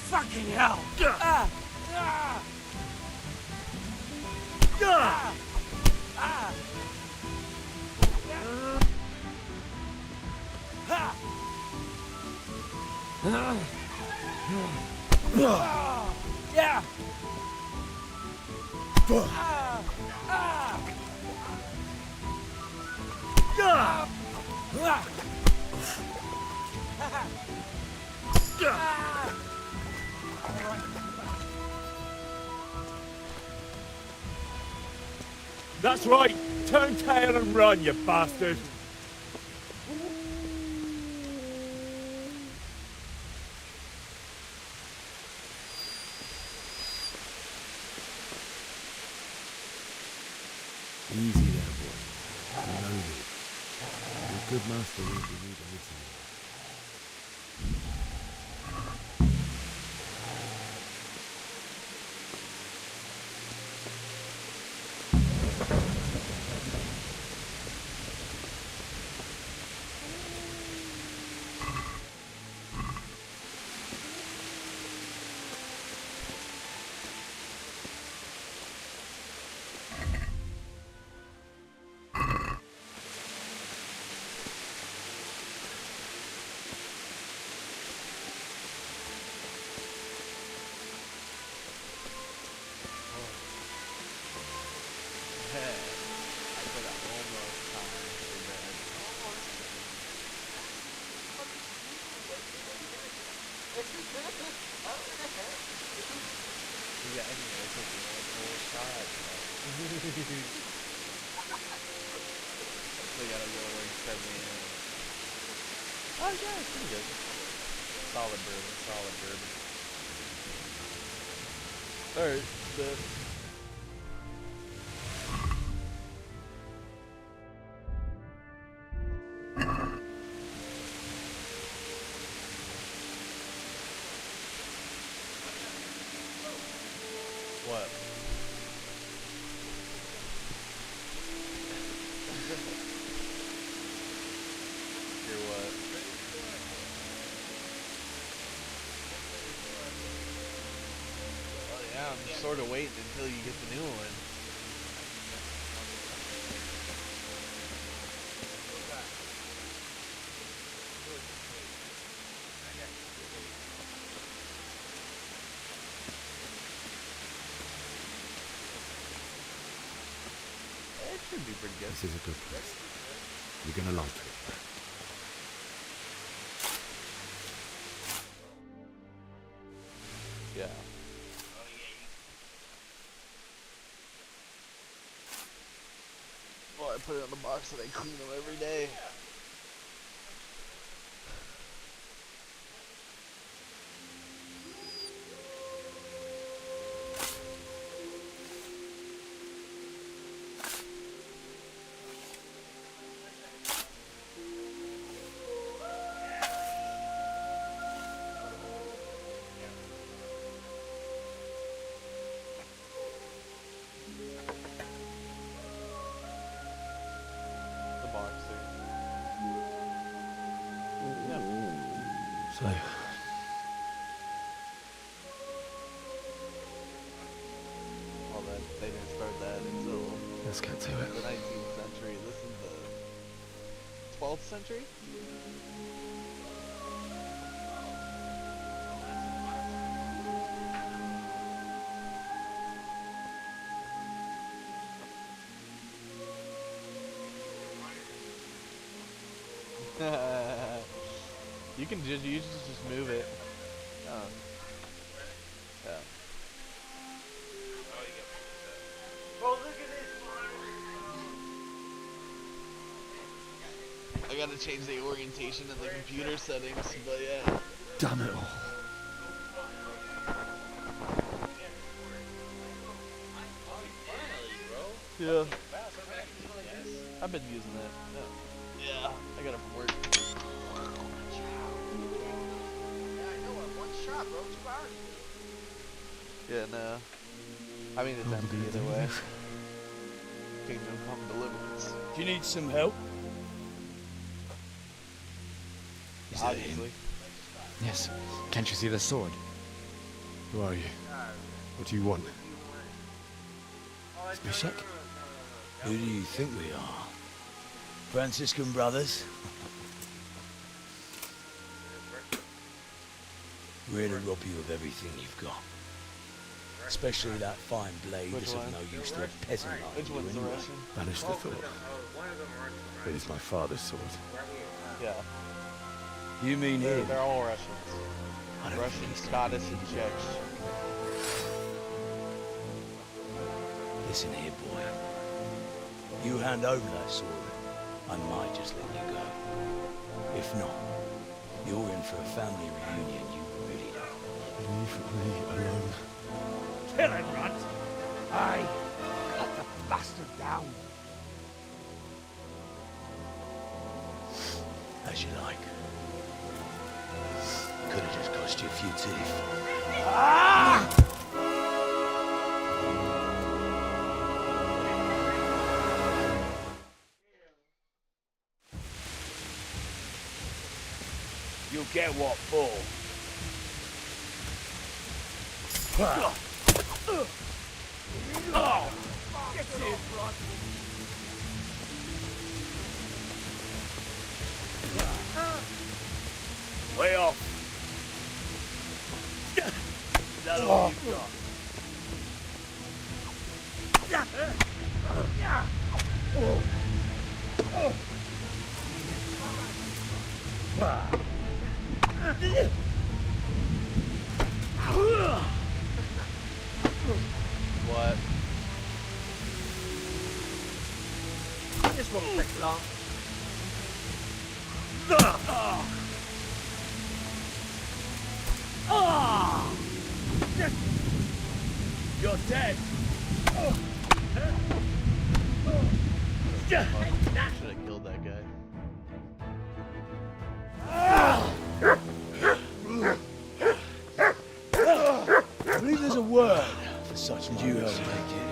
Fucking hell! That's right. Turn tail and run, you bastard. Easy there, boy. You know me. Your good master won't be needing this anymore. Oh yeah, it's pretty good. Solid bourbon, solid bourbon. Alright, but what? Hear what? Well, yeah, I'm just sort of waiting until you get the new one. It should be pretty good. This is a good place. You're gonna like it. Yeah. Well, I put it in the box and I clean them every day. The box there. So, Well, that they didn't start that until let's get to the it. 19th century. This is the 12th century? You can just move it. Oh. Yeah. Well, look at this. I gotta change the orientation in the computer settings, but yeah. Damn it all. Yeah. I've been using that. Yeah, I got it from work. Yeah, no. I mean, it's empty either way. Kingdom Come Deliverance. Do you need some help? Obviously. Yes. Can't you see the sword? Who are you? What do you want? Spishek? Who do you think we are? Franciscan brothers? We're here to rob you of everything you've got. Especially that fine blade Which that's of one? no use to a peasant like Which you one's the anyway. Russian? Banish the thought. It is my father's sword. Yeah. You mean him? They're all Russians. I don't Russian, think he's Scottish, and Czech. Listen here, boy. You hand over that sword, I might just let you go. If not, you're in for a family reunion you really don't. Leave me alone. Kill him, Runt! Aye. Cut the bastard down. As you like. Could have just cost you a few teeth. Ah! You'll get what for. Oh! Get here, Runt! Way off. Is that all you've got? What? This won't take long. You're dead. Should have killed that guy. I believe there's a word for such moments. You help make it.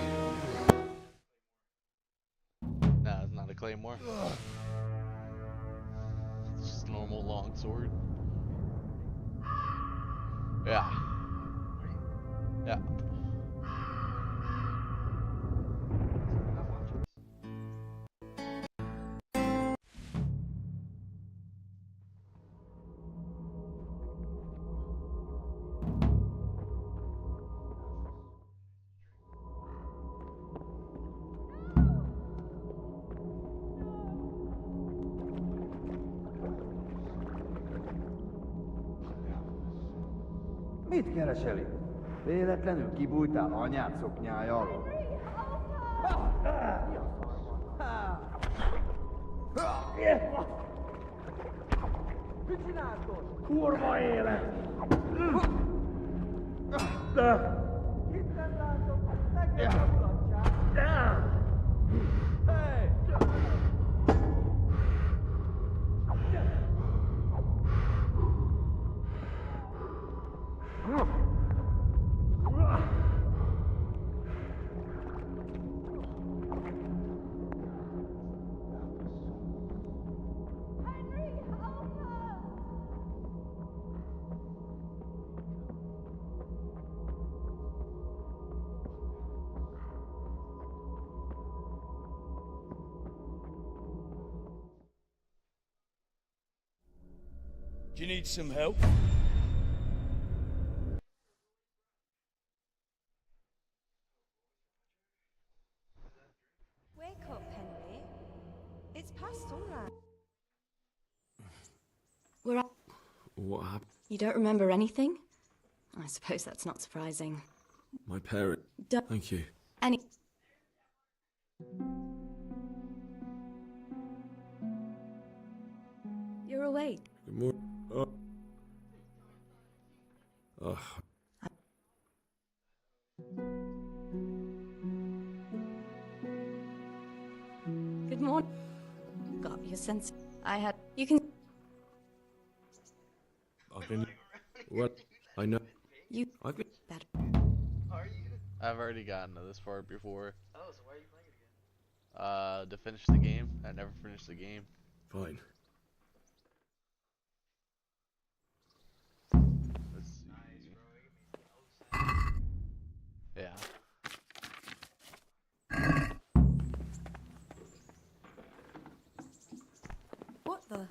Nah, it's not a claymore. It's just a normal long sword. Yeah. Yeah. Mit kereseli? Véletlenül kibújtál anyád szoknyája alól? Mit csináltad? Kurva élet! Itt nem látom, neked a mulatság! Hey! Do you need some help? Wake up, Henry. It's past sunrise. We're up. What happened? You don't remember anything? I suppose that's not surprising. My parent. Thank you. Any. You're awake. Good morning. Oh. Good morning. Got your sense. I had. You can. I've been. What? I know. You. I've been. Better. I've already gotten to this part before. Oh, so why are you playing it again? To finish the game. I never finished the game. Fine. Let's see. Yeah. What the?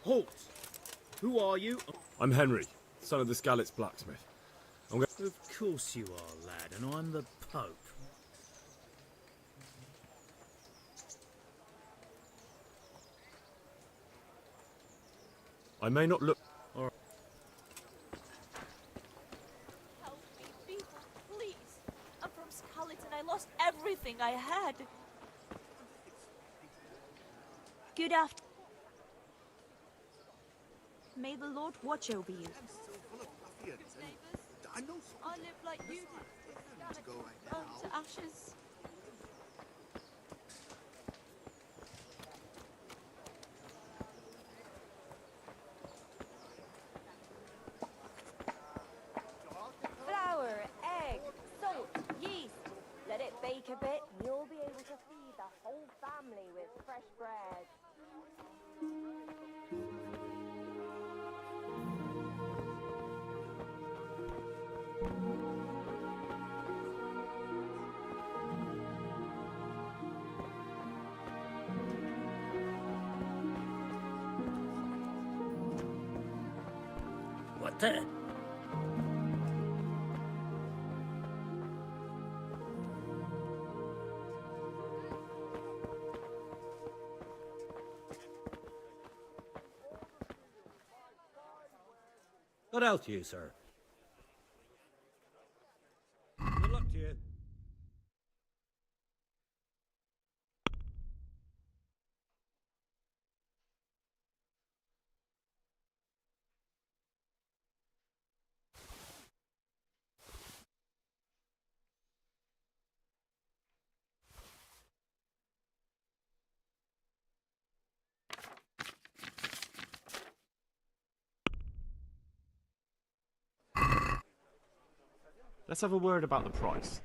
Halt! Who are you? I'm Henry, son of the Skalitz blacksmith. Of course you are, lad, and I'm the Pope. I may not look... Help me, people, please. I'm from Scarlet and I lost everything I had. Good afternoon. May the Lord watch over you. I know I live like you did. to go right Burned to ashes. Flour, egg, salt, yeast. Let it bake a bit and you'll be able to feed the whole family with fresh bread. What the? Good health to you, sir. Good luck to you. Let's have a word about the price.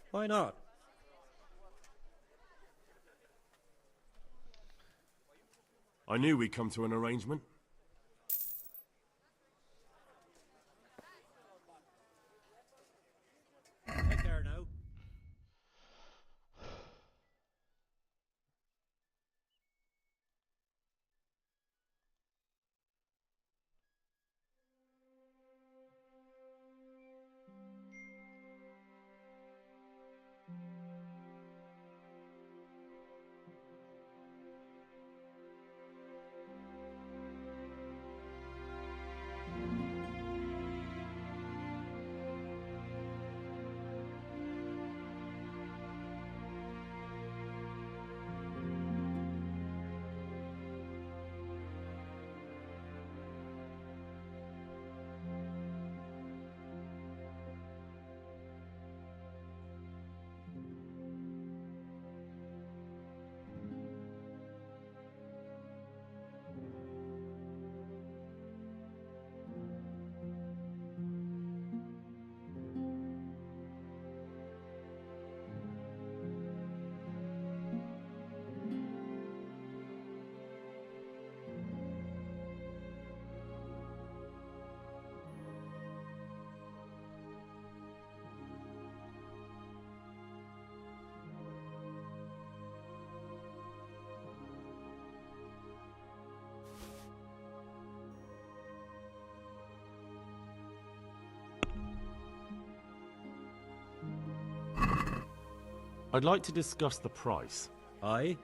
Why not? I knew we'd come to an arrangement. Take care now. I'd like to discuss the price. Aye?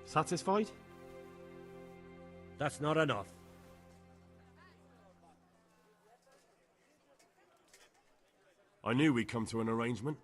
Satisfied? That's not enough. I knew we'd come to an arrangement.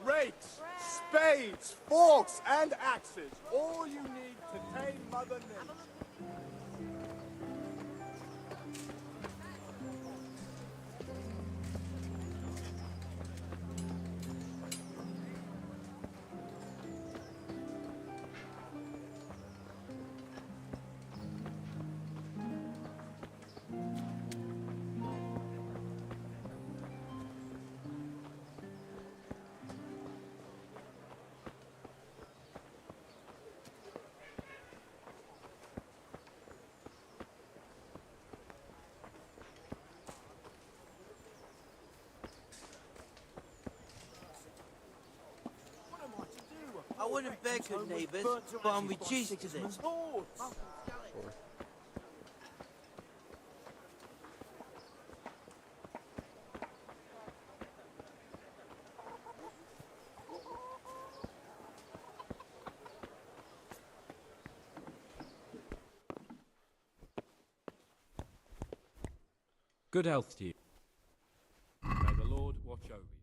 Rakes, spades, forks, and axes. All you need to tame Mother Nature. I wouldn't beg good neighbours, but I'm reduced to this. Good health to you. May the Lord watch over you.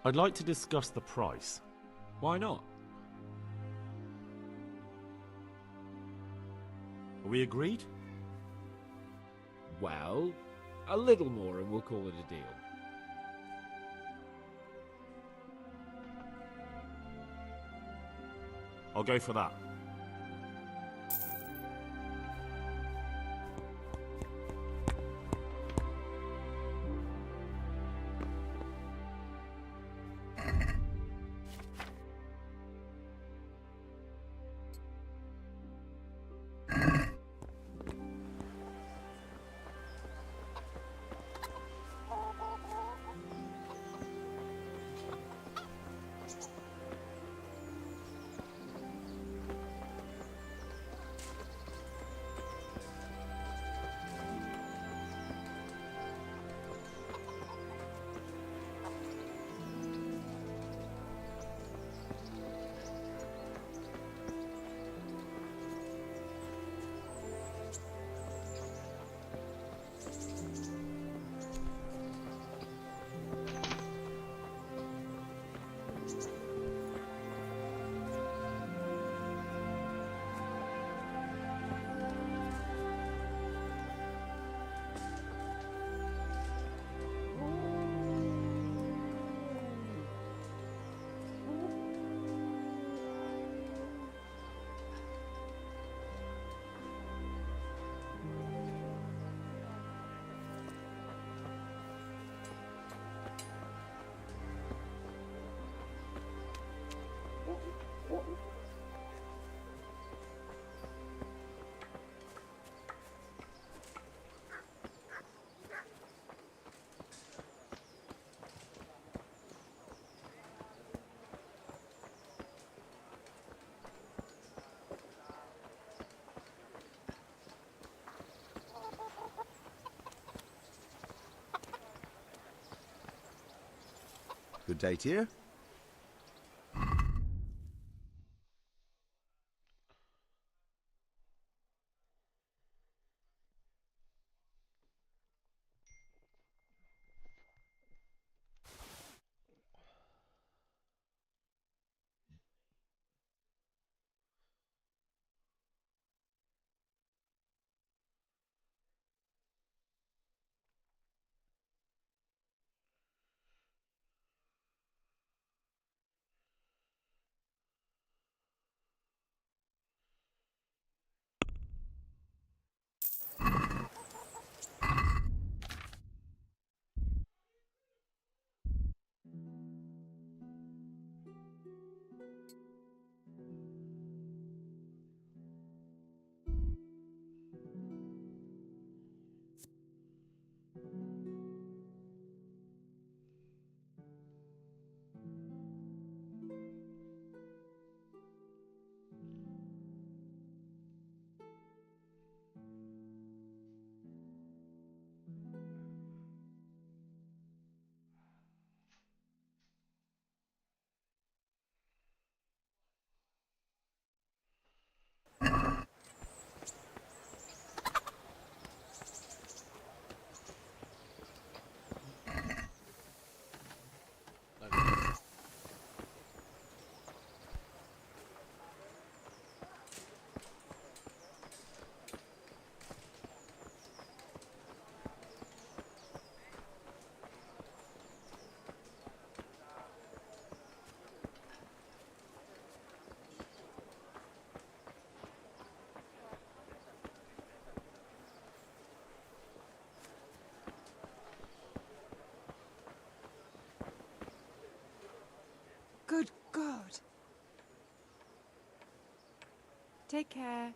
I'd like to discuss the price. Why not? Are we agreed? Well, a little more and we'll call it a deal. I'll go for that. Good day to you. Good God. Take care.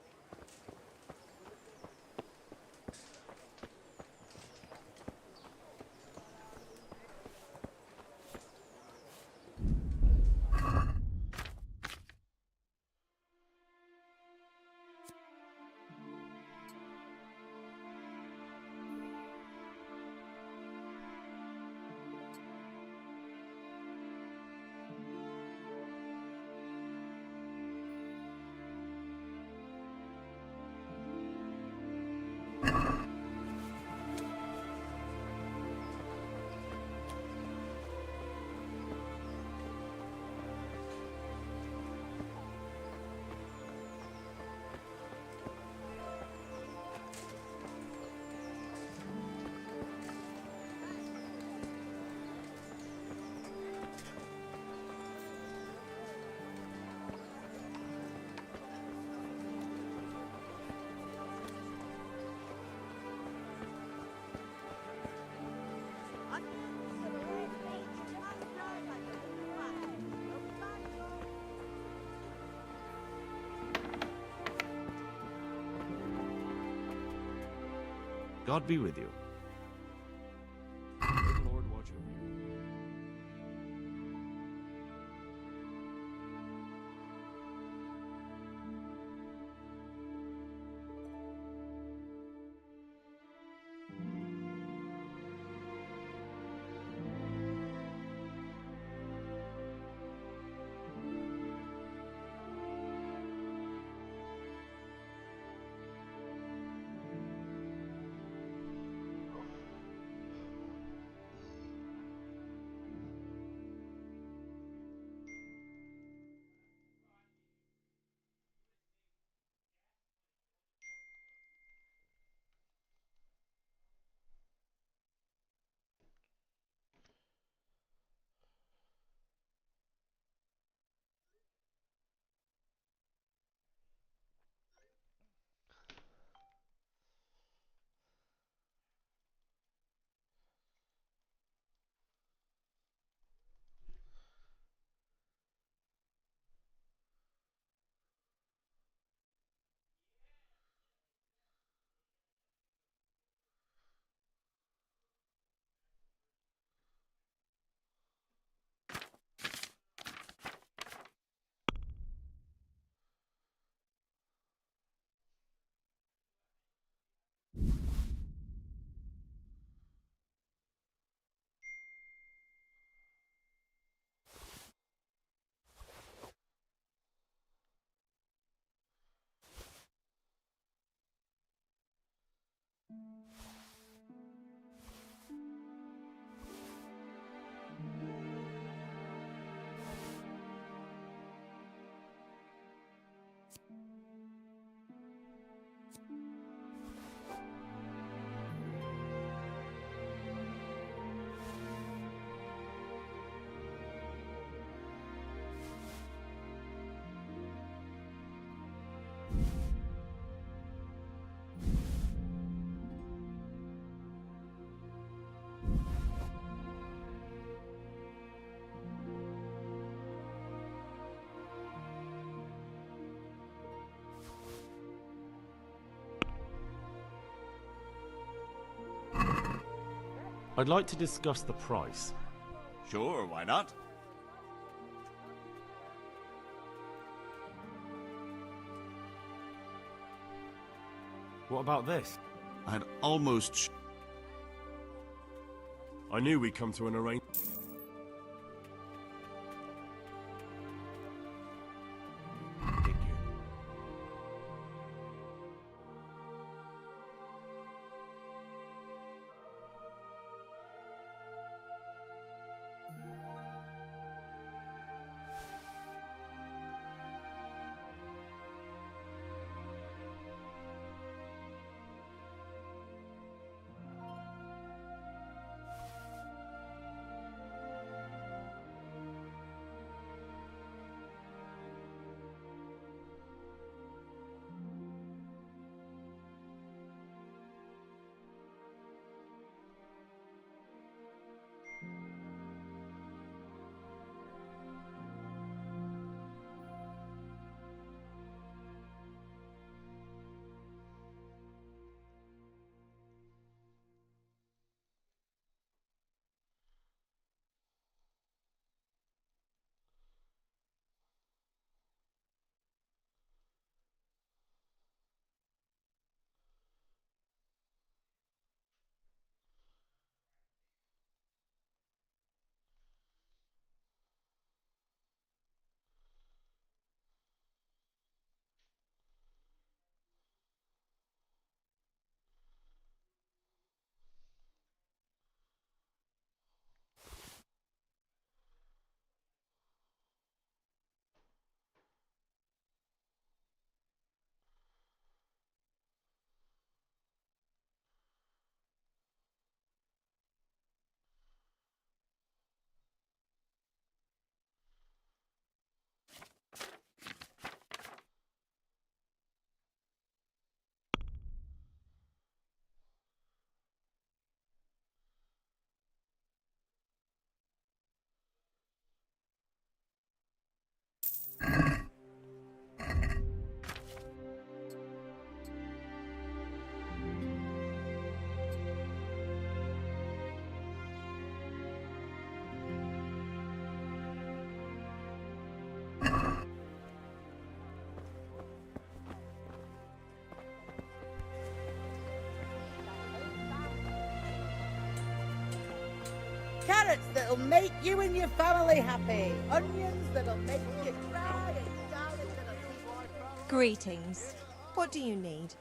God be with you. May the Lord watch over you. I'd like to discuss the price. Sure, why not? What about this? I'd almost... I knew we'd come to an arrangement. Carrots that'll make you and your family happy. Onions that'll make you cry. And garlic that'll keep... Greetings. What do you need?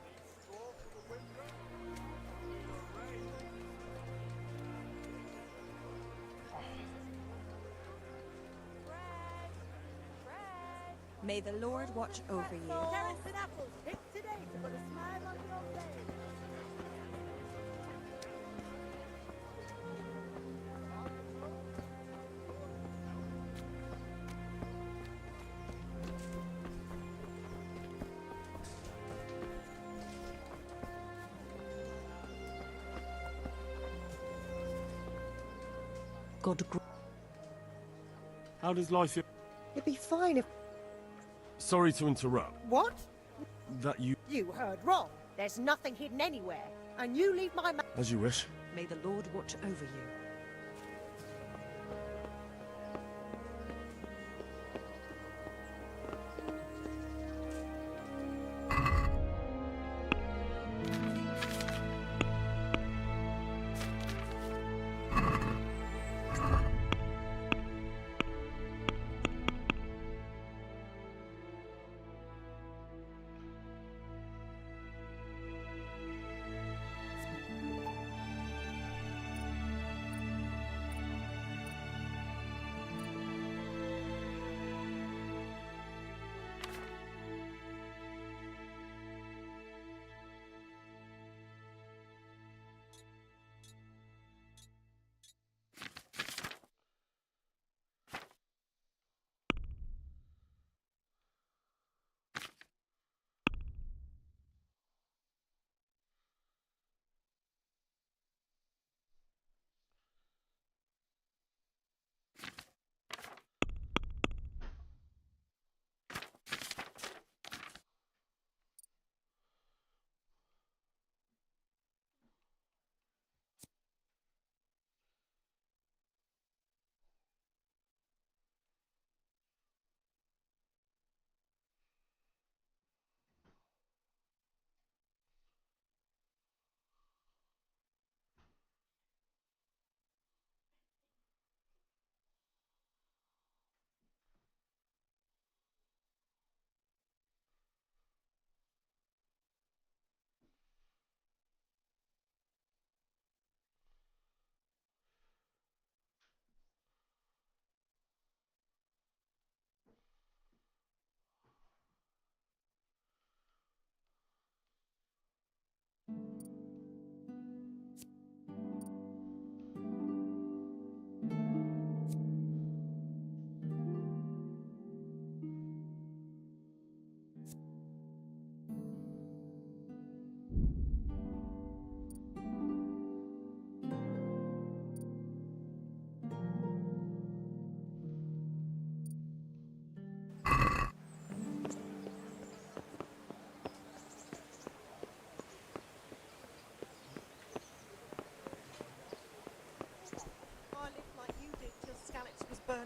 May the Lord watch over you. Carrots and apples picked today to put a smile on your face. How does life... It'd be fine if... Sorry to interrupt. What? That you... You heard wrong. There's nothing hidden anywhere. And you leave my... As you wish. May the Lord watch over you.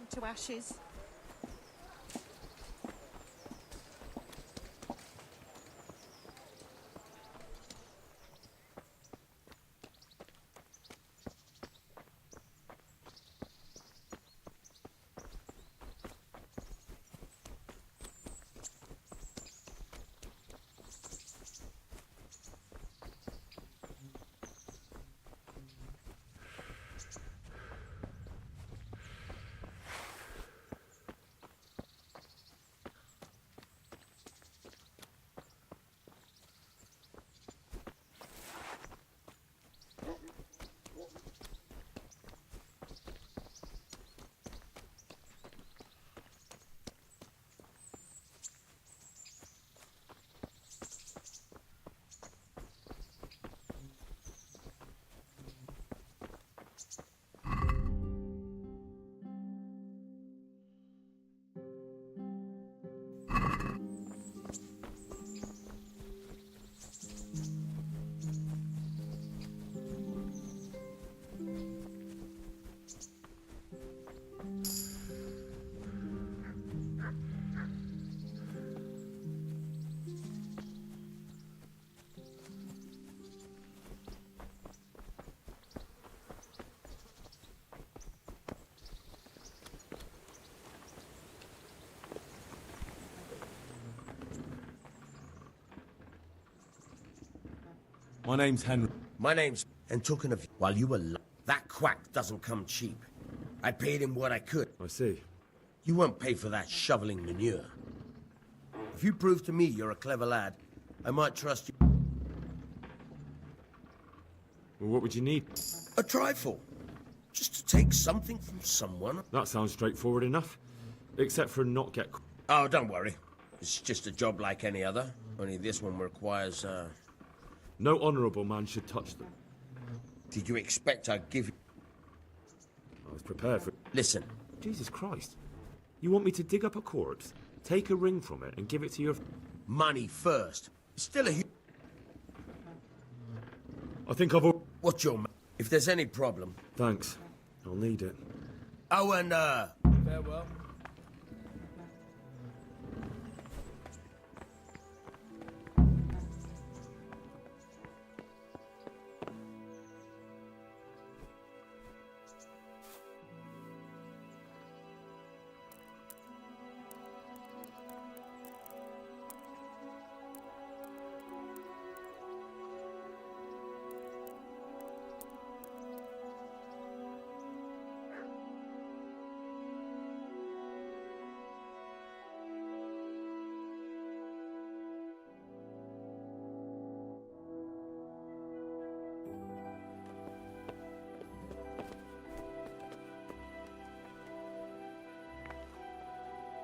burned to ashes. My name's Henry. My name's... And talking of... While you were... That quack doesn't come cheap. I paid him what I could. I see. You won't pay for that shoveling manure. If you prove to me you're a clever lad, I might trust you. Well, what would you need? A trifle. Just to take something from someone. That sounds straightforward enough. Except for not get... Oh, don't worry. It's just a job like any other. Only this one requires, No honourable man should touch them. Did you expect I'd give you... I was prepared for... Listen. Jesus Christ. You want me to dig up a corpse, take a ring from it, and give it to your... Money first. It's still a... I think I've... What's your... If there's any problem... Thanks. I'll need it. Oh, and, Farewell.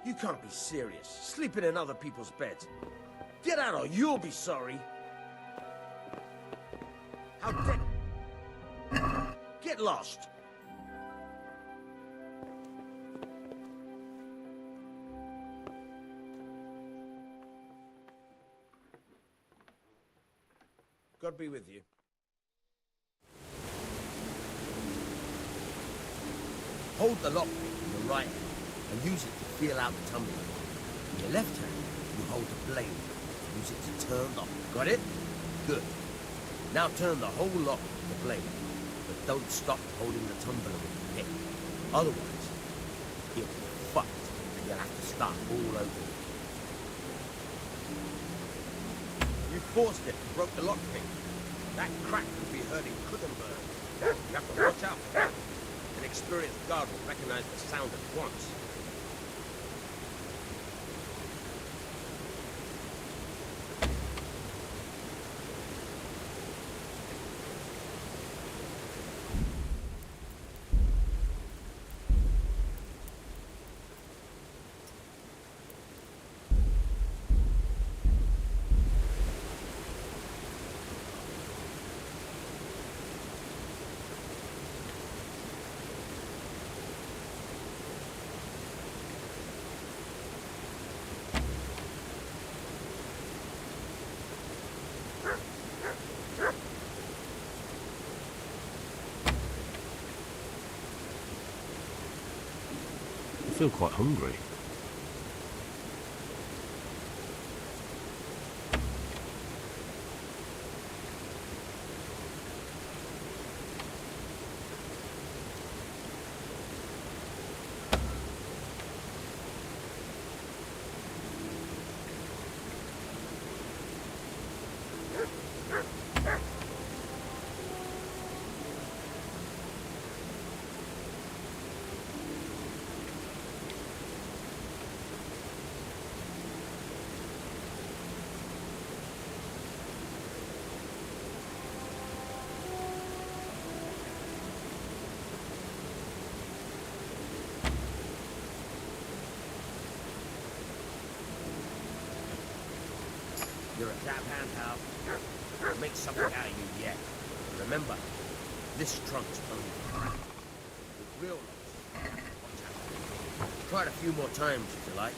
You can't be serious. Sleeping in other people's beds. Get out or you'll be sorry. How dare... Get lost. God be with you. Hold the lockpick in the right hand and use it to feel out the tumbler. In your left hand, you hold the blade. Use it to turn the... Got it? Good. Now turn the whole lock with the blade, but don't stop holding the tumbler with the pick. Otherwise, you'll be fucked and you'll have to start all over. You forced it, broke the lockpick. That crack could be hurting Kuttenberg. You have to watch out for that. An experienced guard will recognize the sound at once. feel quite hungry. You're a tap hand, Hal. I'll make something out of you yet. Remember, this trunk's only the real lots. Watch out. Try it a few more times if you like.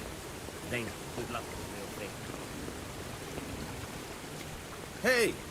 Then good luck with the real thing. Hey!